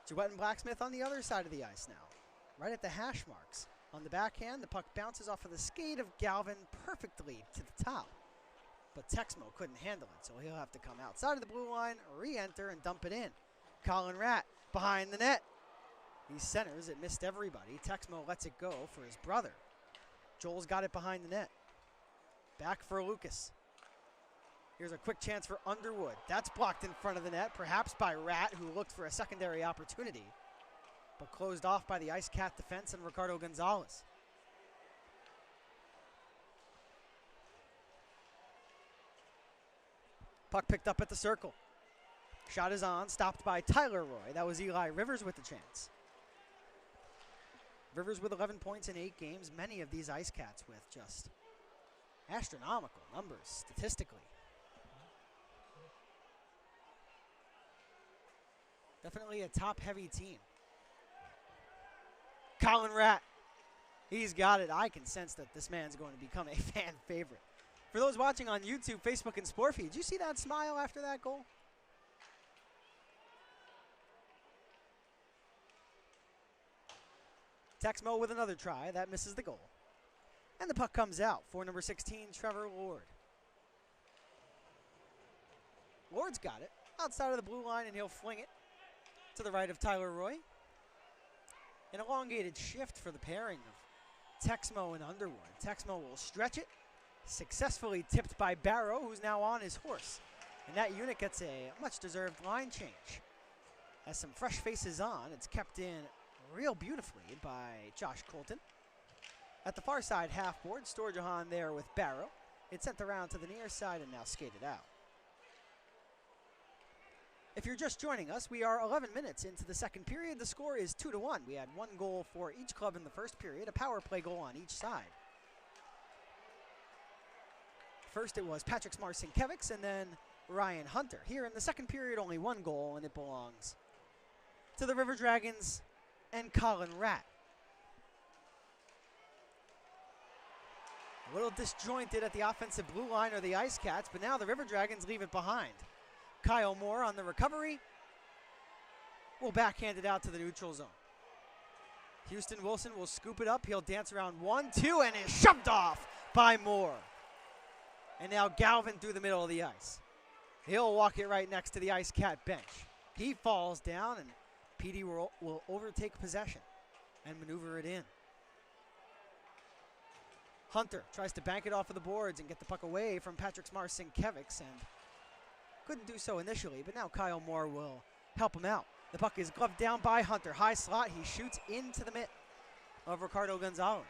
Jouett and Blacksmith on the other side of the ice now, right at the hash marks. On the backhand, the puck bounces off of the skate of Galvin perfectly to the top. But Texmo couldn't handle it, so he'll have to come outside of the blue line, re-enter, and dump it in. Colin Ratt behind the net. These centers, it missed everybody. Texmo lets it go for his brother. Joel's got it behind the net. Back for Lucas. Here's a quick chance for Underwood. That's blocked in front of the net, perhaps by Ratt, who looked for a secondary opportunity, but closed off by the Ice Cat defense and Ricardo Gonzalez. Puck picked up at the circle. Shot is on, stopped by Tyler Roy. That was Eli Rivers with the chance. Rivers with 11 points in 8 games. Many of these Ice Cats with just astronomical numbers statistically. Definitely a top-heavy team. Colin Ratt, he's got it. I can sense that this man's going to become a fan favorite. For those watching on YouTube, Facebook, and Sportfeed, did you see that smile after that goal? Texmo with another try. That misses the goal. And the puck comes out for number 16, Trevor Lord. Lord's got it outside of the blue line, and he'll fling it to the right of Tyler Roy. An elongated shift for the pairing of Texmo and Underwood. Texmo will stretch it, successfully tipped by Barrow, who's now on his horse. And that unit gets a much-deserved line change. As some fresh faces on, it's kept in real beautifully by Josh Colton. At the far side half board, Storjohan there with Barrow. It's sent around to the near side and now skated out. If you're just joining us, we are 11 minutes into the second period. The score is 2-1. We had 1 goal for each club in the first period, a power play goal on each side. First it was Patrick Smarcinkiewicz and then Ryan Hunter. Here in the second period, only 1 goal, and it belongs to the River Dragons and Colin Ratt. A little disjointed at the offensive blue line are the Ice Cats, but now the River Dragons leave it behind. Kyle Moore on the recovery will backhand it out to the neutral zone. Houston Wilson will scoop it up. He'll dance around 1-2 and is shoved off by Moore. And now Galvin through the middle of the ice. He'll walk it right next to the Ice Cat bench. He falls down and PD will overtake possession and maneuver it in. Hunter tries to bank it off of the boards and get the puck away from Patrick Smarcinkiewicz, and couldn't do so initially, but now Kyle Moore will help him out. The puck is gloved down by Hunter. High slot, he shoots into the mitt of Ricardo Gonzalez.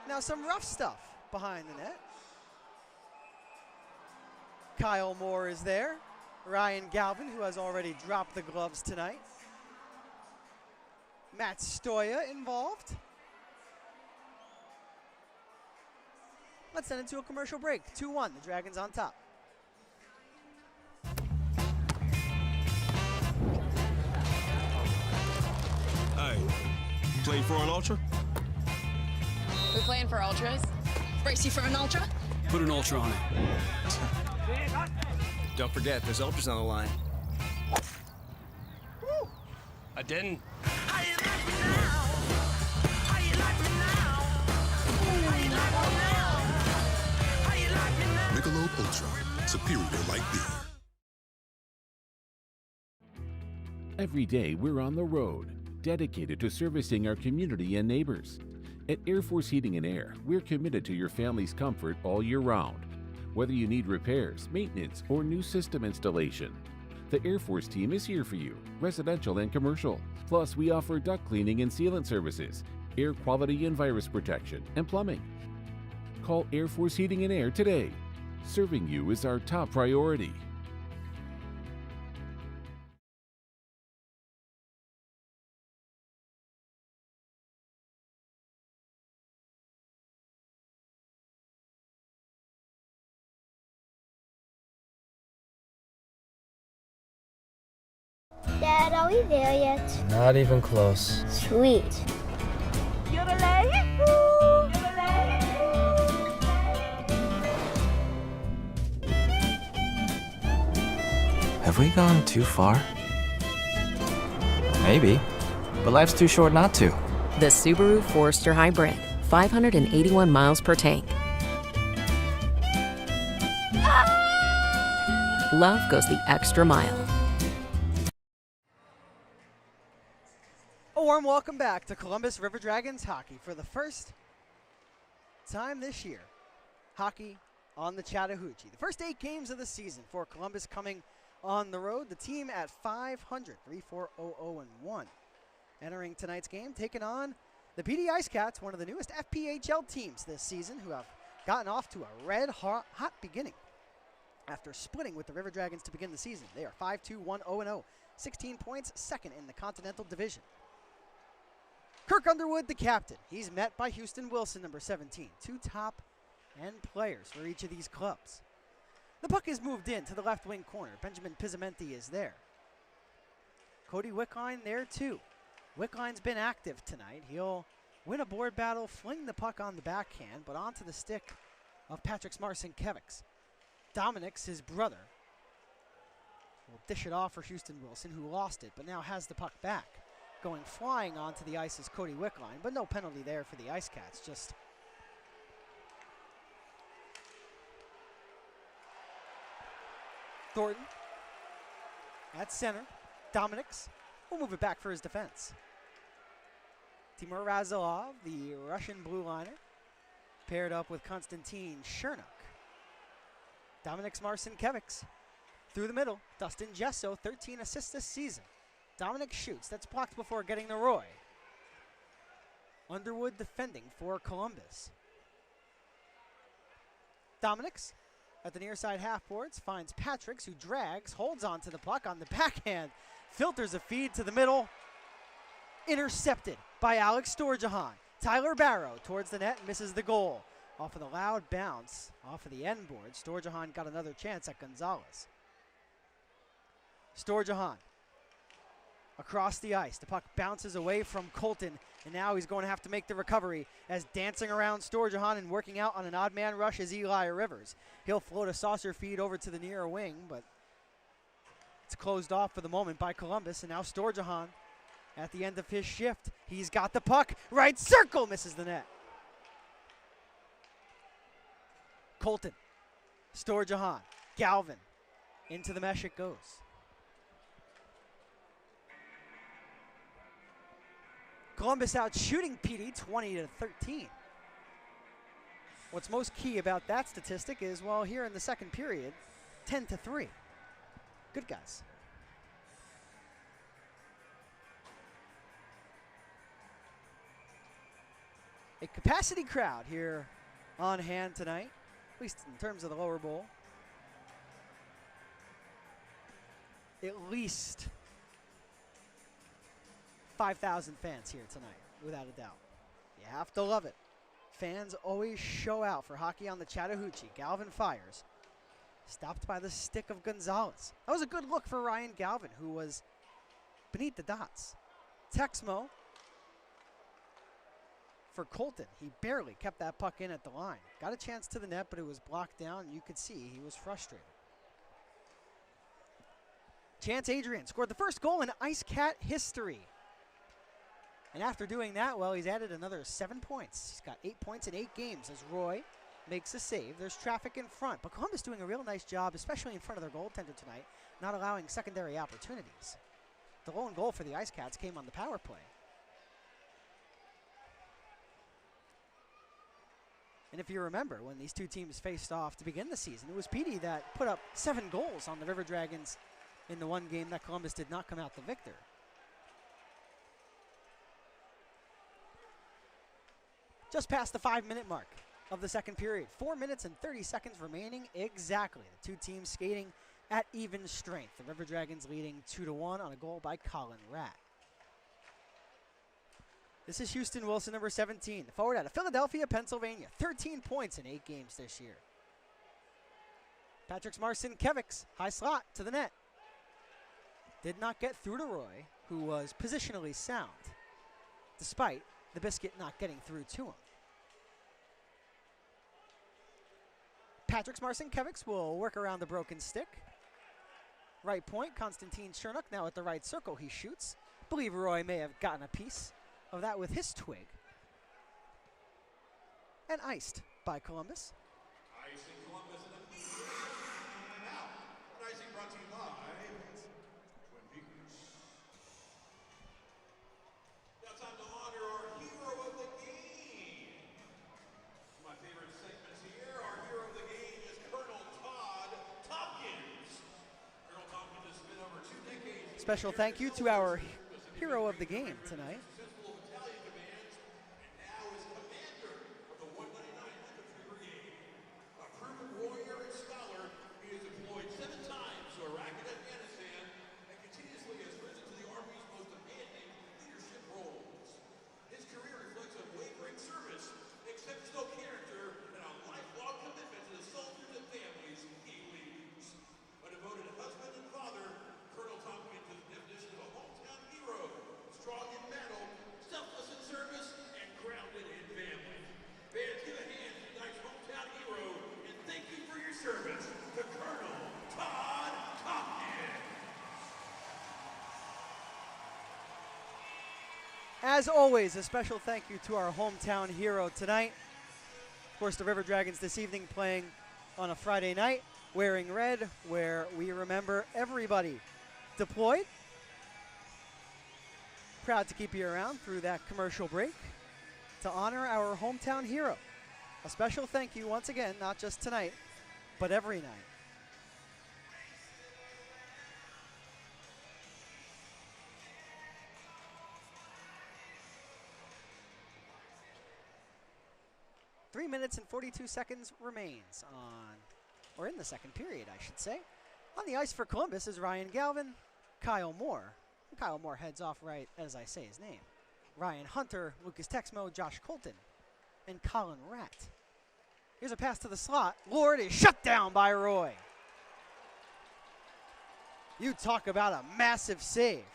Now some rough stuff behind the net. Kyle Moore is there. Ryan Galvin, who has already dropped the gloves tonight. Matt Stoya involved. Let's send it to a commercial break. 2-1, the Dragons on top. playing for an ultra? We playing for ultras? Brace you for an ultra? Put an ultra on it. Don't forget, there's ultras on the line. I didn't. Michelob Ultra. Superior like beer. Every day we're on the road, dedicated to servicing our community and neighbors. At Air Force Heating and Air, we're committed to your family's comfort all year round. Whether you need repairs, maintenance, or new system installation, the Air Force team is here for you, residential and commercial. Plus, we offer duct cleaning and sealant services, air quality and virus protection, and plumbing. Call Air Force Heating and Air today. Serving you is our top priority. Dad, are we there yet? Not even close. Sweet. Have we gone too far? Maybe, but life's too short not to. The Subaru Forester Hybrid, 581 miles per tank. Love goes the extra mile. A warm welcome back to Columbus River Dragons hockey for the first time this year. Hockey on the Chattahoochee. The first 8 games of the season for Columbus coming on the road. The team at 500, 3-4-0-0-1. Entering tonight's game, taking on the PD Ice Cats, one of the newest FPHL teams this season, who have gotten off to a red hot beginning after splitting with the River Dragons to begin the season. They are 5-2-1-0-0, 16 points, second in the Continental Division. Kirk Underwood, the captain. He's met by Houston Wilson, number 17. 2 top end players for each of these clubs. The puck is moved in to the left wing corner. Benjamin Pizzamenti is there. Cody Wickline there too. Wickline's been active tonight. He'll win a board battle, fling the puck on the backhand, but onto the stick of Patrick Marcinkiewicz. Dominic's his brother will dish it off for Houston Wilson, who lost it, but now has the puck back. Going flying onto the ice is Cody Wickline, but no penalty there for the Ice Cats. Just Thornton at center. Dominic's will move it back for his defense. Timur Razilov, the Russian blue liner, paired up with Konstantin Chernuk. Dominic's Marcinkiewicz through the middle. Dustin Jesso, 13 assists this season. Dominic shoots. That's blocked before getting to Roy. Underwood defending for Columbus. Dominic's at the near side half boards finds Patricks, who drags, holds on to the puck on the backhand, filters a feed to the middle. Intercepted by Alex Storjahan. Tyler Barrow towards the net, misses the goal. Off of the loud bounce, off of the end board, Storjahan got another chance at Gonzalez. Storjahan across the ice. The puck bounces away from Colton, and now he's going to have to make the recovery as dancing around Storjahan and working out on an odd man rush is Eli Rivers. He'll float a saucer feed over to the near wing, but it's closed off for the moment by Columbus, and now Storjahan at the end of his shift. He's got the puck. Right circle, misses the net. Colton, Storjahan, Galvin. Into the mesh it goes. Columbus out shooting PD 20-13. What's most key about that statistic is, well, here in the second period, 10-3. Good guys. A capacity crowd here on hand tonight, at least in terms of the lower bowl. At least 5,000 fans here tonight, without a doubt. You have to love it. Fans always show out for hockey on the Chattahoochee. Galvin fires. Stopped by the stick of Gonzalez. That was a good look for Ryan Galvin, who was beneath the dots. Texmo for Colton. He barely kept that puck in at the line. Got a chance to the net, but it was blocked down. You could see he was frustrated. Chance Adrian scored the first goal in Ice Cat history. And after doing that, well, he's added another 7 points. He's got 8 points in 8 games as Roy makes a save. There's traffic in front, but Columbus doing a real nice job, especially in front of their goaltender tonight, not allowing secondary opportunities. The lone goal for the Ice Cats came on the power play. And if you remember, when these two teams faced off to begin the season, it was Petey that put up 7 goals on the River Dragons in the one game that Columbus did not come out the victor. Just past the 5-minute mark of the second period. 4 minutes and 30 seconds remaining exactly. The two teams skating at even strength. The River Dragons leading 2-1 on a goal by Colin Ratt. This is Houston Wilson, number 17, the forward out of Philadelphia, Pennsylvania. 13 points in 8 games this year. Patrick Marcinkiewicz, high slot to the net. Did not get through to Roy, who was positionally sound, despite the biscuit not getting through to him. Patrick Marcinkiewicz will work around the broken stick. Right point, Konstantin Chernuk now at the right circle. He shoots. I believe Roy may have gotten a piece of that with his twig. And iced by Columbus. Icing Columbus in the now. Icing brought to you by Twin Peaks. Now time to honor our hero of the game. My favorite segments here. Our hero of the game is Colonel Todd Tompkins. Colonel Tompkins has spent over 2 decades. Special thank you to our hero of the game tonight. As always, a special thank you to our hometown hero tonight. Of course, the River Dragons this evening playing on a Friday night, wearing red, where we remember everybody deployed. Proud to keep you around through that commercial break to honor our hometown hero. A special thank you once again, not just tonight, but every night. Three minutes and 42 seconds remains in the second period, I should say. On the ice for Columbus is Ryan Galvin, Kyle Moore. And Kyle Moore heads off right as I say his name. Ryan Hunter, Lucas Texmo, Josh Colton, and Colin Ratt. Here's a pass to the slot. Lord is shut down by Roy. You talk about a massive save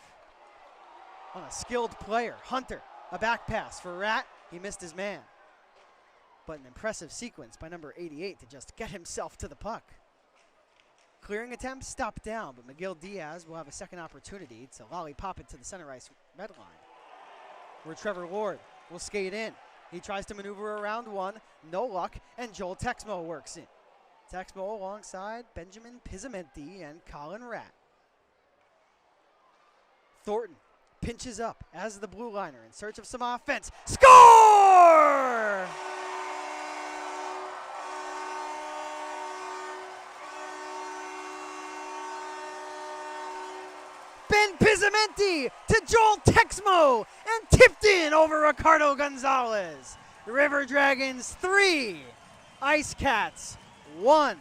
on a skilled player. Hunter, a back pass for Ratt. He missed his man. But an impressive sequence by number 88 to just get himself to the puck. Clearing attempt, stopped down, but Miguel Diaz will have a second opportunity to lollipop it to the center ice red line, where Trevor Lord will skate in. He tries to maneuver around one, no luck, and Joel Texmo works in. Texmo alongside Benjamin Pizzamenti and Colin Ratt. Thornton pinches up as the blue liner in search of some offense. Score! Ben Pizzamenti to Joel Texmo and tipped in over Ricardo Gonzalez. The River Dragons 3, Ice Cats 1.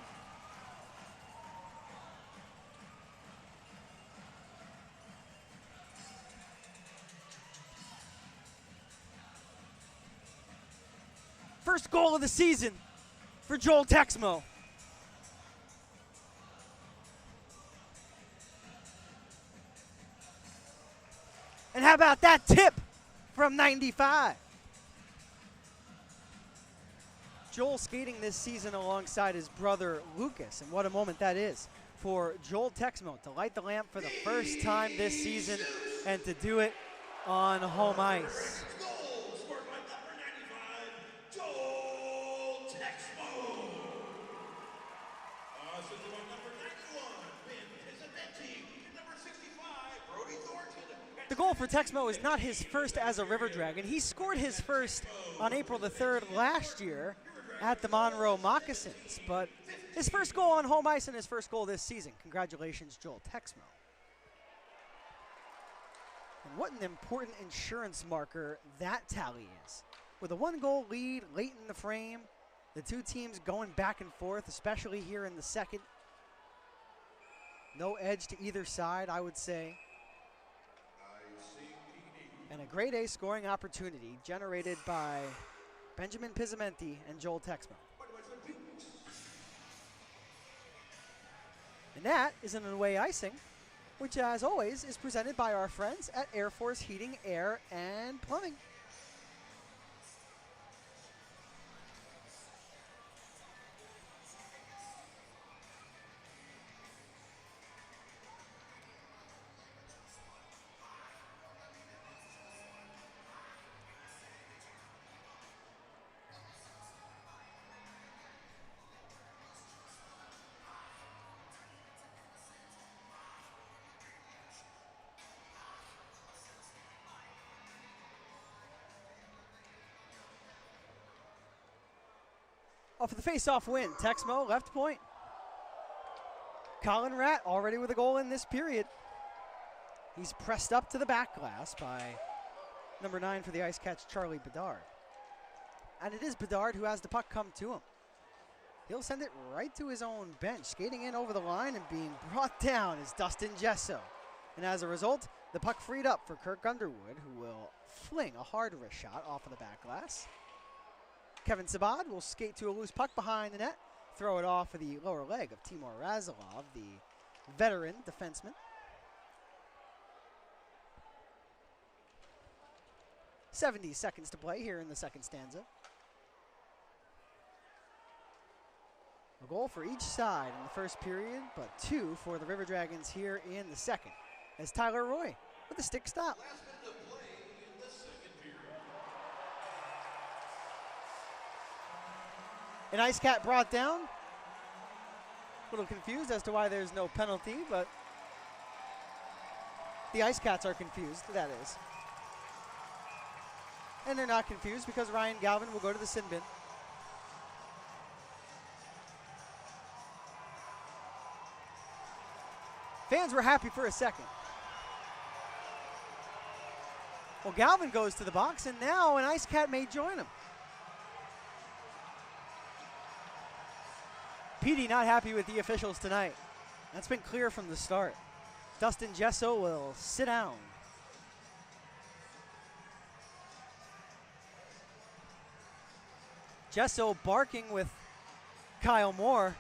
First goal of the season for Joel Texmo. And how about that tip from 95? Joel skating this season alongside his brother Lucas, and what a moment that is for Joel Texmo to light the lamp for the first time this season and to do it on home ice. The goal for Texmo is not his first as a River Dragon. He scored his first on April the 3rd last year at the Monroe Moccasins, but his first goal on home ice and his first goal this season. Congratulations, Joel Texmo. And what an important insurance marker that tally is. With a 1-goal lead late in the frame, the two teams going back and forth, especially here in the second. No edge to either side, I would say. And a grade A scoring opportunity generated by Benjamin Pizzamenti and Joel Texmo. And that is an away icing, which as always is presented by our friends at Air Force Heating, Air, and Plumbing. Off of the face-off win, Texmo left point. Colin Ratt already with a goal in this period. He's pressed up to the back glass by number 9 for the ice catch, Charlie Bedard. And it is Bedard who has the puck come to him. He'll send it right to his own bench. Skating in over the line and being brought down is Dustin Gesso. And as a result, the puck freed up for Kirk Underwood, who will fling a hard wrist shot off of the back glass. Kevin Sabad will skate to a loose puck behind the net, throw it off of the lower leg of Timur Razilov, the veteran defenseman. 70 seconds to play here in the second stanza. A goal for each side in the first period, but 2 for the River Dragons here in the second, as Tyler Roy with a stick stop. An Ice Cat brought down. A little confused as to why there's no penalty, but the Ice Cats are confused, that is. And they're not confused because Ryan Galvin will go to the sin bin. Fans were happy for a second. Well, Galvin goes to the box, and now an Ice Cat may join him. PD not happy with the officials tonight. That's been clear from the start. Dustin Gesso will sit down. Gesso barking with Kyle Moore.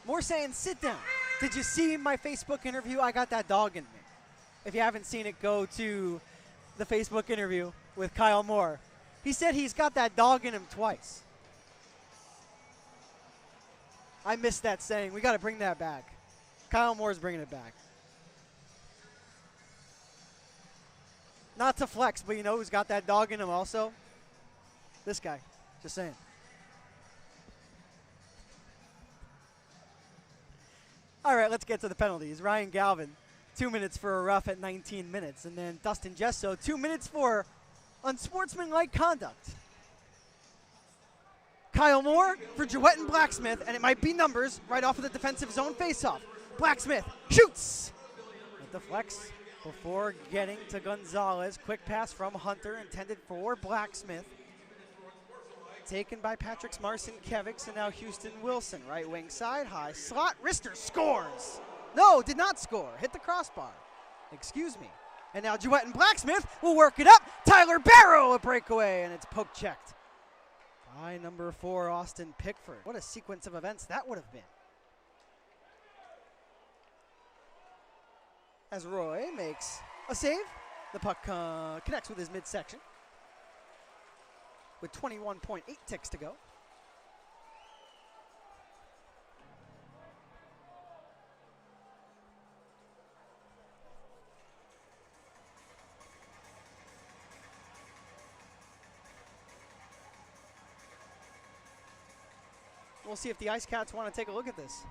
Moore saying, sit down. Did you see my Facebook interview? I got that dog in me. If you haven't seen it, go to the Facebook interview with Kyle Moore. He said he's got that dog in him twice. I missed that saying. We got to bring that back. Kyle Moore's bringing it back. Not to flex, but you know who's got that dog in him also? This guy. Just saying. All right, let's get to the penalties. Ryan Galvin, 2 minutes for a rough at 19 minutes. And then Dustin Gesso, 2 minutes for unsportsmanlike conduct. Kyle Moore for Jewett and Blacksmith, and it might be numbers right off of the defensive zone faceoff. Blacksmith shoots! It deflects before getting to Gonzalez. Quick pass from Hunter, intended for Blacksmith. Taken by Patrick Marcinkiewicz, and now Houston Wilson. Right wing side, high slot. Rister scores! No, did not score. Hit the crossbar. Excuse me. And now Jewett and Blacksmith will work it up. Tyler Barrow, a breakaway, and it's poke checked by number 4, Austin Pickford. What a sequence of events that would have been. As Roy makes a save, the puck connects with his midsection. with 21.8 ticks to go. We'll see if the Ice Cats want to take a look at this.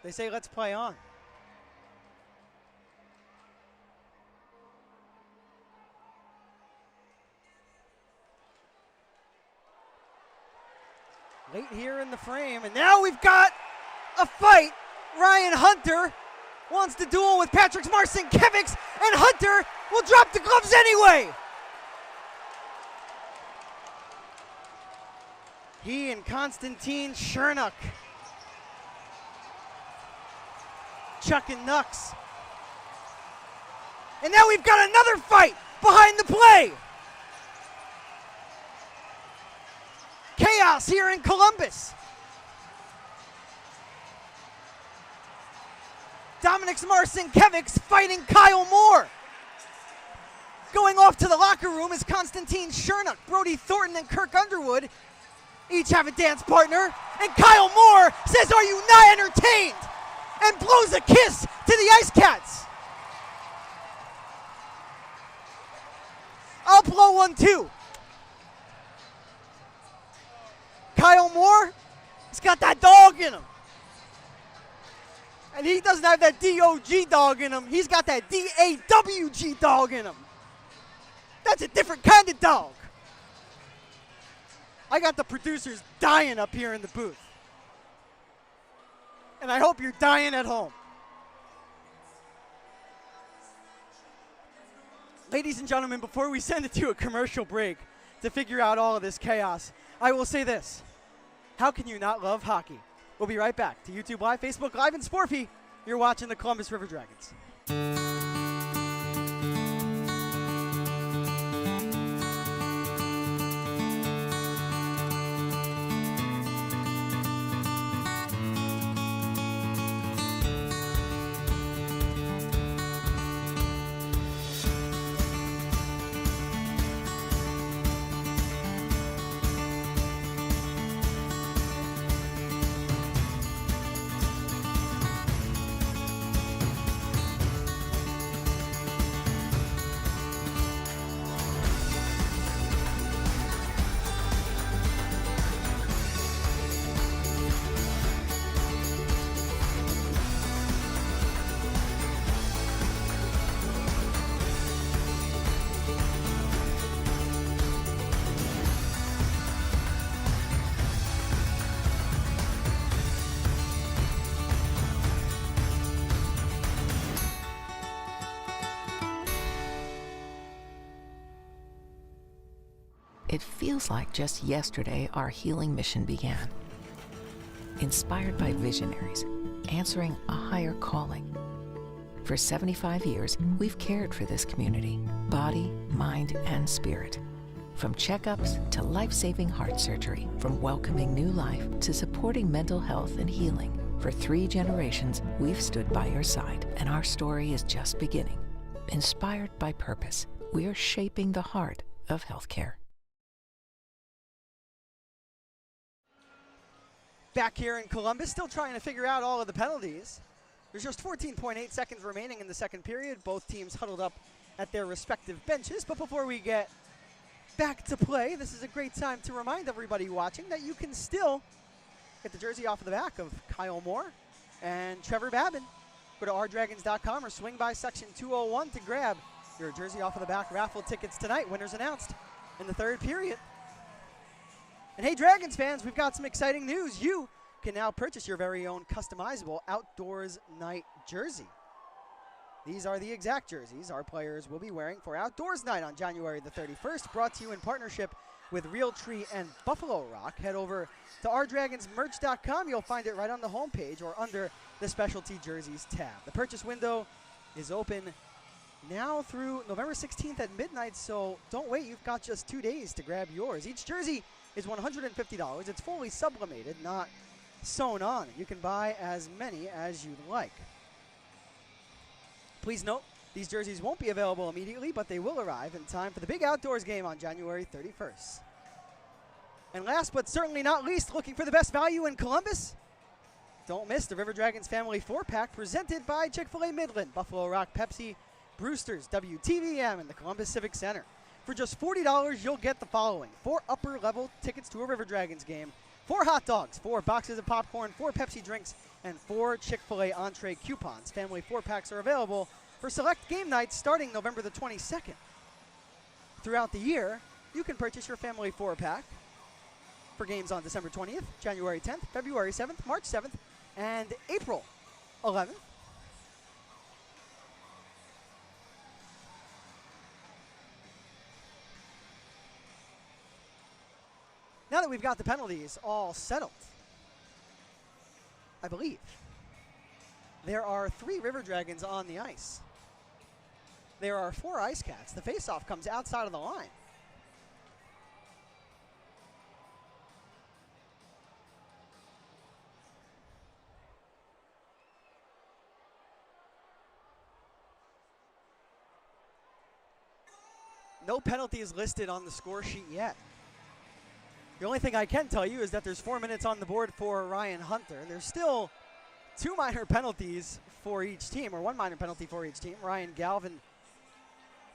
They say, let's play on. Late here in the frame, and now we've got a fight. Ryan Hunter wants to duel with Patrick Marcinkiewicz, and Hunter will drop the gloves anyway. He and Konstantin Chernuk chucking knucks. And now we've got another fight behind the play. Chaos here in Columbus. Dominic Marcinkiewicz fighting Kyle Moore. Going off to the locker room is Konstantin Chernuk, Brody Thornton, and Kirk Underwood each have a dance partner. And Kyle Moore says, "Are you not entertained?" and blows a kiss to the Ice Cats. I'll blow one too. Kyle Moore, he's got that dog in him. And he doesn't have that D-O-G dog in him. He's got that D-A-W-G dog in him. That's a different kind of dog. I got the producers dying up here in the booth. And I hope you're dying at home. Ladies and gentlemen, before we send it to a commercial break to figure out all of this chaos, I will say this. How can you not love hockey? We'll be right back to YouTube Live, Facebook Live, and Sporfy. You're watching the Columbus River Dragons. It feels like just yesterday our healing mission began. Inspired by visionaries, answering a higher calling. For 75 years, we've cared for this community, body, mind, and spirit. From checkups to life-saving heart surgery, from welcoming new life to supporting mental health and healing. For 3 generations, we've stood by your side, and our story is just beginning. Inspired by purpose, we're shaping the heart of healthcare. Back here in Columbus, still trying to figure out all of the penalties. There's just 14.8 seconds remaining in the second period. Both teams huddled up at their respective benches. But before we get back to play, this is a great time to remind everybody watching that you can still get the jersey off of the back of Kyle Moore and Trevor Babin. Go to rdragons.com or swing by section 201 to grab your jersey off of the back raffle tickets tonight. Winners announced in the third period. And hey, Dragons fans, we've got some exciting news. You can now purchase your very own customizable Outdoors Night jersey. These are the exact jerseys our players will be wearing for Outdoors Night on January the 31st, brought to you in partnership with Realtree and Buffalo Rock. Head over to rdragonsmerch.com. You'll find it right on the homepage or under the Specialty Jerseys tab. The purchase window is open now through November 16th at midnight, so don't wait. You've got just 2 days to grab yours. Each jersey is $150. It's fully sublimated, not sewn on. You can buy as many as you'd like. Please note, these jerseys won't be available immediately, but they will arrive in time for the big outdoors game on January 31st. And last but certainly not least, looking for the best value in Columbus? Don't miss the River Dragons Family 4-pack presented by Chick-fil-A Midland, Buffalo Rock Pepsi, Brewster's, WTVM, and the Columbus Civic Center. For just $40, you'll get the following: 4 upper-level tickets to a River Dragons game, 4 hot dogs, 4 boxes of popcorn, 4 Pepsi drinks, and 4 Chick-fil-A entree coupons. Family 4-packs are available for select game nights starting November the 22nd. Throughout the year, you can purchase your Family 4-pack for games on December 20th, January 10th, February 7th, March 7th, and April 11th. Now that we've got the penalties all settled, I believe there are 3 River Dragons on the ice. There are 4 Ice Cats. The face-off comes outside of the line. No penalties listed on the score sheet yet. The only thing I can tell you is that there's 4 minutes on the board for Ryan Hunter. There's still 2 minor penalties for each team, or 1 minor penalty for each team. Ryan Galvin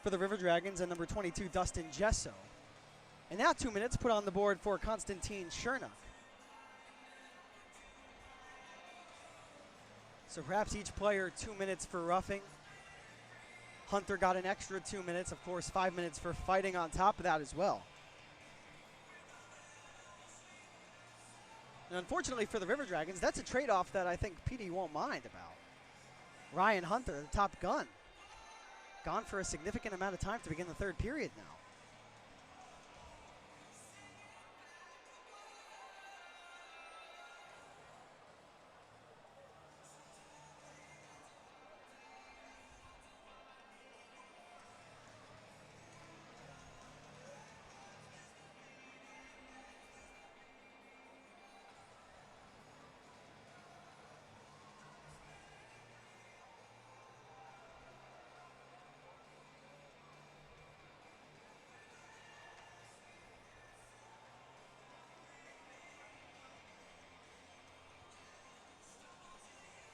for the River Dragons and number 22, Dustin Gesso. And now 2 minutes put on the board for Konstantin Chernak. So perhaps each player 2 minutes for roughing. Hunter got an extra 2 minutes. Of course, 5 minutes for fighting on top of that as well. And unfortunately for the River Dragons, that's a trade-off that I think PD won't mind about. Ryan Hunter, the top gun, gone for a significant amount of time to begin the third period now.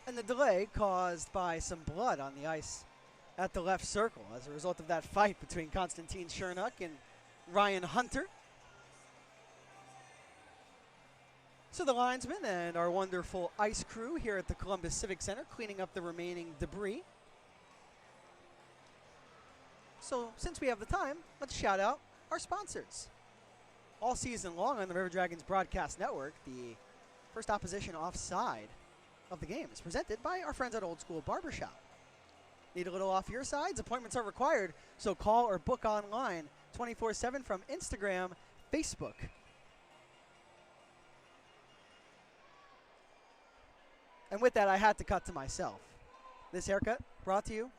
And the delay caused by some blood on the ice at the left circle as a result of that fight between Konstantin Chernak and Ryan Hunter. So the linesmen and our wonderful ice crew here at the Columbus Civic Center cleaning up the remaining debris. So since we have the time, let's shout out our sponsors. All season long on the River Dragons Broadcast Network, the first opposition offside of the game is presented by our friends at Old School Barbershop. Need a little off your sides? Appointments are required, so call or book online 24/7 from Instagram, Facebook. And with that, I had to cut to myself. This haircut brought to you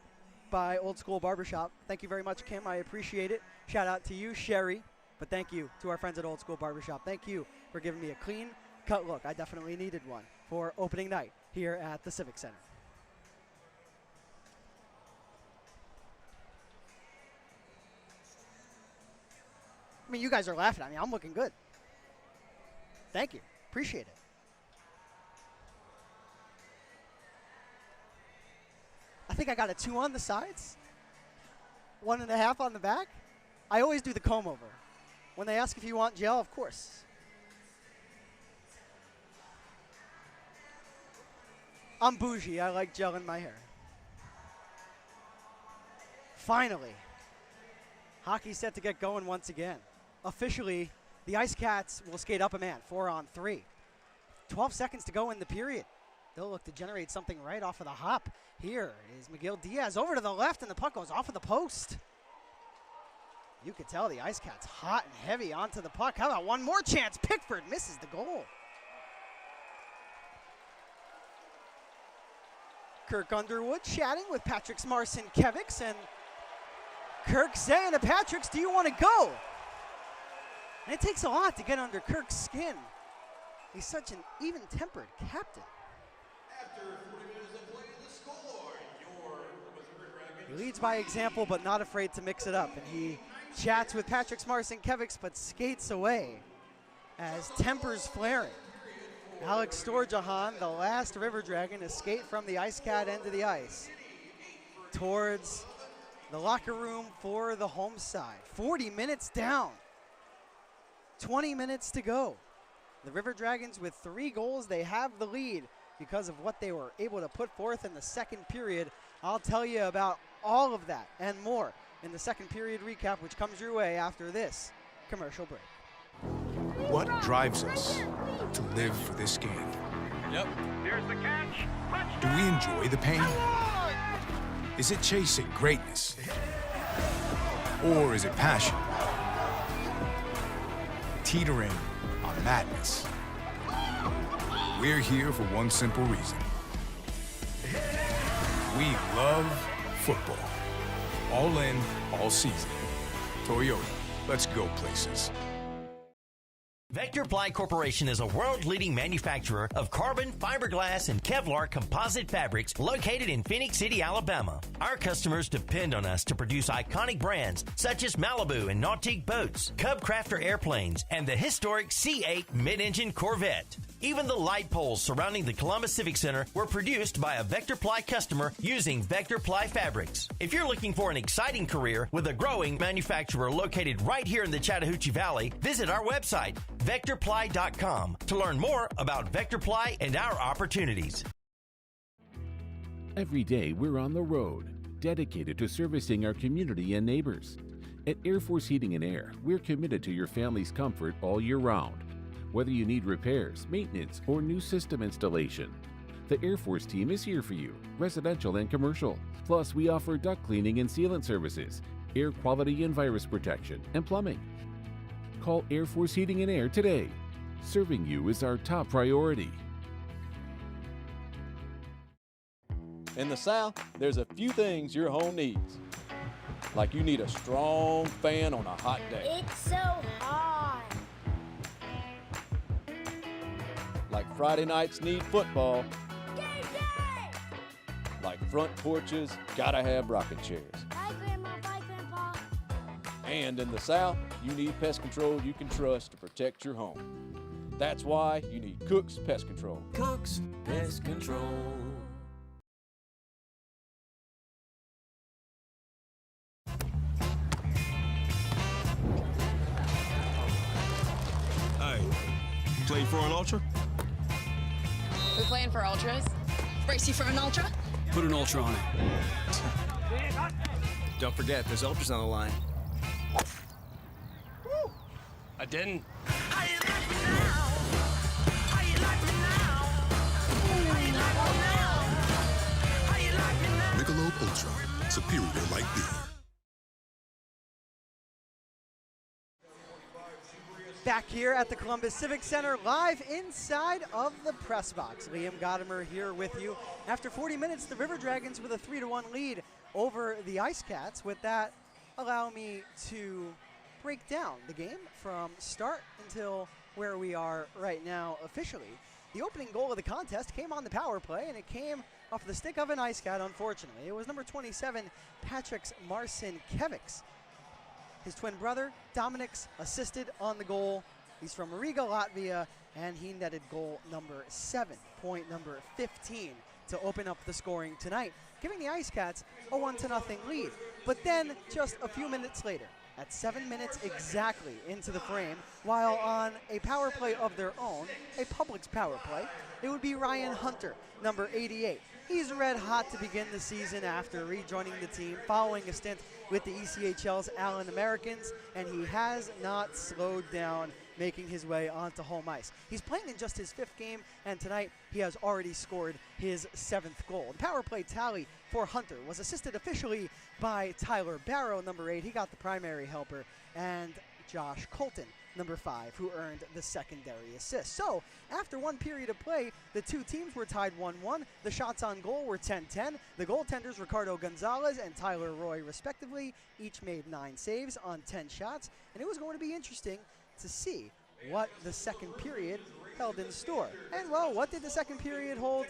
by Old School Barbershop. Thank you very much, Kim. I appreciate it. Shout out to you, Sherry. But thank you to our friends at Old School Barbershop. Thank you for giving me a clean cut look. I definitely needed one for opening night here at the Civic Center. I mean, you guys are laughing at me. I'm looking good. Thank you. Appreciate it. I think I got a 2 on the sides, 1.5 on the back. I always do the comb over. When they ask if you want gel, of course. I'm bougie. I like gel in my hair. Finally, hockey's set to get going once again. Officially, the Ice Cats will skate up a man, 4-on-3. 12 seconds to go in the period. They'll look to generate something right off of the hop. Here is Miguel Diaz over to the left, and the puck goes off of the post. You could tell the Ice Cats hot and heavy onto the puck. How about one more chance? Pickford misses the goal. Kirk Underwood chatting with Patrick's Marcin Kevics, and Kirk saying to Patrick's, do you want to go? And it takes a lot to get under Kirk's skin. He's such an even-tempered captain. After 40 minutes of play, the score, your Columbus River He leads by example, but not afraid to mix it up. And he chats with Patrick Marcinkiewicz, but skates away as tempers flaring. Alex Storjahan, the last River Dragon, to skate from the Ice Cat end of the ice towards the locker room for the home side. 40 minutes down. 20 minutes to go. The River Dragons with 3 goals, they have the lead because of what they were able to put forth in the second period. I'll tell you about all of that and more in the second period recap, which comes your way after this commercial break. What drives us to live for this game? Yep. Here's the catch. Do we enjoy the pain? Is it chasing greatness? Or is it passion? Teetering on madness. We're here for one simple reason. We love football. All in, all season. Toyota, let's go places. Vector Ply Corporation is a world-leading manufacturer of carbon, fiberglass, and Kevlar composite fabrics located in Phoenix City, Alabama. Our customers depend on us to produce iconic brands such as Malibu and Nautique boats, Cub Crafter airplanes, and the historic C8 mid-engine Corvette. Even the light poles surrounding the Columbus Civic Center were produced by a Vector Ply customer using Vector Ply fabrics. If you're looking for an exciting career with a growing manufacturer located right here in the Chattahoochee Valley, visit our website, VectorPly.com, to learn more about Vector Ply and our opportunities. Every day we're on the road, dedicated to servicing our community and neighbors. At Air Force Heating and Air, we're committed to your family's comfort all year round. Whether you need repairs, maintenance, or new system installation, the Air Force team is here for you, residential and commercial. Plus, we offer duct cleaning and sealant services, air quality and virus protection, and plumbing. Call Air Force Heating and Air today. Serving you is our top priority. In the South, there's a few things your home needs. Like you need a strong fan on a hot day. It's so hot. Like Friday nights need football. Game day! Like front porches gotta have rocking chairs. Bye, Grandma. Bye, Grandpa. And in the South, you need pest control you can trust to protect your home. That's why you need Cook's Pest Control. Cook's Pest Control. Hey, play for an ultra? We playing for ultras? Brace you for an ultra? Put an ultra on it. Don't forget, there's ultras on the line. Woo. I didn't. Michelob Ultra, superior like beer. Back here at the Columbus Civic Center, live inside of the press box. Liam Godimer here with you. After 40 minutes, the River Dragons with a 3-1 lead over the Ice Cats. With that, allow me to break down the game from start until where we are right now officially. The opening goal of the contest came on the power play, and it came off the stick of an Ice Cat, unfortunately. It was number 27, Patrick Marcinkiewicz. His twin brother, Dominic's, assisted on the goal. He's from Riga, Latvia, and he netted goal number 7, point number 15, to open up the scoring tonight, giving the Ice Cats a 1-0 lead. But then, just a few minutes later, at 7 minutes exactly into the frame, while on a power play of their own, a Publix power play, it would be Ryan Hunter, number 88. He's red hot to begin the season after rejoining the team following a stint with the ECHL's Allen Americans, and he has not slowed down, making his way onto home ice. He's playing in just his 5th game, and tonight he has already scored his 7th goal. The power play tally for Hunter was assisted officially by Tyler Barrow, number 8. He got the primary helper, and Josh Colton, number 5, who earned the secondary assist. So, after one period of play, the two teams were tied 1-1. The shots on goal were 10-10. The goaltenders, Ricardo Gonzalez and Tyler Roy, respectively, each made 9 saves on 10 shots. And it was going to be interesting to see what the second period held in store. And, well, what did the second period hold?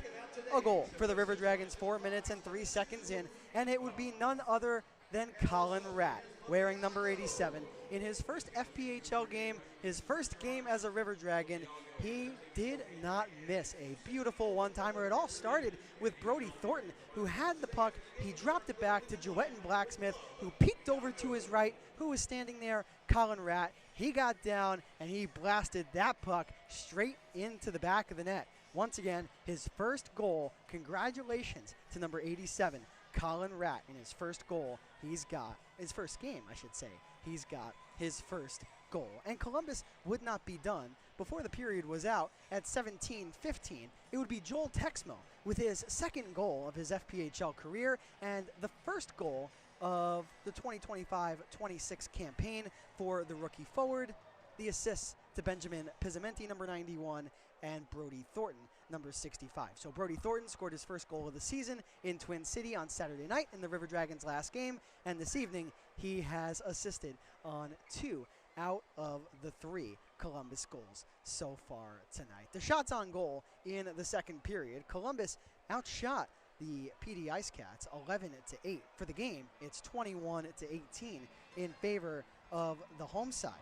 A goal for the River Dragons 4 minutes and 3 seconds in, and it would be none other than Colin Ratt, wearing number 87. In his first FPHL game, his first game as a River Dragon, he did not miss a beautiful one-timer. It all started with Brody Thornton, who had the puck. He dropped it back to Joetten Blacksmith, who peeked over to his right, who was standing there, Colin Ratt. He got down, and he blasted that puck straight into the back of the net. Once again, his first goal. Congratulations to number 87, Colin Ratt, in his first goal. He's got his first game, I should say. He's got his first goal. And Columbus would not be done. Before the period was out at 17-15, it would be Joel Texmo with his second goal of his FPHL career and the first goal of the 2025-26 campaign for the rookie forward. The assists to Benjamin Pizzamenti, number 91, and Brody Thornton, number 65. So Brody Thornton scored his first goal of the season in Twin City on Saturday night in the River Dragons' last game, and this evening he has assisted on 2 out of the 3 Columbus goals so far tonight. The shots on goal in the second period, Columbus outshot the PD Ice Cats 11-8. For the game, it's 21-18 in favor of the home side.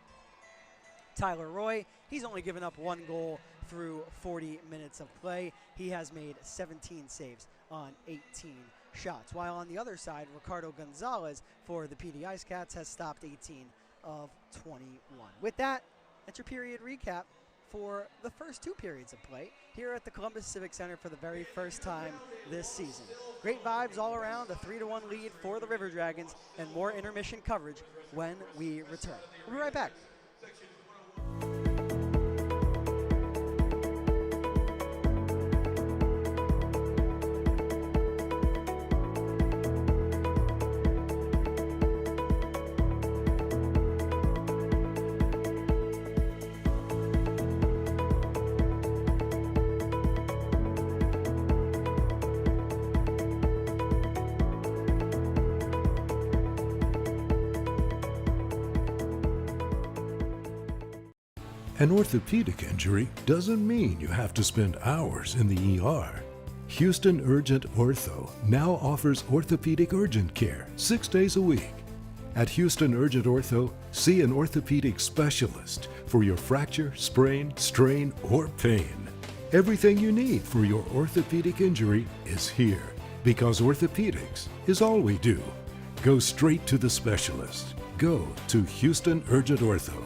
Tyler Roy, he's only given up 1 goal through 40 minutes of play. He has made 17 saves on 18 shots, while on the other side, Ricardo Gonzalez for the PD Ice Cats has stopped 18 of 21. With that, that's your period recap for the first 2 periods of play here at the Columbus Civic Center for the very first time this season. Great vibes all around, a 3-1 lead for the River Dragons, and more intermission coverage when we return. We'll be right back. An orthopedic injury doesn't mean you have to spend hours in the ER. Houston Urgent Ortho now offers orthopedic urgent care 6 days a week. At Houston Urgent Ortho, see an orthopedic specialist for your fracture, sprain, strain, or pain. Everything you need for your orthopedic injury is here, because orthopedics is all we do. Go straight to the specialist. Go to Houston Urgent Ortho.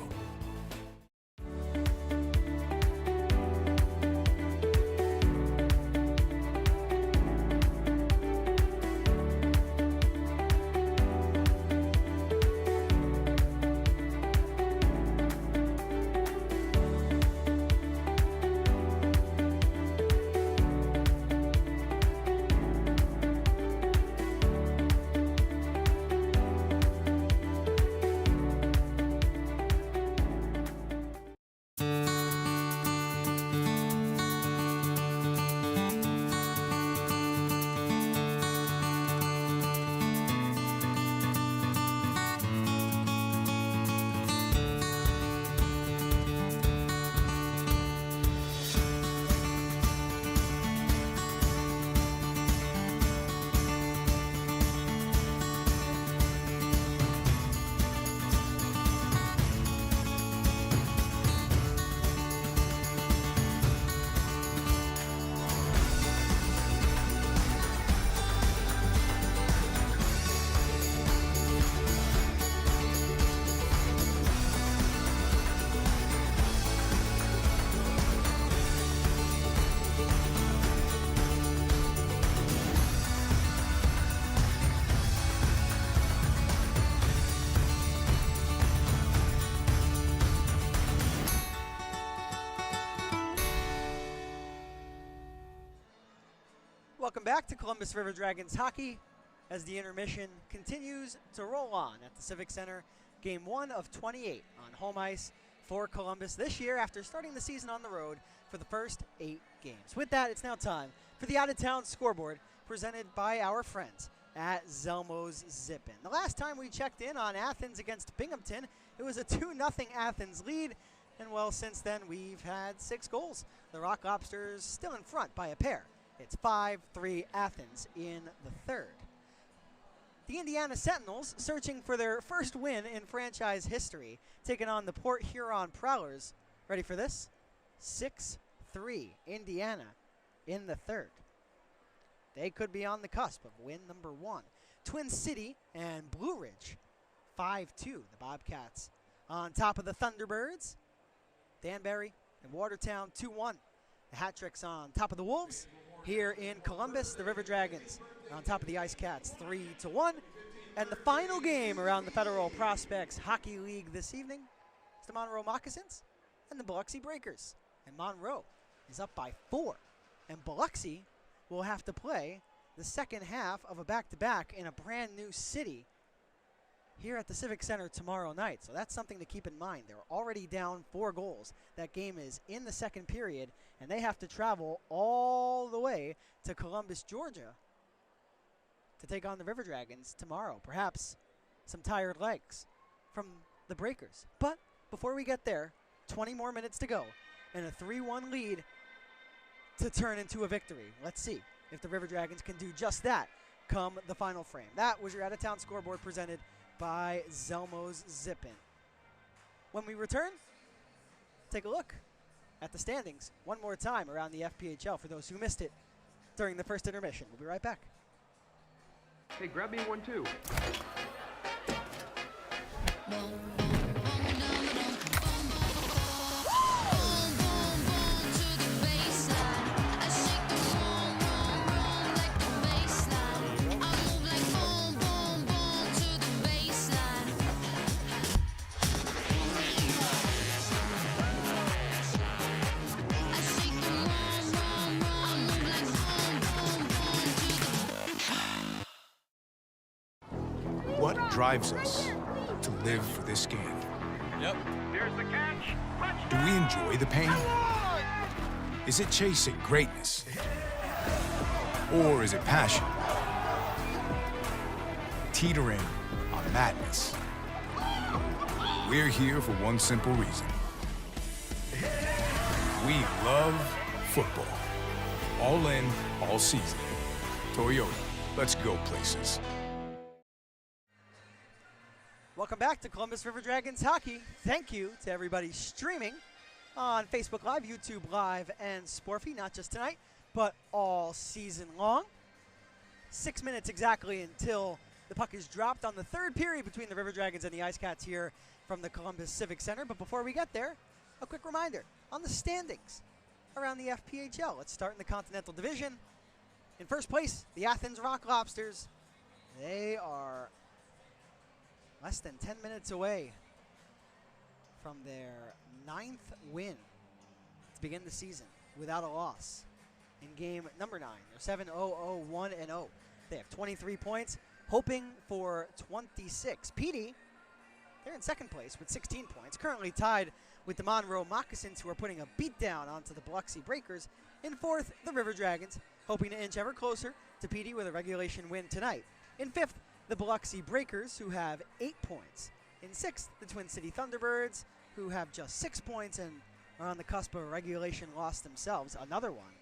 Welcome back to Columbus River Dragons hockey as the intermission continues to roll on at the Civic Center. Game 1 of 28 on home ice for Columbus this year after starting the season on the road for the first 8 games. With that, it's now time for the out-of-town scoreboard presented by our friends at Zelmo's Zippin. The last time we checked in on Athens against Binghamton, it was a 2-0 Athens lead. And well, since then, we've had 6 goals. The Rock Lobsters still in front by a pair. It's 5-3 Athens in the third. The Indiana Sentinels, searching for their first win in franchise history, taking on the Port Huron Prowlers. Ready for this? 6-3 Indiana in the third. They could be on the cusp of win number 1. Twin City and Blue Ridge, 5-2. The Bobcats on top of the Thunderbirds. Danbury and Watertown, 2-1. The Hat Tricks on top of the Wolves. Here in Columbus, the River Dragons on top of the Ice Cats, 3-1. And the final game around the Federal Prospects Hockey League this evening is the Monroe Moccasins and the Biloxi Breakers. And Monroe is up by 4. And Biloxi will have to play the second half of a back-to-back in a brand new city here at the Civic Center tomorrow night. So that's something to keep in mind. They're already down 4 goals. That game is in the second period, and they have to travel all the way to Columbus, Georgia to take on the River Dragons tomorrow. Perhaps some tired legs from the Breakers. But before we get there, 20 more minutes to go and a 3-1 lead to turn into a victory. Let's see if the River Dragons can do just that come the final frame. That was your out-of-town scoreboard presented by Zelmo's Zippin'. When we return, take a look at the standings one more time around the FPHL for those who missed it during the first intermission. We'll be right back. Hey, grab me one too. What drives us to live for this game? Yep. Here's the catch. Do we enjoy the pain? Is it chasing greatness? Or is it passion? Teetering on madness. We're here for one simple reason. We love football. All in, all season. Toyota, let's go places. Welcome back to Columbus River Dragons Hockey. Thank you to everybody streaming on Facebook Live, YouTube Live, and Sporfy, not just tonight, but all season long. 6 minutes exactly until the puck is dropped on the third period between the River Dragons and the Ice Cats here from the Columbus Civic Center. But before we get there, a quick reminder on the standings around the FPHL. Let's start in the Continental Division. In first place, the Athens Rock Lobsters. They are less than 10 minutes away from their 9th win to begin the season without a loss in game number 9. They're 7-0-0-1-0. They have 23 points, hoping for 26. PD, they're in second place with 16 points, currently tied with the Monroe Moccasins, who are putting a beatdown onto the Biloxi Breakers. In fourth, the River Dragons, hoping to inch ever closer to PD with a regulation win tonight. In fifth, the Biloxi Breakers, who have 8 points. In sixth, the Twin City Thunderbirds, who have just 6 points and are on the cusp of a regulation loss themselves, another one.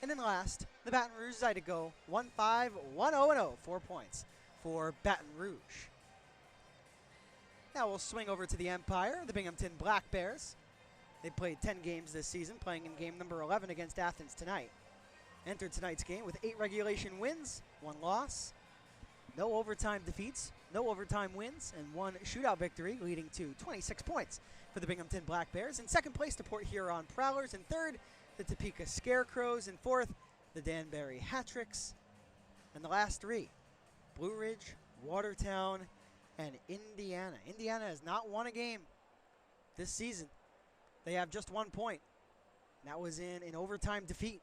And in last, the Baton Rouge Zydeco, 1-5-1-0-0, 4 points for Baton Rouge. Now we'll swing over to the Empire, the Binghamton Black Bears. They played 10 games this season, playing in game number 11 against Athens tonight. Entered tonight's game with 8 regulation wins, 1 loss, no overtime defeats, no overtime wins, and 1 shootout victory, leading to 26 points for the Binghamton Black Bears. In second place, the Port Huron Prowlers. In third, the Topeka Scarecrows. In fourth, the Danbury Hat Tricks. And the last 3, Blue Ridge, Watertown, and Indiana. Indiana has not won a game this season. They have just 1 point. That was in an overtime defeat.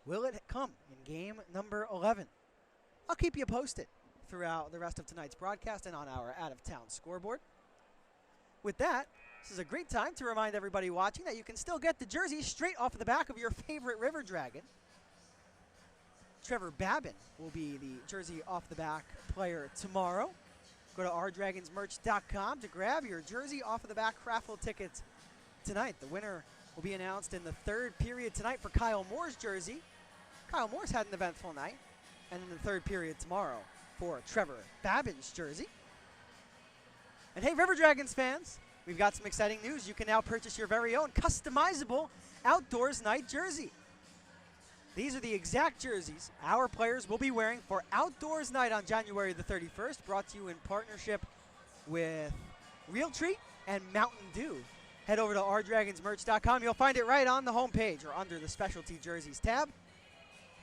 Will it come in game number 11? I'll keep you posted throughout the rest of tonight's broadcast and on our out-of-town scoreboard. With that, this is a great time to remind everybody watching that you can still get the jersey straight off of the back of your favorite River Dragon. Trevor Babin will be the jersey off the back player tomorrow. Go to ourdragonsmerch.com to grab your jersey off of the back raffle tickets tonight. The winner will be announced in the third period tonight for Kyle Moore's jersey. Kyle Moore's had an eventful night. And in the third period tomorrow for Trevor Babin's jersey. And hey, River Dragons fans, we've got some exciting news. You can now purchase your very own customizable Outdoors Night jersey. These are the exact jerseys our players will be wearing for Outdoors Night on January the 31st, brought to you in partnership with Realtree and Mountain Dew. Head over to ourdragonsmerch.com. You'll find it right on the homepage or under the specialty jerseys tab.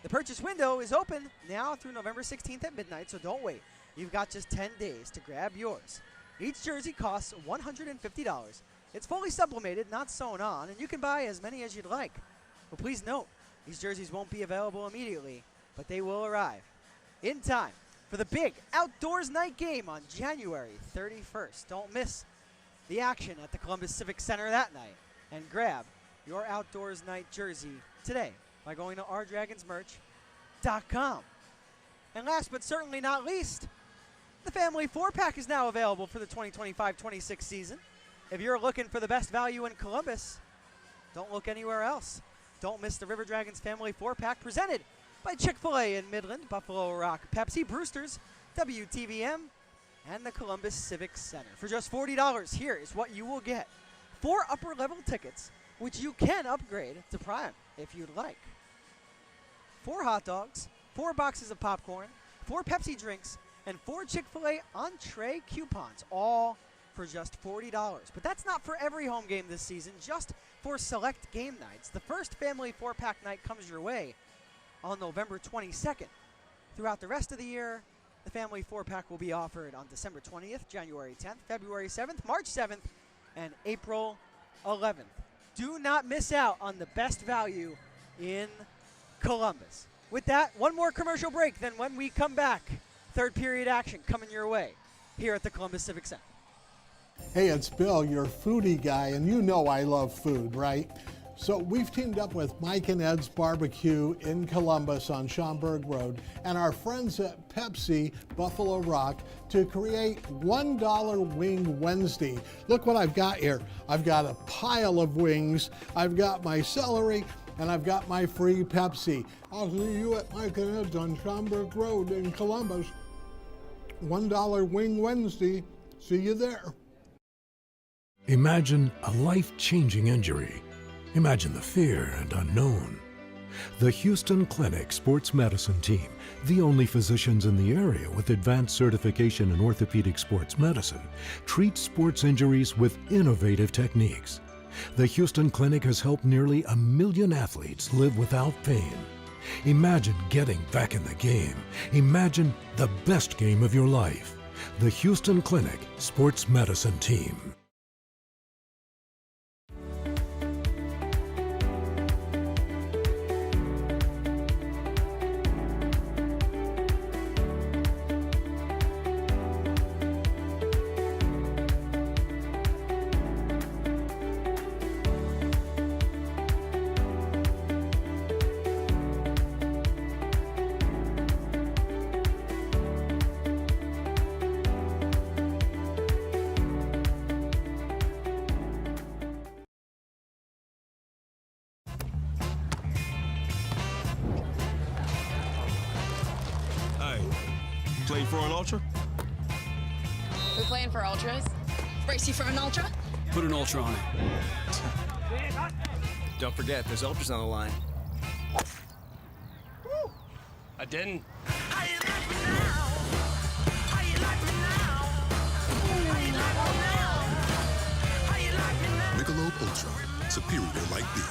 The purchase window is open now through November 16th at midnight, so don't wait. You've got just 10 days to grab yours. Each jersey costs $150. It's fully sublimated, not sewn on, and you can buy as many as you'd like. But please note, these jerseys won't be available immediately, but they will arrive in time for the big Outdoors Night game on January 31st. Don't miss the action at the Columbus Civic Center that night, and grab your Outdoors Night jersey today by going to ourdragonsmerch.com. And last but certainly not least, the Family 4-Pack is now available for the 2025-26 season. If you're looking for the best value in Columbus, don't look anywhere else. Don't miss the River Dragons Family 4-Pack presented by Chick-fil-A in Midland, Buffalo Rock, Pepsi, Brewster's, WTVM, and the Columbus Civic Center. For just $40, here is what you will get. 4 upper-level tickets, which you can upgrade to Prime if you'd like. 4 hot dogs, 4 boxes of popcorn, 4 Pepsi drinks, and 4 Chick-fil-A entree coupons, all for just $40. But that's not for every home game this season, just for select game nights. The first Family 4-Pack night comes your way on November 22nd. Throughout the rest of the year, the Family 4-Pack will be offered on December 20th, January 10th, February 7th, March 7th, and April 11th. Do not miss out on the best value in Columbus. With that, one more commercial break. Then when we come back, third period action coming your way here at the Columbus Civic Center. Hey, it's Bill, your foodie guy, and you know I love food, right? So we've teamed up with Mike and Ed's Barbecue in Columbus on Schaumburg Road and our friends at Pepsi, Buffalo Rock, to create $1 Wing Wednesday. Look what I've got here. I've got a pile of wings, I've got my celery, and I've got my free Pepsi. I'll see you at Mike and Ed's on Schaumburg Road in Columbus. $1 Wing Wednesday. See you there. Imagine a life-changing injury. Imagine the fear and unknown. The Houston Clinic Sports Medicine Team, the only physicians in the area with advanced certification in orthopedic sports medicine, treats sports injuries with innovative techniques. The Houston Clinic has helped nearly 1 million athletes live without pain. Imagine getting back in the game. Imagine the best game of your life. The Houston Clinic Sports Medicine Team. Playing for an ultra? We playing for ultras? Brace you for an ultra? Put an ultra on it. Don't forget, there's ultras on the line. I didn't. Michelob Ultra, superior like beer.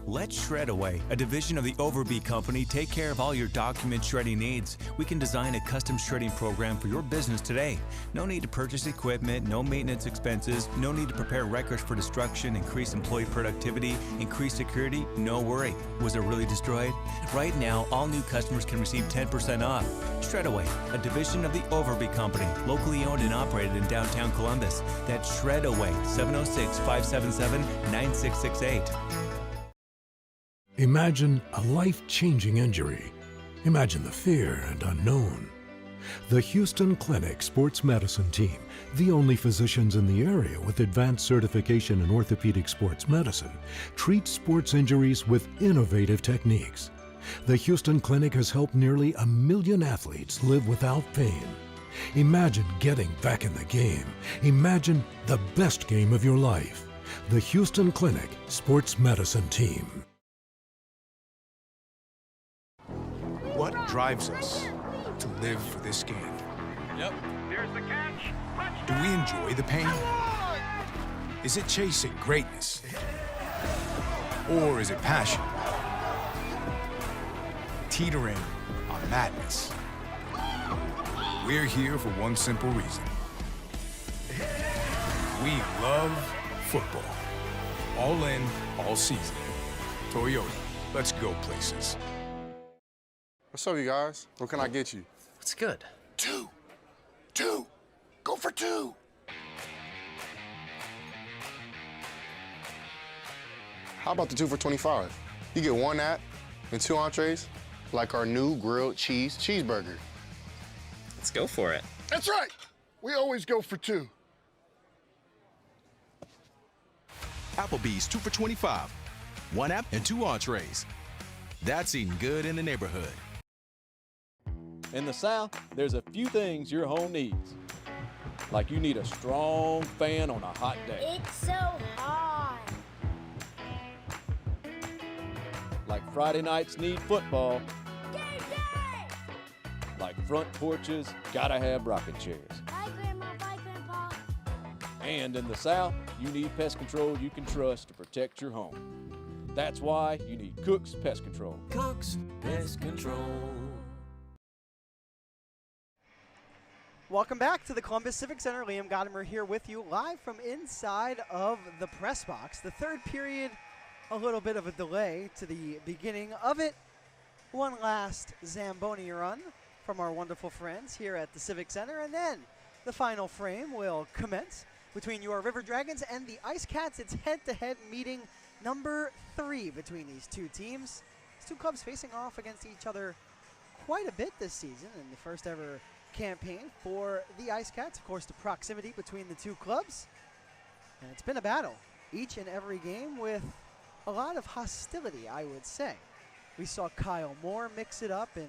Let Shredaway, a division of the Overbee Company, take care of all your document shredding needs. We can design a custom shredding program for your business today. No need to purchase equipment, no maintenance expenses, no need to prepare records for destruction, increase employee productivity, increase security, no worry. Was it really destroyed? Right now, all new customers can receive 10% off. Shredaway, a division of the Overbee Company, locally owned and operated in downtown Columbus. That's Shredaway, 706-577-9668. Imagine a life-changing injury. Imagine the fear and unknown. The Houston Clinic Sports Medicine Team, the only physicians in the area with advanced certification in orthopedic sports medicine, treats sports injuries with innovative techniques. The Houston Clinic has helped nearly 1 million athletes live without pain. Imagine getting back in the game. Imagine the best game of your life. The Houston Clinic Sports Medicine Team. What drives us to live for this game? Yep. Here's the catch. Do we enjoy the pain? Is it chasing greatness? Or is it passion? Teetering on madness. We're here for one simple reason. We love football. All in, all season. Toyota, let's go places. What's up, you guys? What can I get you? It's good. Two. Go for two. How about the 2 for $25? You get 1 app and 2 entrees, like our new grilled cheese cheeseburger. Let's go for it. That's right. We always go for two. Applebee's 2 for $25. 1 app and 2 entrees. That's eating good in the neighborhood. In the South, there's a few things your home needs. Like you need a strong fan on a hot day. It's so hot. Like Friday nights need football. Game day! Like front porches gotta have rocking chairs. Bye, Grandma. Bye, Grandpa. And in the South, you need pest control you can trust to protect your home. That's why you need Cook's Pest Control. Cook's Pest Control. Welcome back to the Columbus Civic Center. Liam Godimer here with you live from inside of the press box. The third period, a little bit of a delay to the beginning of it. One last Zamboni run from our wonderful friends here at the Civic Center, and then the final frame will commence between your River Dragons and the Ice Cats. It's head-to-head meeting number 3 between these two teams. These two clubs facing off against each other quite a bit this season in the first ever campaign for the Ice Cats. Of course, the proximity between the two clubs. And it's been a battle each and every game with a lot of hostility, I would say. We saw Kyle Moore mix it up in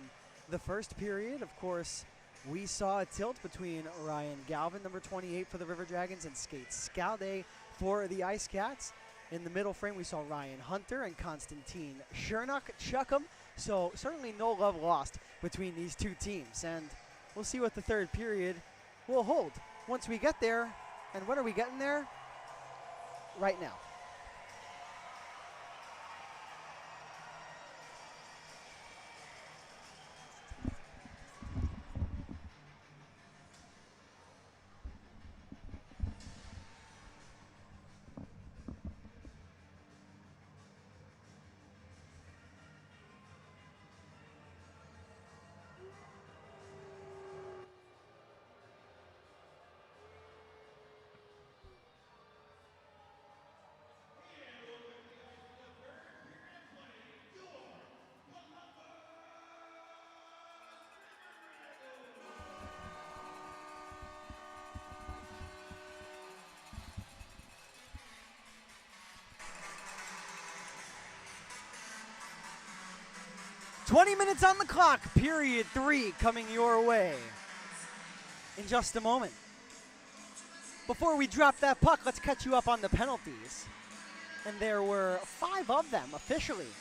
the first period. Of course, we saw a tilt between Ryan Galvin, number 28 for the River Dragons, and Skate Scalde for the Ice Cats. In the middle frame, we saw Ryan Hunter and Konstantin Chernak chuck 'em. So certainly no love lost between these two teams. And we'll see what the third period will hold once we get there. And when are we getting there? Right now. "20 minutes on the clock, period 3 coming your way in just a moment. Before we drop that puck, let's catch you up on the penalties. And there were 5 of them officially,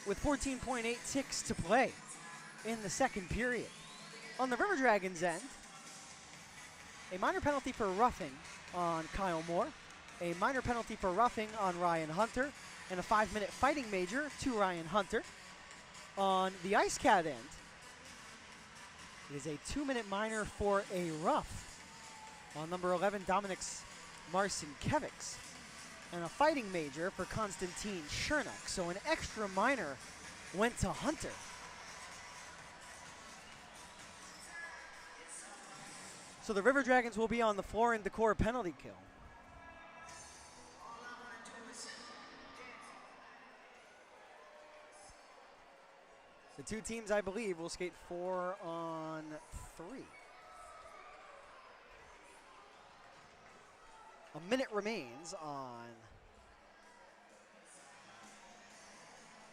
with 14.8 ticks to play in the second period. On the River Dragons end, a minor penalty for roughing on Kyle Moore, a minor penalty for roughing on Ryan Hunter, and a 5-minute fighting major to Ryan Hunter. On the Ice Cat end, it is a 2-minute minor for a rough on number 11, Dominik's Marcinkiewicz, and a fighting major for Konstantin Chernak. So an extra minor went to Hunter. So the River Dragons will be on the floor in decor penalty kill. The two teams, I believe, will skate 4-on-3. A minute remains on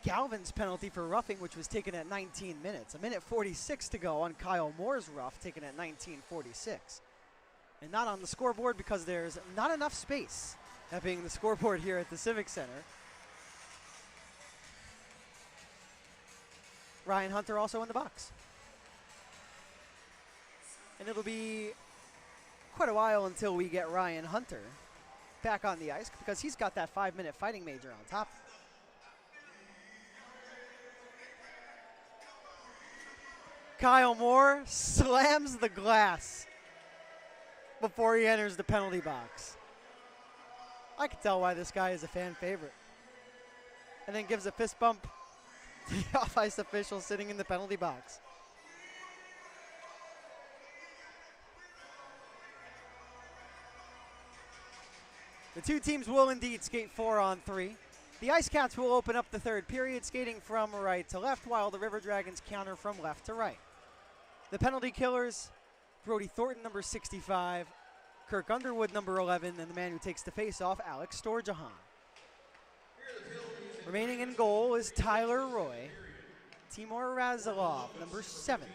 Galvin's penalty for roughing, which was taken at 19 minutes. A minute 46 to go on Kyle Moore's rough, taken at 19:46. And not on the scoreboard because there's not enough space, that being the scoreboard here at the Civic Center. Ryan Hunter also in the box. And it'll be quite a while until we get Ryan Hunter back on the ice because he's got that 5-minute fighting major on top. Kyle Moore slams the glass before he enters the penalty box. I can tell why this guy is a fan favorite. And then gives a fist bump to the off-ice official sitting in the penalty box. The two teams will indeed skate 4-on-3. The Ice Cats will open up the third period, skating from right to left, while the River Dragons counter from left to right. The penalty killers, Brody Thornton, number 65, Kirk Underwood, number 11, and the man who takes the face-off, Alex Storjahan. Remaining in goal is Tyler Roy, Timur Razilov, number 7.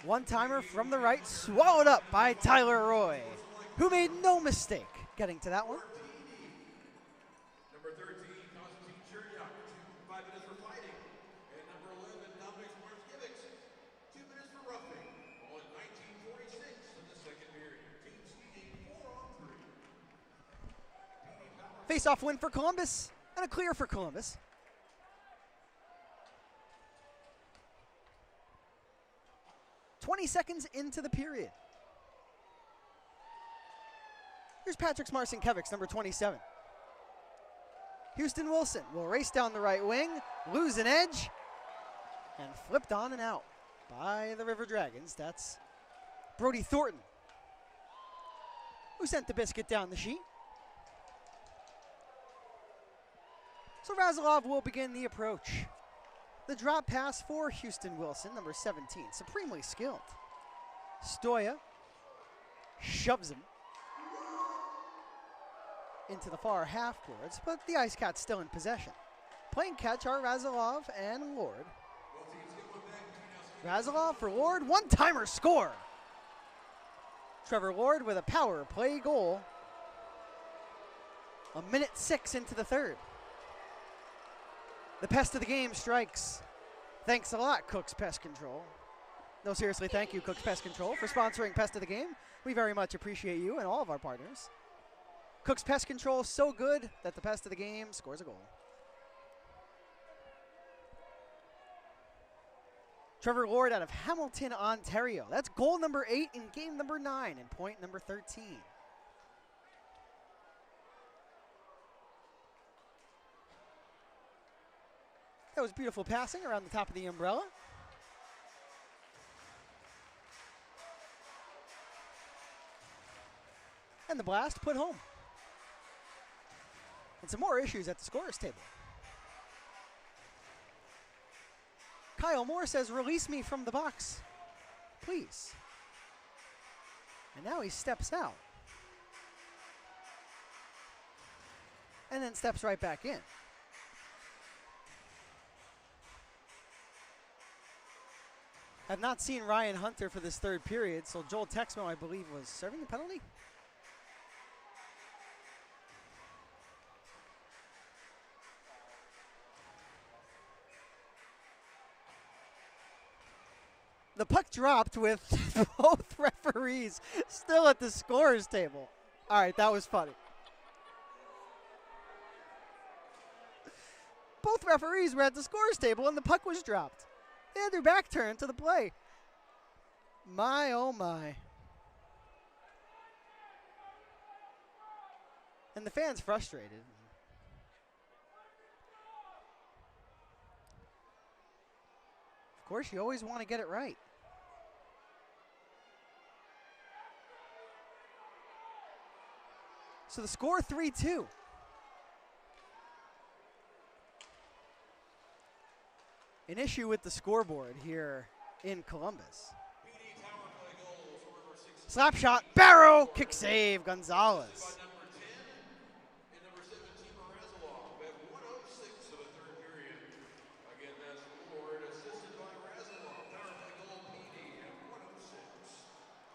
One-timer from the right, swallowed up by Tyler Roy, who made no mistake getting to that one. Number 13, Konstantin Chernak, 5 minutes for fighting. And number 11, Dominik Marcinkiewicz, 2 minutes for roughing. All at 19:46 in the second period. Team skating 4-on-3. Face-off win for Columbus, and a clear for Columbus. "20 seconds into the period. Here's Patrick Marcinkiewicz, number 27. Houston Wilson will race down the right wing, lose an edge, and flipped on and out by the River Dragons. That's Brody Thornton, who sent the biscuit down the sheet. So Razilov will begin the approach. The drop pass for Houston Wilson, number 17, supremely skilled. Stoya shoves him into the far half boards, but the Ice Cats still in possession. Playing catch are Razilov and Lord. Razilov for Lord, one-timer score. Trevor Lord with a power play goal. A minute 6 into the third. The pest of the game strikes. Thanks a lot, Cook's Pest Control. No, seriously, thank you, Cook's Pest Control, for sponsoring Pest of the Game. We very much appreciate you and all of our partners. Cook's Pest Control is so good that the pest of the game scores a goal. Trevor Lord out of Hamilton, Ontario. That's goal number 8 in game number 9 and point number 13. That was beautiful passing around the top of the umbrella. And the blast put home. And some more issues at the scorer's table. Kyle Moore says, "Release me from the box, please." And now he steps out. And then steps right back in. Have not seen Ryan Hunter for this third period, so Joel Texmo, I believe, was serving the penalty. The puck dropped with both referees still at the scorer's table. All right, that was funny. Both referees were at the scores table and the puck was dropped. They had their back turned to the play. My, oh my. And the fans frustrated. Of course, you always want to get it right. So the score 3-2. An issue with the scoreboard here in Columbus. Slap shot, Barrow, kick save, Gonzalez.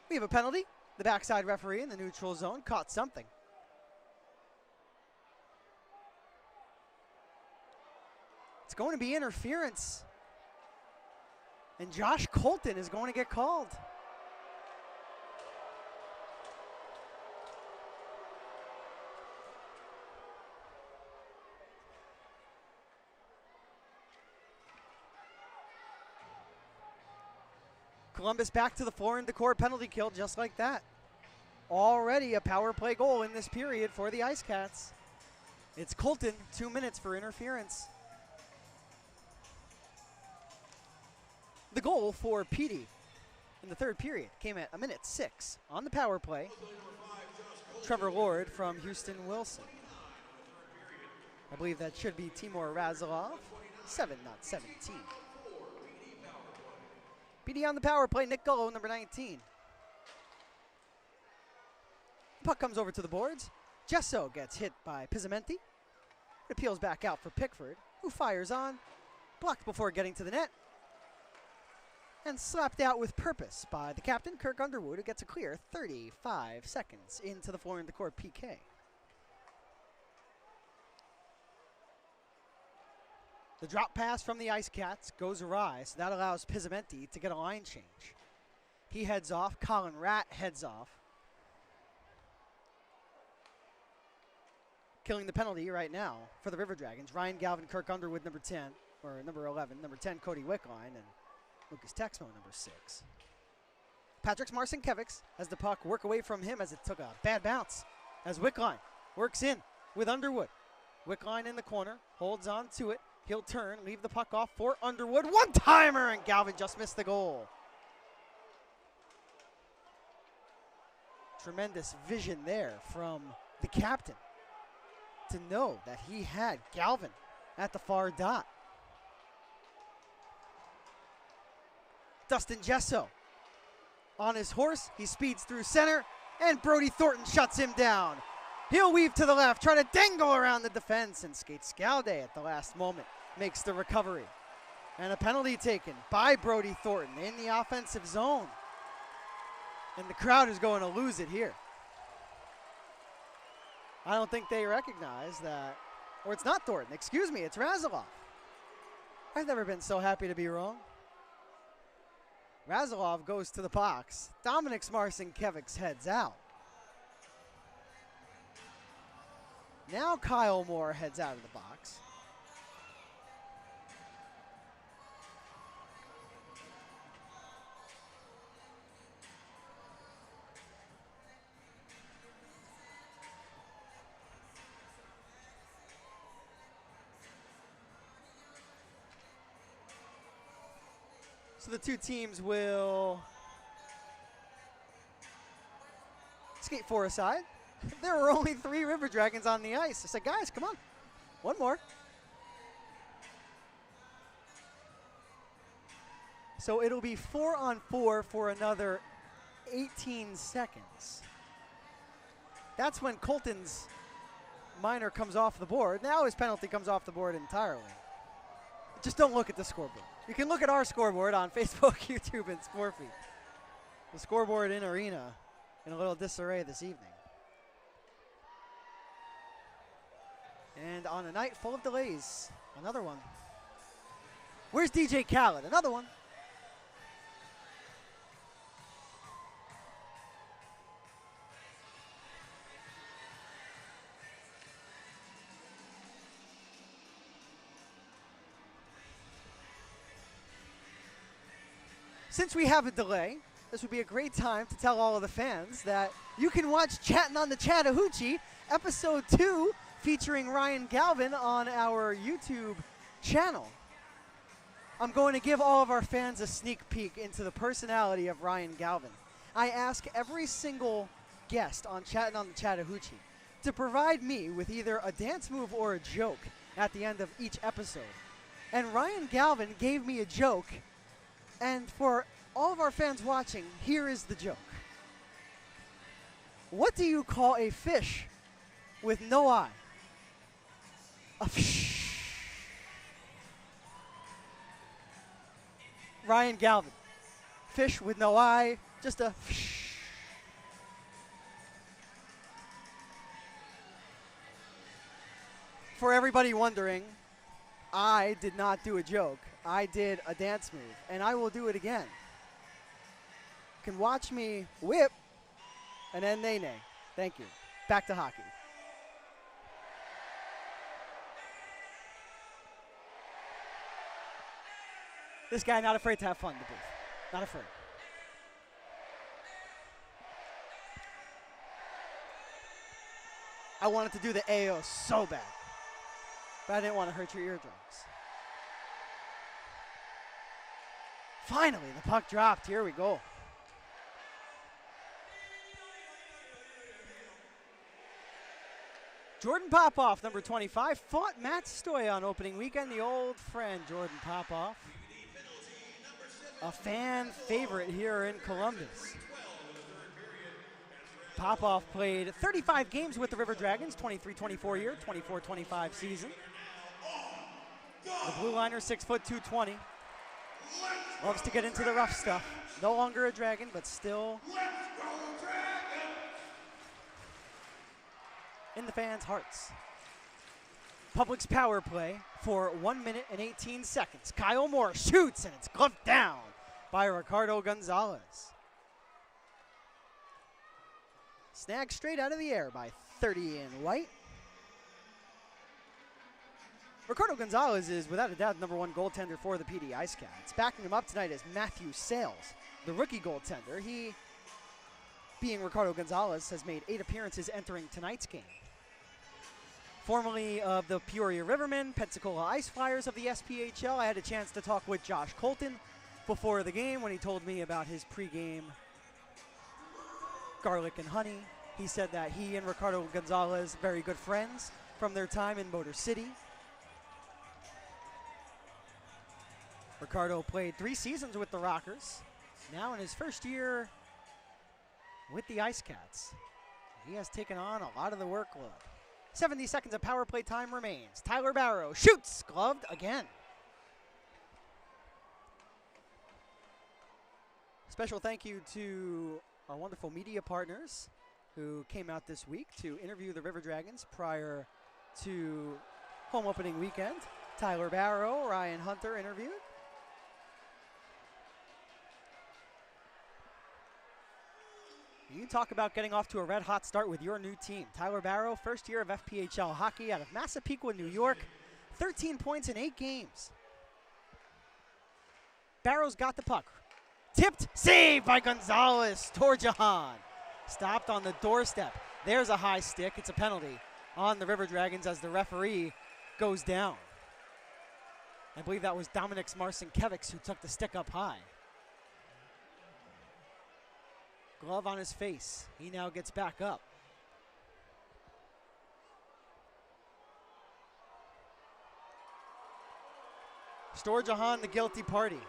We have a penalty. The backside referee in the neutral zone caught something. It's going to be interference. And Josh Colton is going to get called. Columbus back to the floor and decor penalty kill just like that. Already a power play goal in this period for the Ice Cats. It's Colton, 2 minutes for interference. The goal for Petey in the third period came at 1:06 on the power play. Trevor Lord from Houston Wilson. I believe that should be Timur Razilov. 7, not 17. Petey on the power play, Nick Gullo, number 19. Puck comes over to the boards. Gesso gets hit by Pizzamenti. It appeals back out for Pickford, who fires on. Blocked before getting to the net. And slapped out with purpose by the captain, Kirk Underwood, who gets a clear 35 seconds into the floor in the court PK. The drop pass from the Ice Cats goes awry, so that allows Pizzamenti to get a line change. He heads off. Colin Ratt heads off. Killing the penalty right now for the River Dragons. Ryan Galvin, Kirk Underwood, number 10, or number 11. Number 10, Cody Wickline, and Lucas Texmo, number 6. Patrick Marcinkiewicz has the puck work away from him as it took a bad bounce. As Wickline works in with Underwood. Wickline in the corner, holds on to it. He'll turn, leave the puck off for Underwood. One-timer, and Galvin just missed the goal. Tremendous vision there from the captain to know that he had Galvin at the far dot. Dustin Gesso on his horse. He speeds through center, and Brody Thornton shuts him down. He'll weave to the left, try to dangle around the defense, and Skate Scalde at the last moment makes the recovery. And a penalty taken by Brody Thornton in the offensive zone. And the crowd is going to lose it here. I don't think they recognize that, or it's not Thornton, excuse me, it's Razilov. I've never been so happy to be wrong. Razilov goes to the box. Dominic Marcinkiewicz heads out. Now Kyle Moore heads out of the box. So the two teams will skate four aside. There were only 3 River Dragons on the ice. I said, guys, come on. One more. So it'll be 4-on-4 for another 18 seconds. That's when Colton's minor comes off the board. Now his penalty comes off the board entirely. Just don't look at the scoreboard. You can look at our scoreboard on Facebook, YouTube, and Sportfeed. The scoreboard in Arena in a little disarray this evening. And on a night full of delays, another one. Where's DJ Khaled? Another one. since we have a delay, this would be a great time to tell all of the fans that you can watch Chatting on the Chattahoochee, episode 2, featuring Ryan Galvin on our YouTube channel. I'm going to give all of our fans a sneak peek into the personality of Ryan Galvin. I ask every single guest on Chatting on the Chattahoochee to provide me with either a dance move or a joke at the end of each episode. And Ryan Galvin gave me a joke, and for all of our fans watching, here is the joke. What do you call a fish with no eye? A fish. Ryan Galvin. Fish with no eye, just a fish. For everybody wondering, I did not do a joke. I did a dance move, and I will do it again. You can watch me whip and then nay-nay. Thank you. Back to hockey. This guy not afraid to have fun in the booth. Not afraid. I wanted to do the AO so bad, but I didn't want to hurt your eardrums. Finally, the puck dropped. Here we go. Jordan Popoff, number 25, fought Matt Stoy on opening weekend. The old friend, Jordan Popoff. A fan favorite here in Columbus. Popoff played 35 games with the River Dragons, 23-24 year, 24-25 season. The blue liner, 6', 220. Loves to get into the rough stuff. No longer a Dragon, but still in the fans' hearts. Public's power play for 1 minute and 18 seconds. Kyle Moore shoots, and it's gloved down by Ricardo Gonzalez. Snagged straight out of the air by 30 in white. Ricardo Gonzalez is, without a doubt, the number 1 goaltender for the PD Ice Cats. Backing him up tonight is Matthew Sales, the rookie goaltender. He, being Ricardo Gonzalez, has made 8 appearances entering tonight's game. Formerly of the Peoria Rivermen, Pensacola Ice Flyers of the SPHL, I had a chance to talk with Josh Colton before the game when he told me about his pregame garlic and honey. He said that he and Ricardo Gonzalez, very good friends from their time in Motor City. Ricardo played 3 seasons with the Rockers. Now in his first year with the Ice Cats, he has taken on a lot of the workload. 70 seconds of power play time remains. Tyler Barrow shoots, gloved again. Special thank you to our wonderful media partners who came out this week to interview the River Dragons prior to home opening weekend. Tyler Barrow, Ryan Hunter interviewed. You talk about getting off to a red-hot start with your new team. Tyler Barrow, first year of FPHL hockey out of Massapequa, New York. 13 points in 8 games. Barrow's got the puck. Tipped, saved by Gonzalez. Torjahan stopped on the doorstep. There's a high stick. It's a penalty on the River Dragons as the referee goes down. I believe that was Dominik Marcinkiewicz who took the stick up high. Glove on his face. He now gets back up. Storjahan, the guilty party.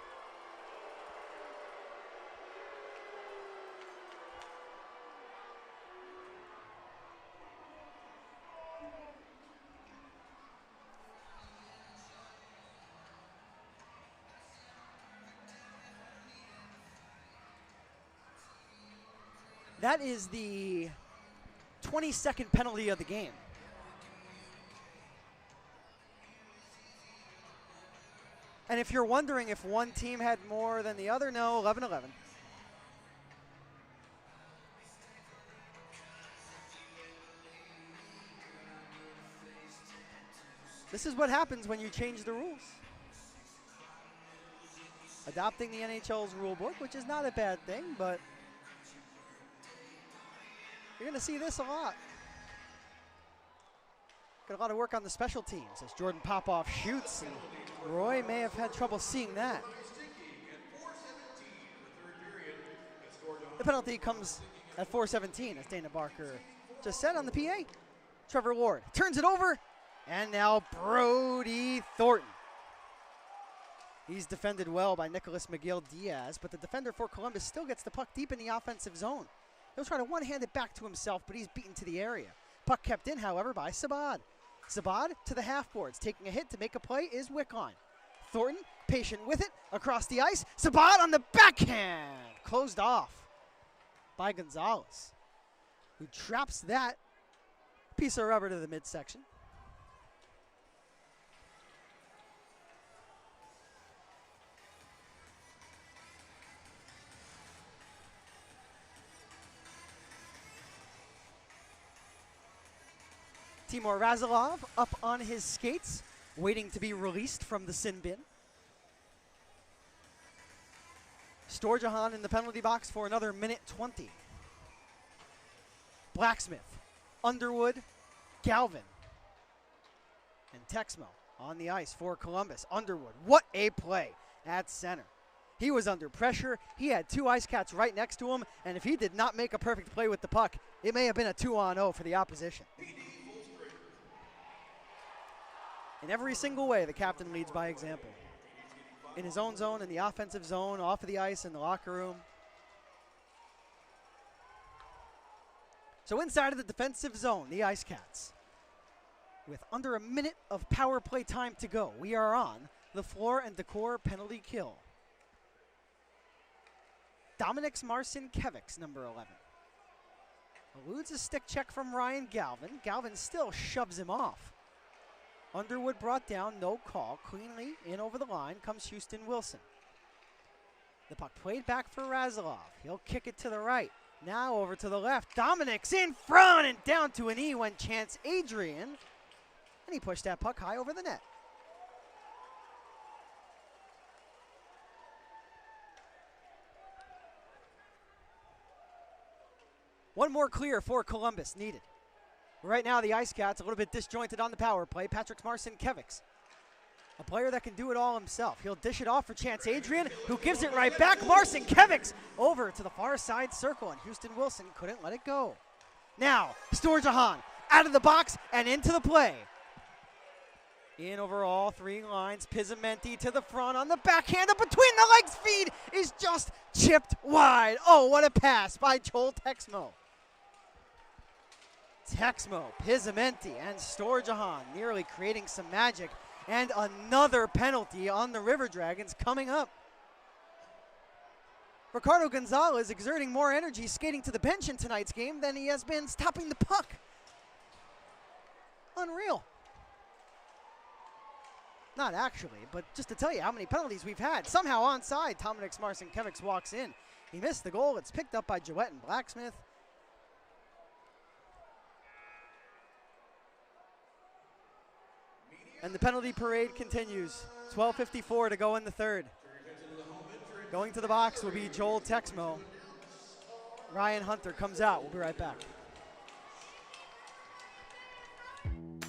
That is the 22nd penalty of the game. And if you're wondering if one team had more than the other, no, 11-11. This is what happens when you change the rules. adopting the NHL's rule book, which is not a bad thing, but you're going to see this a lot. Got a lot of work on the special teams as Jordan Popoff shoots, and Roy may have had trouble seeing that. The penalty comes at 4:17, as Dana Barker just said on the PA. Trevor Lord turns it over, and now Brody Thornton. He's defended well by Nicholas Miguel-Diaz, but the defender for Columbus still gets the puck deep in the offensive zone. He'll try to one-hand it back to himself, but he's beaten to the area. Puck kept in, however, by Sabad. Sabad to the half boards. Taking a hit to make a play is Wickline. Thornton, patient with it, across the ice. Sabad on the backhand. Closed off by Gonzalez, who traps that piece of rubber to the midsection. Timur Razilov up on his skates, waiting to be released from the sin bin. Storjahan in the penalty box for another minute 20. Blacksmith, Underwood, Galvin, and Texmo on the ice for Columbus. Underwood, what a play at center. He was under pressure. He had two Ice Cats right next to him, and if he did not make a perfect play with the puck, it may have been a 2-on-0 for the opposition. In every single way, the captain leads by example. In his own zone, in the offensive zone, off of the ice, in the locker room. So inside of the defensive zone, the Ice Cats, with under a minute of power play time to go, we are on the Floor and Decor penalty kill. Dominik Marcinkiewicz, number 11. Eludes a stick check from Ryan Galvin. Galvin still shoves him off. Underwood brought down, no call. Cleanly in over the line comes Houston Wilson. The puck played back for Razilov. He'll kick it to the right. Now over to the left. Dominik's in front and down to a knee went Chance Adrian. And he pushed that puck high over the net. One more clear for Columbus needed. Right now, the Ice Cats a little bit disjointed on the power play. Patrick Marcinkiewicz, a player that can do it all himself. He'll dish it off for Chance Adrian, who gives it right back. Marcinkiewicz over to the far side circle, and Houston Wilson couldn't let it go. Now, Storjahan out of the box and into the play. In over all three lines, Pizzamenti to the front on the backhand. A between the legs feed is just chipped wide. Oh, what a pass by Joel Texmo. Texmo, Pizzamenti, and Storjahan nearly creating some magic. And another penalty on the River Dragons coming up. Ricardo Gonzalez exerting more energy skating to the bench in tonight's game than he has been stopping the puck. Unreal. Not actually, but just to tell you how many penalties we've had. Somehow onside, Dominik Marcinkiewicz walks in. He missed the goal. It's picked up by Jouett and Blacksmith. And the penalty parade continues. 12:54 to go in the third. Going to the box will be Joel Texmo. Ryan Hunter comes out. We'll be right back.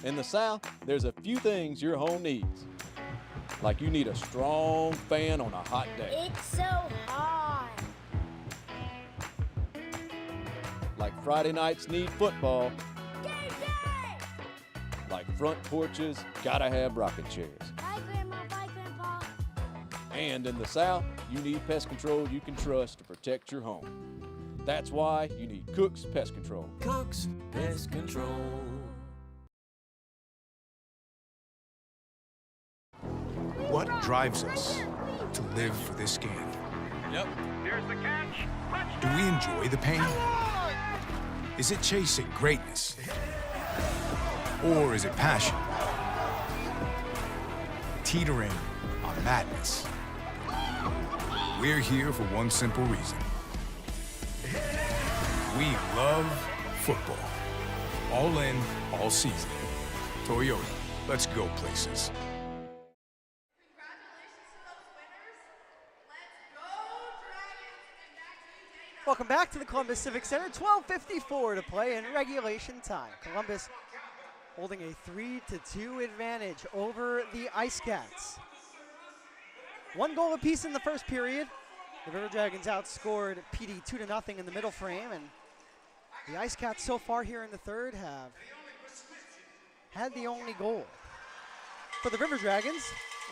In the South, there's a few things your home needs. Like you need a strong fan on a hot day. It's so hot. Like Friday nights need football. Game day! Like front porches gotta have rocking chairs. Bye, Grandma. Bye, Grandpa. And in the South, you need pest control you can trust to protect your home. That's why you need Cook's Pest Control. Cook's Pest Control. What drives us to live for this game? Yep. There's the catch. Do we enjoy the pain? Is it chasing greatness? Or is it passion? Teetering on madness? We're here for one simple reason. We love football. All in, all season. Toyota, let's go places. Congratulations to those winners. Welcome back to the Columbus Civic Center. 12:54 to play in regulation time. Columbus holding a 3-2 advantage over the Ice Cats. 1 goal apiece in the first period. The River Dragons outscored PD 2-0 in the middle frame, and the Ice Cats so far here in the third have had the only goal. For the River Dragons,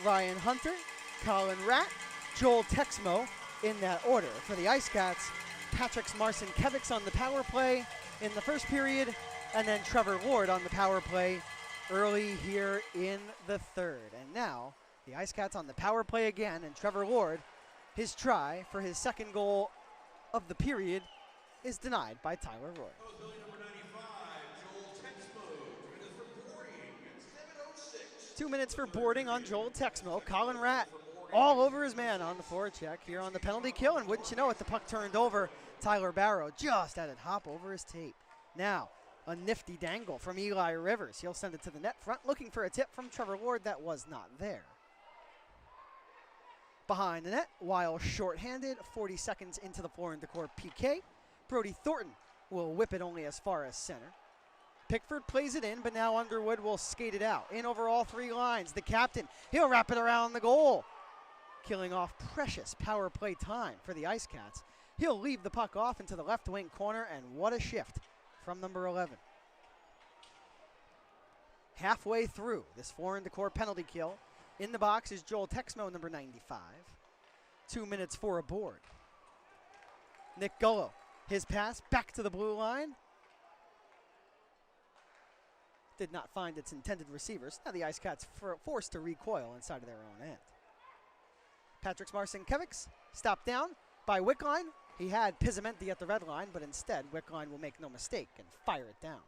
Ryan Hunter, Colin Ratt, Joel Texmo in that order. For the Ice Cats, Patrick Marcinkiewicz on the power play in the first period, and then Trevor Lord on the power play early here in the third. And now the Ice Cats on the power play again, and Trevor Lord, his try for his second goal of the period is denied by Tyler Roy. 2 minutes for boarding on Joel Texmo. Colin Ratt all over his man on the forecheck here on the penalty kill, and wouldn't you know it, the puck turned over. Tyler Barrow just had it hop over his tape. Now, a nifty dangle from Eli Rivers. He'll send it to the net front, looking for a tip from Trevor Lord that was not there. Behind the net, while shorthanded, 40 seconds into the Floor and Decor PK, Brody Thornton will whip it only as far as center. Pickford plays it in, but now Underwood will skate it out. In over all 3 lines, the captain, he'll wrap it around the goal, killing off precious power play time for the Ice Cats. He'll leave the puck off into the left wing corner, and what a shift from number 11. Halfway through this Floor and Decor penalty kill, in the box is Joel Texmo, number 95. 2 minutes for a board. Nick Gullo, his pass back to the blue line. Did not find its intended receivers. Now the Ice Cats forced to recoil inside of their own end. Patrick Marcinkiewicz stopped down by Wickline. He had Pizzamenti at the red line, but instead Wickline will make no mistake and fire it down.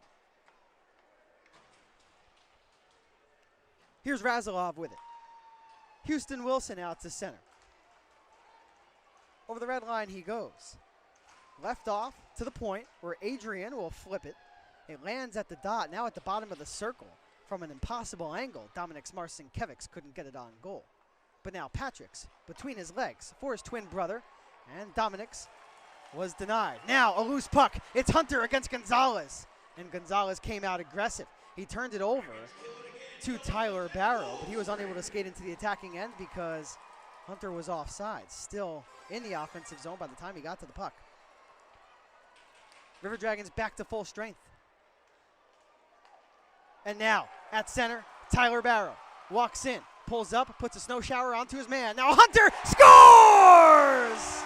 Here's Razilov with it. Houston Wilson out to center. Over the red line he goes. Left off to the point where Adrian will flip it. It lands at the dot, now at the bottom of the circle. From an impossible angle, Dominic Marcinkiewicz couldn't get it on goal. But now Patrick's between his legs for his twin brother, and Dominic's was denied. Now a loose puck. It's Hunter against Gonzalez, and Gonzalez came out aggressive. He turned it over to Tyler Barrow, but he was unable to skate into the attacking end because Hunter was offside, still in the offensive zone by the time he got to the puck. River Dragons back to full strength. And now, at center, Tyler Barrow walks in, pulls up, puts a snow shower onto his man. Now Hunter scores!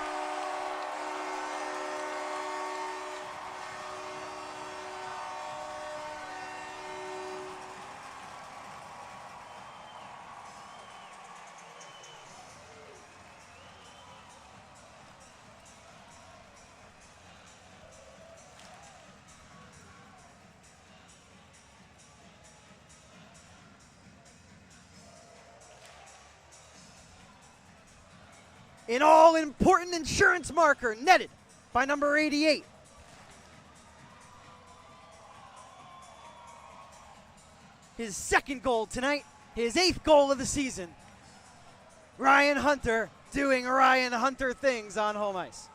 An all-important insurance marker netted by number 88. His second goal tonight, his 8th goal of the season. Ryan Hunter doing Ryan Hunter things on home ice.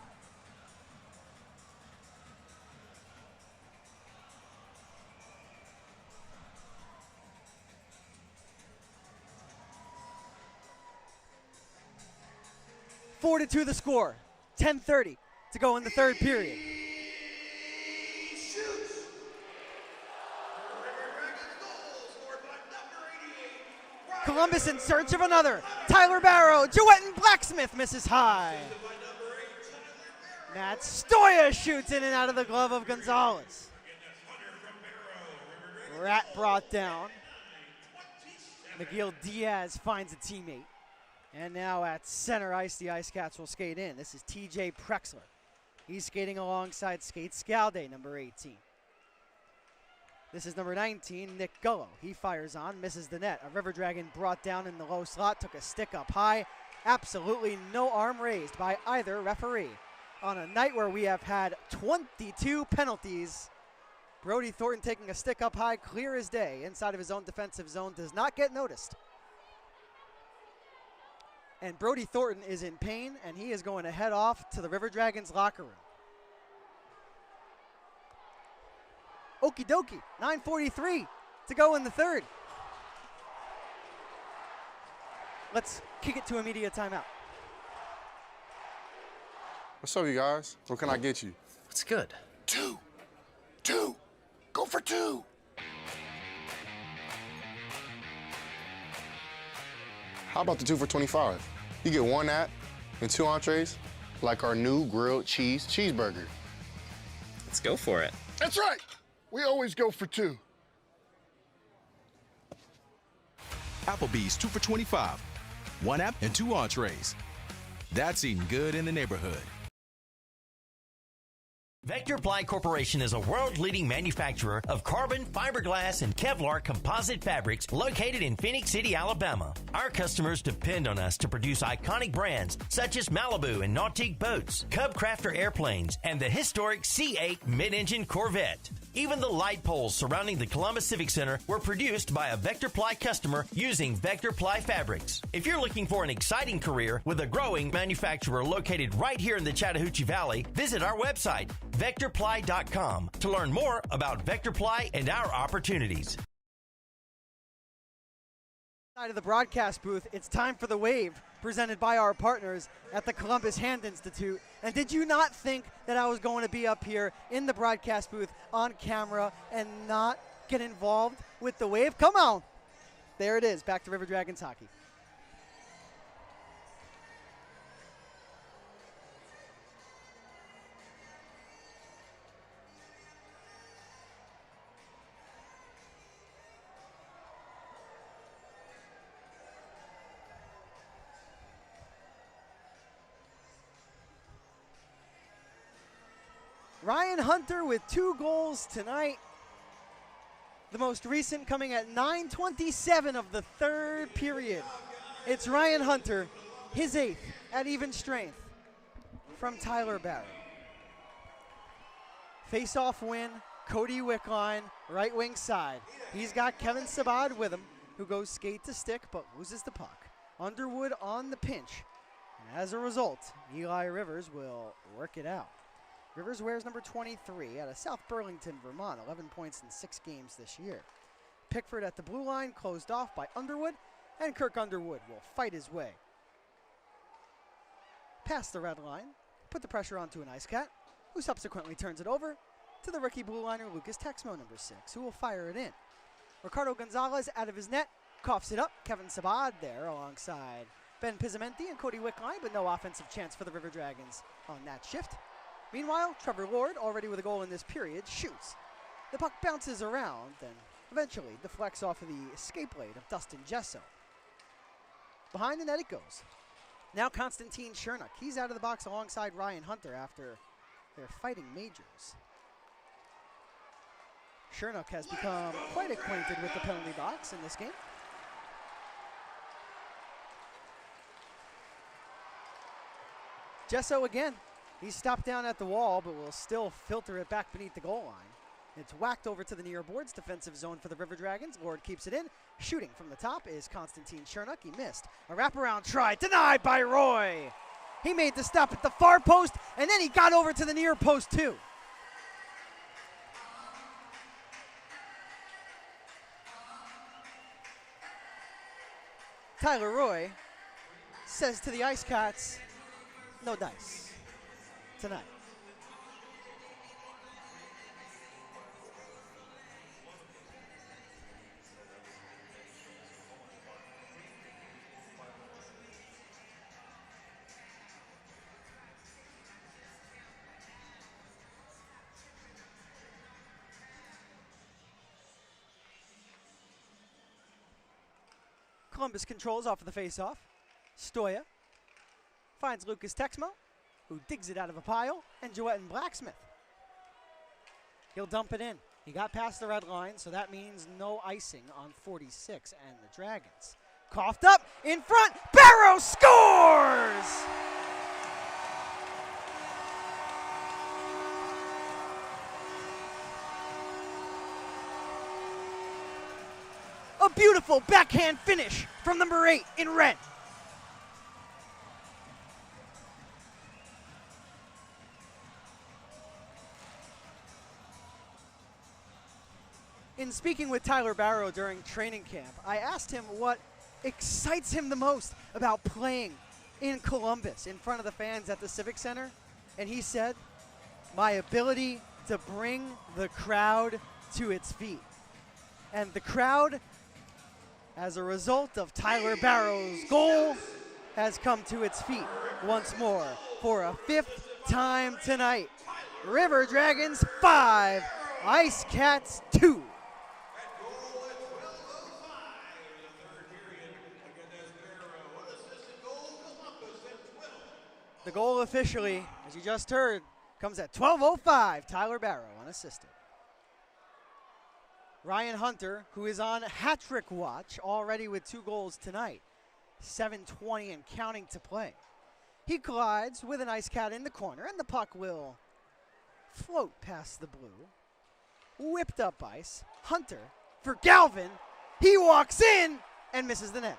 4-2 the score. 10:30 to go in the third period. Columbus in search of another. Tyler Barrow, Joetten Blacksmith misses high. Matt Stoya shoots in and out of the glove of Gonzalez. Rat brought down. Miguel Diaz finds a teammate. And now at center ice, the Ice Cats will skate in. This is TJ Prexler. He's skating alongside Skate Scalde, number 18. This is number 19, Nick Gullo. He fires on, misses the net. A River Dragon brought down in the low slot, took a stick up high. Absolutely no arm raised by either referee. On a night where we have had 22 penalties, Brody Thornton taking a stick up high, clear as day, inside of his own defensive zone, does not get noticed. And Brody Thornton is in pain, and he is going to head off to the River Dragons locker room. Okie dokie. 9:43 to go in the third. Let's kick it to a media timeout. What's up, you guys? What can I get you? What's good? Two. Go for two. How about the 2 for $25? You get one that and 2 entrees, like our new grilled cheese cheeseburger. Let's go for it. That's right. We always go for two. Applebee's 2 for $25. One app and 2 entrees. That's eating good in the neighborhood. Vector Ply Corporation is a world-leading manufacturer of carbon, fiberglass, and Kevlar composite fabrics located in Phoenix City, Alabama. Our customers depend on us to produce iconic brands such as Malibu and Nautique boats, Cub Crafter airplanes, and the historic C8 mid-engine Corvette. Even the light poles surrounding the Columbus Civic Center were produced by a Vector Ply customer using Vector Ply fabrics. If you're looking for an exciting career with a growing manufacturer located right here in the Chattahoochee Valley, visit our website, VectorPly.com, to learn more about Vector Ply and our opportunities. Side of the broadcast booth, it's time for the wave presented by our partners at the Columbus Hand Institute. And did you not think that I was going to be up here in the broadcast booth on camera and not get involved with the wave? Come on. There it is. Back to River Dragons hockey. Ryan Hunter with 2 goals tonight. The most recent coming at 9:27 of the third period. It's Ryan Hunter, his 8th at even strength from Tyler Barrett. Face-off win, Cody Wickline, right wing side. He's got Kevin Sabad with him, who goes skate to stick but loses the puck. Underwood on the pinch. And as a result, Eli Rivers will work it out. Rivers wears number 23 out of South Burlington, Vermont, 11 points in 6 games this year. Pickford at the blue line, closed off by Underwood, and Kirk Underwood will fight his way past the red line, put the pressure onto an Ice Cat, who subsequently turns it over to the rookie blue liner Lucas Texmo, number 6, who will fire it in. Ricardo Gonzalez out of his net, coughs it up. Kevin Sabad there alongside Ben Pizzamenti and Cody Wickline, but no offensive chance for the River Dragons on that shift. Meanwhile, Trevor Lord, already with a goal in this period, shoots. The puck bounces around and eventually deflects off of the escape blade of Dustin Gesso. Behind the net it goes. Now Konstantin Chernak. He's out of the box alongside Ryan Hunter after their fighting majors. Chernak has become quite acquainted with the penalty box in this game. Gesso again. He's stopped down at the wall, but will still filter it back beneath the goal line. It's whacked over to the near boards, defensive zone for the River Dragons. Lord keeps it in. Shooting from the top is Konstantin Chernak. He missed. A wraparound try, denied by Roy. He made the stop at the far post, and then he got over to the near post too. Tyler Roy says to the Ice Cats, no dice tonight. Columbus controls off of the face-off. Stoya finds Lucas Texmo, who digs it out of a pile, and Joetten Blacksmith. He'll dump it in. He got past the red line, so that means no icing on 46 and the Dragons. Coughed up, in front, Barrow scores! A beautiful backhand finish from number 8 in red. In speaking with Tyler Barrow during training camp, I asked him what excites him the most about playing in Columbus in front of the fans at the Civic Center, and he said, my ability to bring the crowd to its feet. And the crowd, as a result of Tyler Barrow's goal, has come to its feet once more for a 5th time tonight. River Dragons 5, Ice Cats 2. The goal officially, as you just heard, comes at 12:05. Tyler Barrow unassisted. Ryan Hunter, who is on hat-trick watch, already with 2 goals tonight. 7:20 and counting to play. He collides with an Ice Cat in the corner, and the puck will float past the blue. Whipped up ice. Hunter for Galvin. He walks in and misses the net.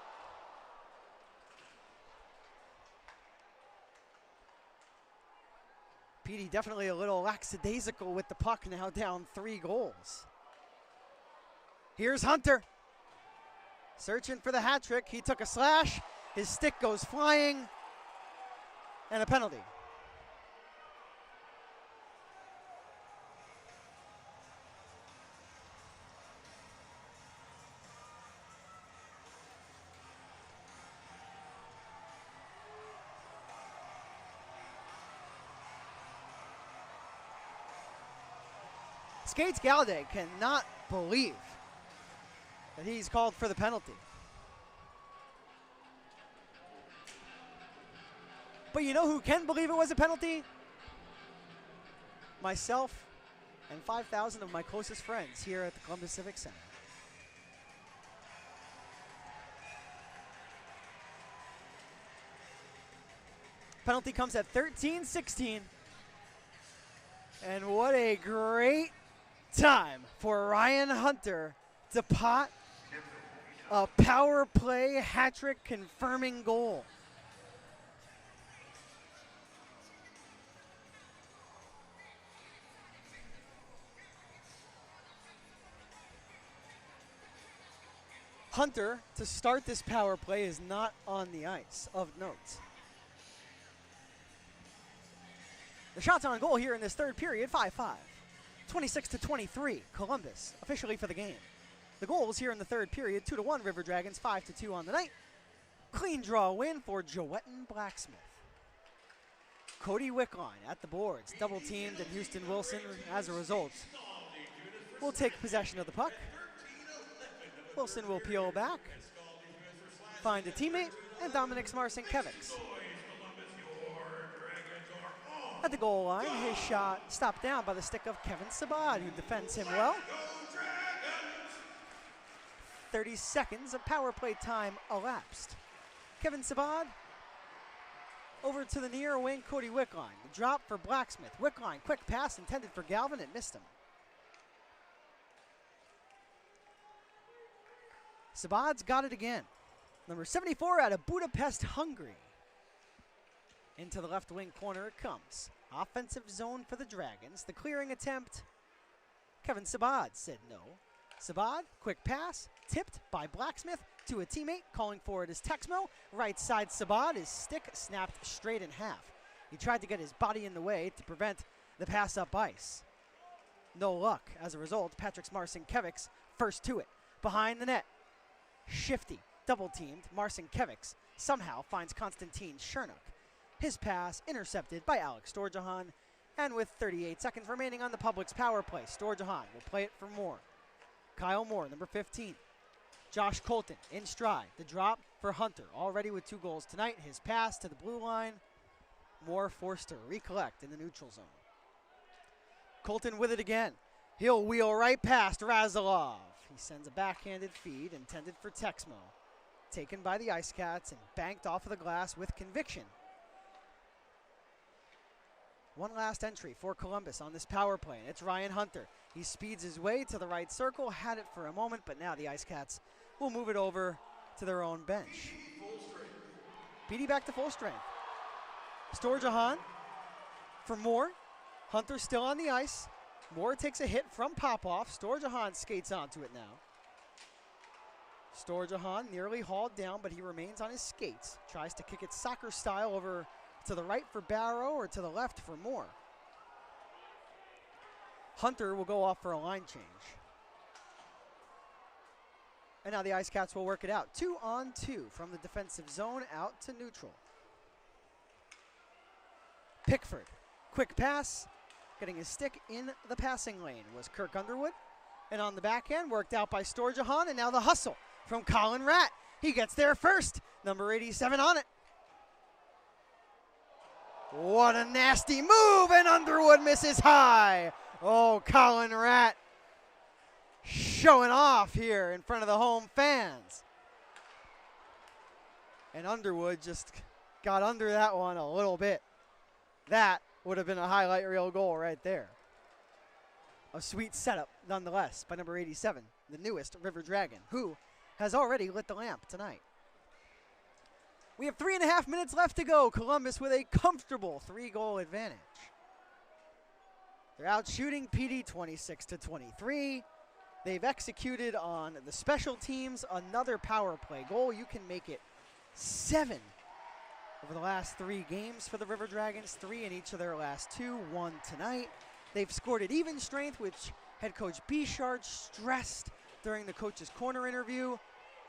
Petey definitely a little lackadaisical with the puck, now down 3 goals. Here's Hunter. Searching for the hat trick. He took a slash. His stick goes flying. And a penalty. Skates Gallaudet cannot believe that he's called for the penalty. But you know who can believe it was a penalty? Myself and 5,000 of my closest friends here at the Columbus Civic Center. Penalty comes at 13-16. And what a great time for Ryan Hunter to pot a power play hat-trick confirming goal. Hunter, to start this power play, is not on the ice, of note. The shots on goal here in this third period, 5-5. 26-23, Columbus, officially for the game. The goals here in the third period, 2-1 River Dragons, 5-2 on the night. Clean draw win for Joetten Blacksmith. Cody Wickline at the boards, double teamed, and Houston Wilson, as a result, will take possession of the puck. Wilson will peel back, find a teammate, and Dominic Marcinkiewicz. At the goal line, his shot stopped down by the stick of Kevin Sabad, who defends him well. 30 seconds of power play time elapsed. Kevin Sabad over to the near wing, Cody Wickline. The drop for Blacksmith. Wickline, quick pass intended for Galvin, it missed him. Sabad's got it again. Number 74 out of Budapest, Hungary. Into the left wing corner it comes. Offensive zone for the Dragons. The clearing attempt. Kevin Sabad said no. Sabad, quick pass, tipped by Blacksmith to a teammate. Calling for it is Texmo. Right side Sabad, his stick snapped straight in half. He tried to get his body in the way to prevent the pass up ice. No luck. As a result, Patrick Marcinkiewicz first to it. Behind the net. Shifty, double teamed, Marcinkiewicz somehow finds Konstantin Chernook. His pass intercepted by Alex Storjahan, and with 38 seconds remaining on the Public's power play, Storjahan will play it for Moore. Kyle Moore, number 15. Josh Colton in stride. The drop for Hunter, already with 2 goals tonight. His pass to the blue line. Moore forced to recollect in the neutral zone. Colton with it again. He'll wheel right past Razilov. He sends a backhanded feed intended for Texmo. Taken by the Ice Cats and banked off of the glass with conviction. One last entry for Columbus on this power play, and it's Ryan Hunter. He speeds his way to the right circle, had it for a moment, but now the Ice Cats will move it over to their own bench. PD back to full strength. Storjahan for Moore. Hunter still on the ice. Moore takes a hit from Popoff. Storjahan skates onto it now. Storjahan nearly hauled down, but he remains on his skates. Tries to kick it soccer style over to the right for Barrow or to the left for Moore. Hunter will go off for a line change. And now the Ice Cats will work it out. 2-on-2 from the defensive zone out to neutral. Pickford, quick pass, getting his stick in the passing lane was Kirk Underwood. And on the backhand, worked out by Storjahan, and now the hustle from Colin Ratt. He gets there first, number 87 on it. What a nasty move, and Underwood misses high. Oh, Colin Ratt showing off here in front of the home fans. And Underwood just got under that one a little bit. That would have been a highlight reel goal right there. A sweet setup, nonetheless, by number 87, the newest River Dragon, who has already lit the lamp tonight. We have 3.5 minutes left to go. Columbus with a comfortable 3-goal advantage. They're out shooting PD 26-23. They've executed on the special teams another power play goal. You can make it 7 over the last 3 games for the River Dragons, 3 in each of their last 2, 1 tonight. They've scored at even strength, which head coach Bouchard stressed during the coach's corner interview,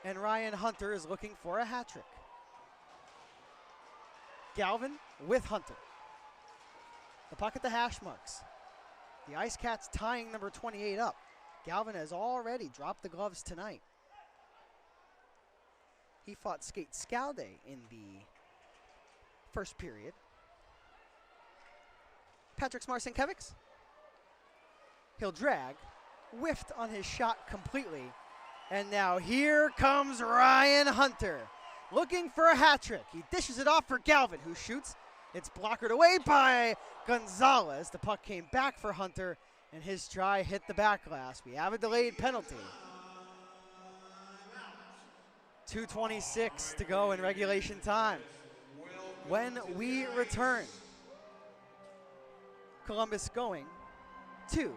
and Ryan Hunter is looking for a hat trick. Galvin with Hunter. The puck at the hash marks. The Ice Cats tying number 28 up. Galvin has already dropped the gloves tonight. He fought Skate Scalde in the first period. Patrick Smarcinkiewicz. He'll drag, whiffed on his shot completely. And now here comes Ryan Hunter, looking for a hat trick. He dishes it off for Galvin, who shoots. It's blockered away by Gonzalez. The puck came back for Hunter, and his try hit the back glass. We have a delayed penalty. 2:26 to go in regulation time. When we return, Columbus going to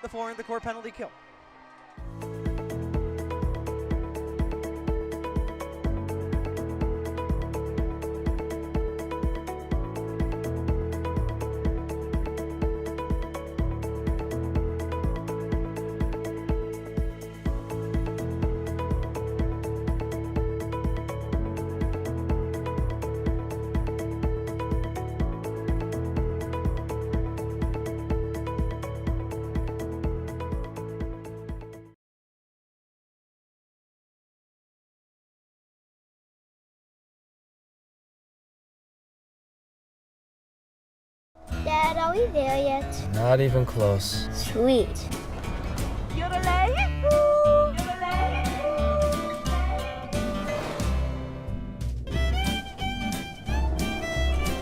the 4 in the core penalty kill. Dad, are we there yet? Not even close. Sweet.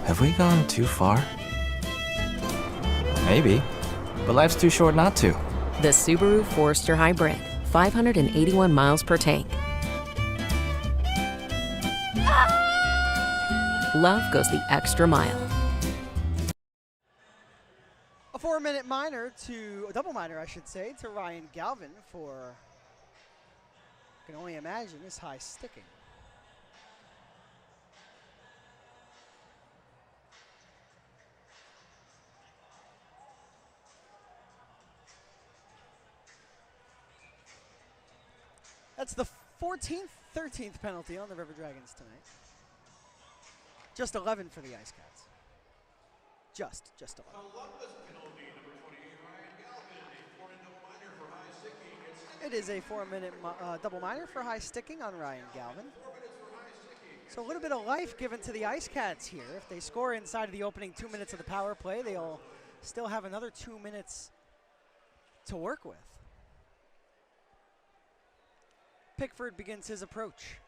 Have we gone too far? Maybe, but life's too short not to. The Subaru Forester Hybrid, 581 miles per tank. Love goes the extra mile. A 4-minute minor to, a double minor I should say, to Ryan Galvin for, I can only imagine, his high sticking. That's the 14th, 13th penalty on the River Dragons tonight. Just 11 for the Ice Cats. Just 11. It is a 4-minute double minor for high sticking on Ryan Galvin. So a little bit of life given to the Ice Cats here. If they score inside of the opening 2 minutes of the power play, they'll still have another 2 minutes to work with. Pickford begins his approach.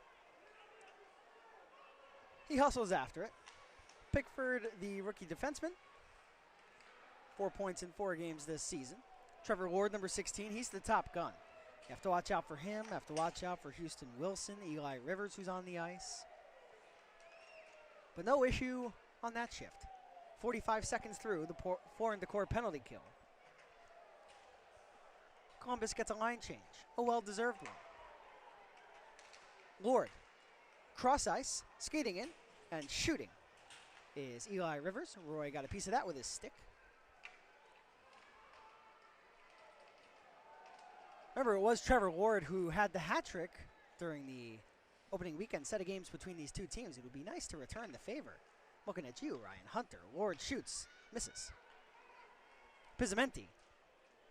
He hustles after it. Pickford, the rookie defenseman. 4 points in 4 games this season. Trevor Lord, number 16, he's the top gun. You have to watch out for him. You have to watch out for Houston Wilson, Eli Rivers, who's on the ice. But no issue on that shift 45 seconds through the foreign decor penalty kill. Columbus gets a line change, a well-deserved one. Lord, cross ice, skating in, and shooting is Eli Rivers. Roy got a piece of that with his stick. Remember, it was Trevor Lord who had the hat trick during the opening weekend set of games between these two teams. It would be nice to return the favor. Looking at you, Ryan Hunter. Lord shoots, misses. Pizzamenti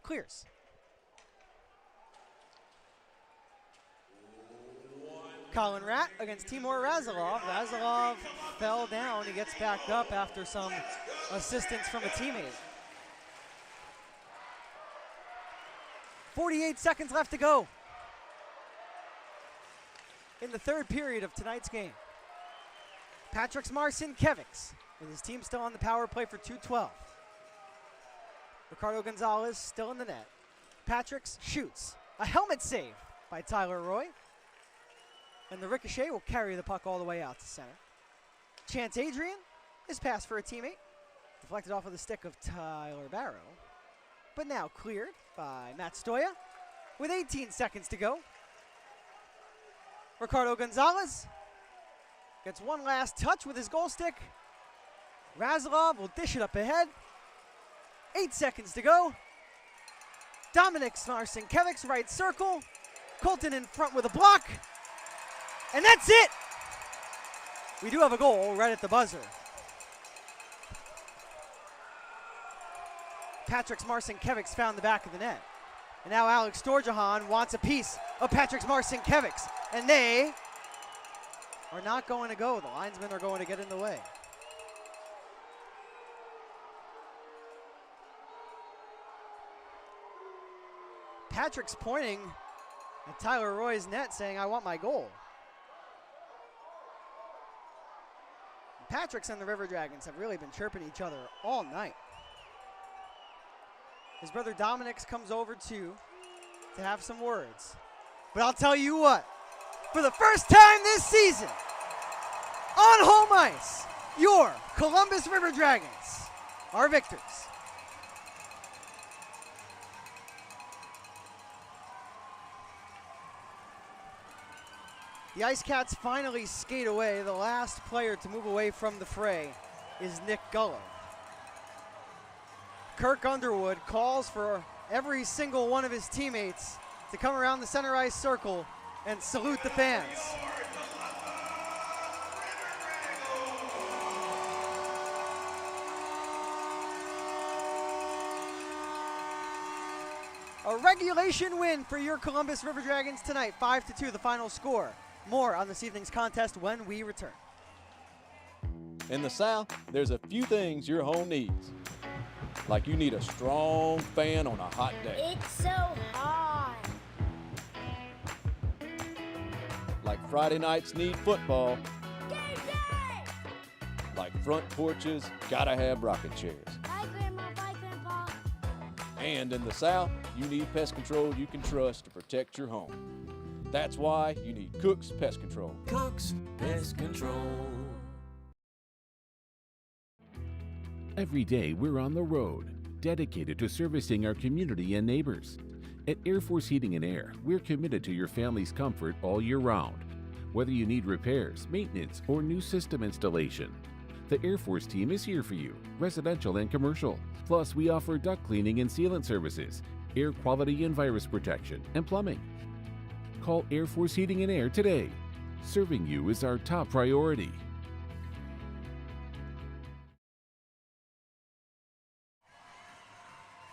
clears. Colin Ratt against Timur Razilov. Razilov fell down. He gets back up after some assistance from a teammate. 48 seconds left to go in the third period of tonight's game. Patrick Marcinkiewicz with his team still on the power play for 2:12. Ricardo Gonzalez still in the net. Patrick's shoots. A helmet save by Tyler Roy. And the ricochet will carry the puck all the way out to center. Chance Adrian is passed for a teammate. Deflected off of the stick of Tyler Barrow. But now cleared by Matt Stoya with 18 seconds to go. Ricardo Gonzalez gets one last touch with his goal stick. Razilov will dish it up ahead. 8 seconds to go. Dominic Marcinkiewicz, right circle. Colton in front with a block. And that's it! We do have a goal right at the buzzer. Patrick Marcinkiewicz found the back of the net. And now Alex Storjahan wants a piece of Patrick Marcinkiewicz. And they are not going to go. The linesmen are going to get in the way. Patrick's pointing at Tyler Roy's net saying, I want my goal. Patrick's and the River Dragons have really been chirping each other all night. His brother Dominic comes over too to have some words. But I'll tell you what, for the first time this season, on home ice, your Columbus River Dragons are victors. The Ice Cats finally skate away. The last player to move away from the fray is Nick Gullo. Kirk Underwood calls for every single one of his teammates to come around the center ice circle and salute the fans. A regulation win for your Columbus River Dragons tonight, 5-2 the final score. More on this evening's contest when we return. In the South, there's a few things your home needs. Like you need a strong fan on a hot day. It's so hot. Like Friday nights need football. Game day! Like front porches gotta have rocking chairs. Bye, Grandma. Bye, Grandpa. And in the South, you need pest control you can trust to protect your home. That's why you need Cook's Pest Control. Cook's Pest Control. Every day we're on the road, dedicated to servicing our community and neighbors. At Air Force Heating and Air, we're committed to your family's comfort all year round. Whether you need repairs, maintenance, or new system installation, the Air Force team is here for you, residential and commercial. Plus, we offer duct cleaning and sealant services, air quality and virus protection, and plumbing. Call Air Force Heating and Air today. Serving you is our top priority.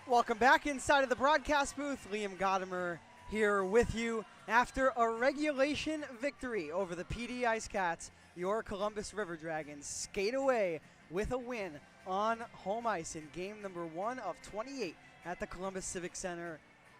Welcome back inside of the broadcast booth. Liam Godimer here with you. After a regulation victory over the PD Ice Cats, your Columbus River Dragons skate away with a win on home ice in game number 1 of 28 at the Columbus Civic Center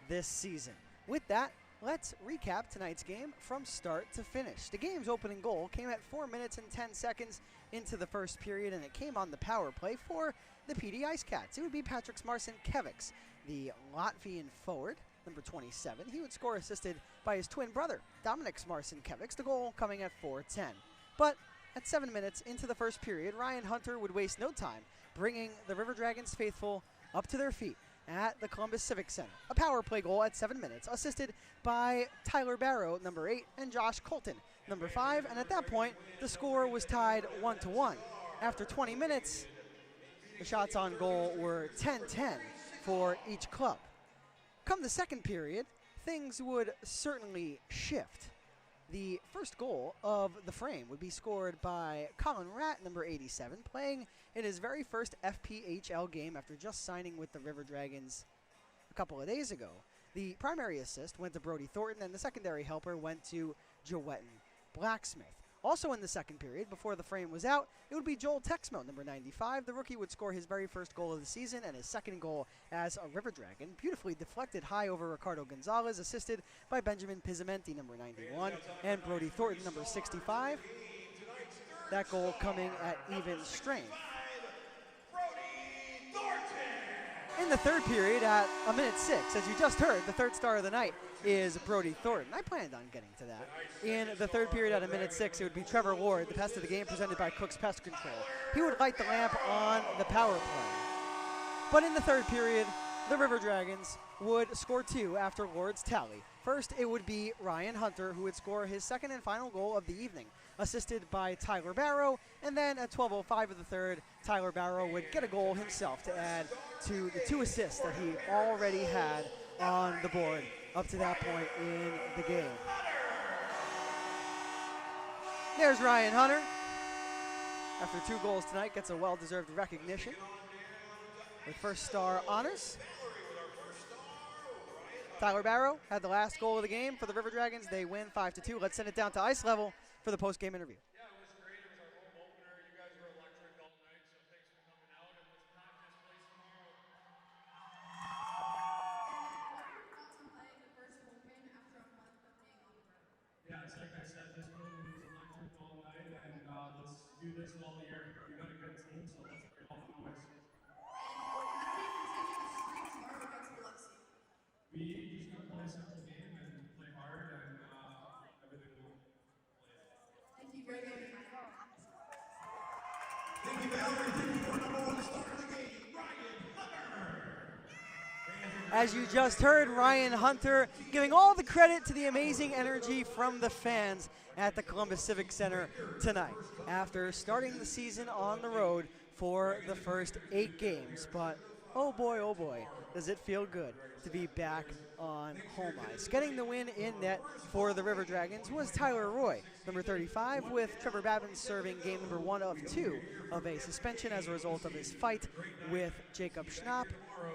this season. With that, let's recap tonight's game from start to finish. The game's opening goal came at 4 minutes and 10 seconds into the first period, and it came on the power play for the PD Ice Cats. It would be Patrick Marcinkiewicz, the Latvian forward, number 27. He would score assisted by his twin brother, Dominic Marcinkiewicz, the goal coming at 4:10. But at 7 minutes into the first period, Ryan Hunter would waste no time bringing the River Dragons faithful up to their feet at the Columbus Civic Center. A power play goal at 7 minutes, assisted by Tyler Barrow, number 8, and Josh Colton, number 5, and at that point, the score was tied 1-1. After 20 minutes, the shots on goal were 10-10 for each club. Come the second period, things would certainly shift. The first goal of the frame would be scored by Colin Ratt, number 87, playing in his very first FPHL game after just signing with the River Dragons a couple of days ago. The primary assist went to Brody Thornton, and the secondary helper went to Joetten Blacksmith. Also in the second period, before the frame was out, it would be Joel Texmo, number 95. The rookie would score his very first goal of the season and his second goal as a River Dragon, beautifully deflected high over Ricardo Gonzalez, assisted by Benjamin Pizzamenti, number 91, and Brody Thornton, number 65. That goal coming at even strength. In the third period, at a minute 6, as you just heard, the third star of the night is Brody Thornton. I planned on getting to that. In the third period, at a minute 6, it would be Trevor Lord, the pest of the game presented by Cook's Pest Control. He would light the lamp on the power play. But in the third period, the River Dragons would score 2 after Lord's tally. First, it would be Ryan Hunter, who would score his second and final goal of the evening, assisted by Tyler Barrow, and then at 12:05 of the third, Tyler Barrow would get a goal himself to add to the 2 assists that he already had on the board up to that point in the game. There's Ryan Hunter. After 2 goals tonight, gets a well-deserved recognition with first star honors. Tyler Barrow had the last goal of the game for the River Dragons. They win 5-2. Let's send it down to ice level for the post-game interview. As you just heard, Ryan Hunter giving all the credit to the amazing energy from the fans at the Columbus Civic Center tonight after starting the season on the road for the first 8 games. But oh boy, does it feel good to be back on home ice. Getting the win in net for the River Dragons was Tyler Roy, number 35, with Trevor Babin serving game number 1 of 2 of a suspension as a result of his fight with Jacob Schnapp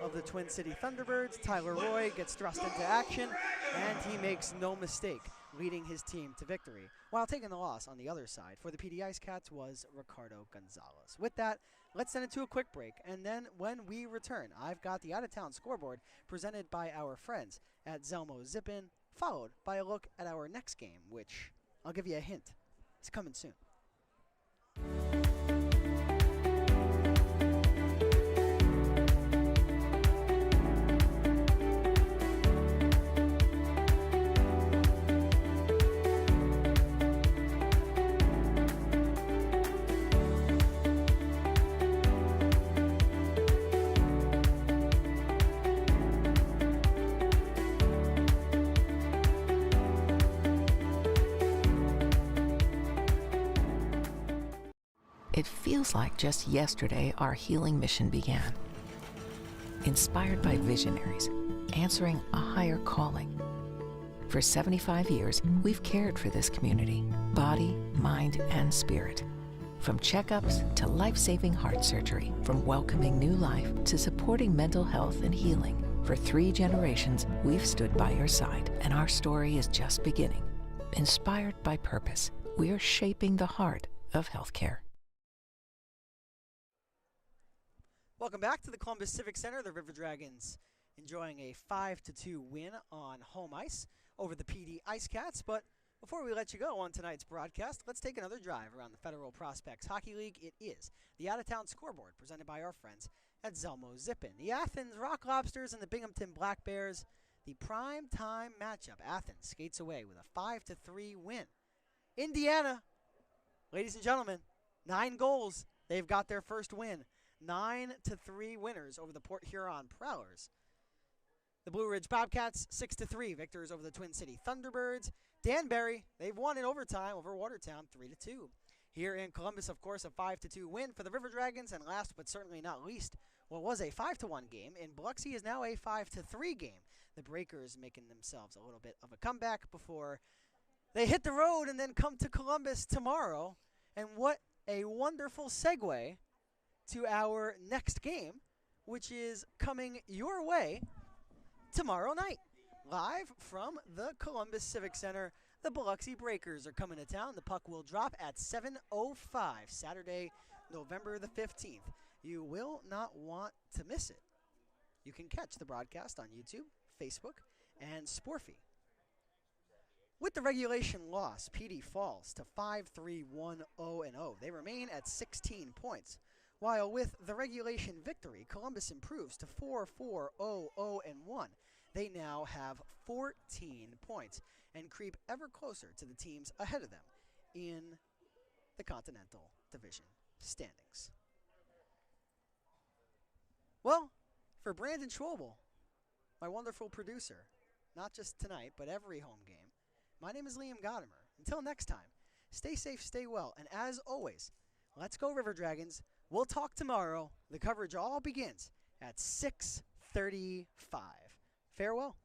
of the Twin City Thunderbirds. Tyler Roy gets thrust into action, and he makes no mistake, leading his team to victory. While taking the loss on the other side for the PD Ice Cats was Ricardo Gonzalez. With that, let's send it to a quick break, and then when we return, I've got the out-of-town scoreboard presented by our friends at Zelmo Zippin, followed by a look at our next game, which I'll give you a hint. It's coming soon. It feels like just yesterday our healing mission began. Inspired by visionaries, answering a higher calling. For 75 years, we've cared for this community, body, mind, and spirit. From checkups to life-saving heart surgery, from welcoming new life to supporting mental health and healing. For 3 generations, we've stood by your side, and our story is just beginning. Inspired by purpose, we're shaping the heart of healthcare. Welcome back to the Columbus Civic Center. The River Dragons enjoying a 5-2 win on home ice over the PD Ice Cats. But before we let you go on tonight's broadcast, let's take another drive around the Federal Prospects Hockey League. It is the out-of-town scoreboard presented by our friends at Zelmo Zippin. The Athens Rock Lobsters and the Binghamton Black Bears, the prime time matchup. Athens skates away with a 5-3 win. Indiana Ladies and gentlemen, 9 goals. They've got their first win. 9-3 winners over the Port Huron Prowlers. The Blue Ridge Bobcats, 6-3 victors over the Twin City Thunderbirds. Danbury, they've won in overtime over Watertown, 3-2. Here in Columbus, of course, a 5-2 win for the River Dragons. And last but certainly not least, what was a 5-1 game in Biloxi is now a 5-3 game. The Breakers making themselves a little bit of a comeback before they hit the road and then come to Columbus tomorrow. And what a wonderful segue to our next game, which is coming your way tomorrow night. Live from the Columbus Civic Center, the Biloxi Breakers are coming to town. The puck will drop at 7:05 Saturday, November the 15th. You will not want to miss it. You can catch the broadcast on YouTube, Facebook, and Sporfy. With the regulation loss, PD falls to 5-3-1-0-0. They remain at 16 points. While with the regulation victory, Columbus improves to 4-4-0-0-1. They now have 14 points and creep ever closer to the teams ahead of them in the Continental Division standings. Well, for Brandon Schwobel, my wonderful producer, not just tonight, but every home game, my name is Liam Godimer. Until next time, stay safe, stay well, and as always, let's go River Dragons. We'll talk tomorrow. The coverage all begins at 6:35. Farewell.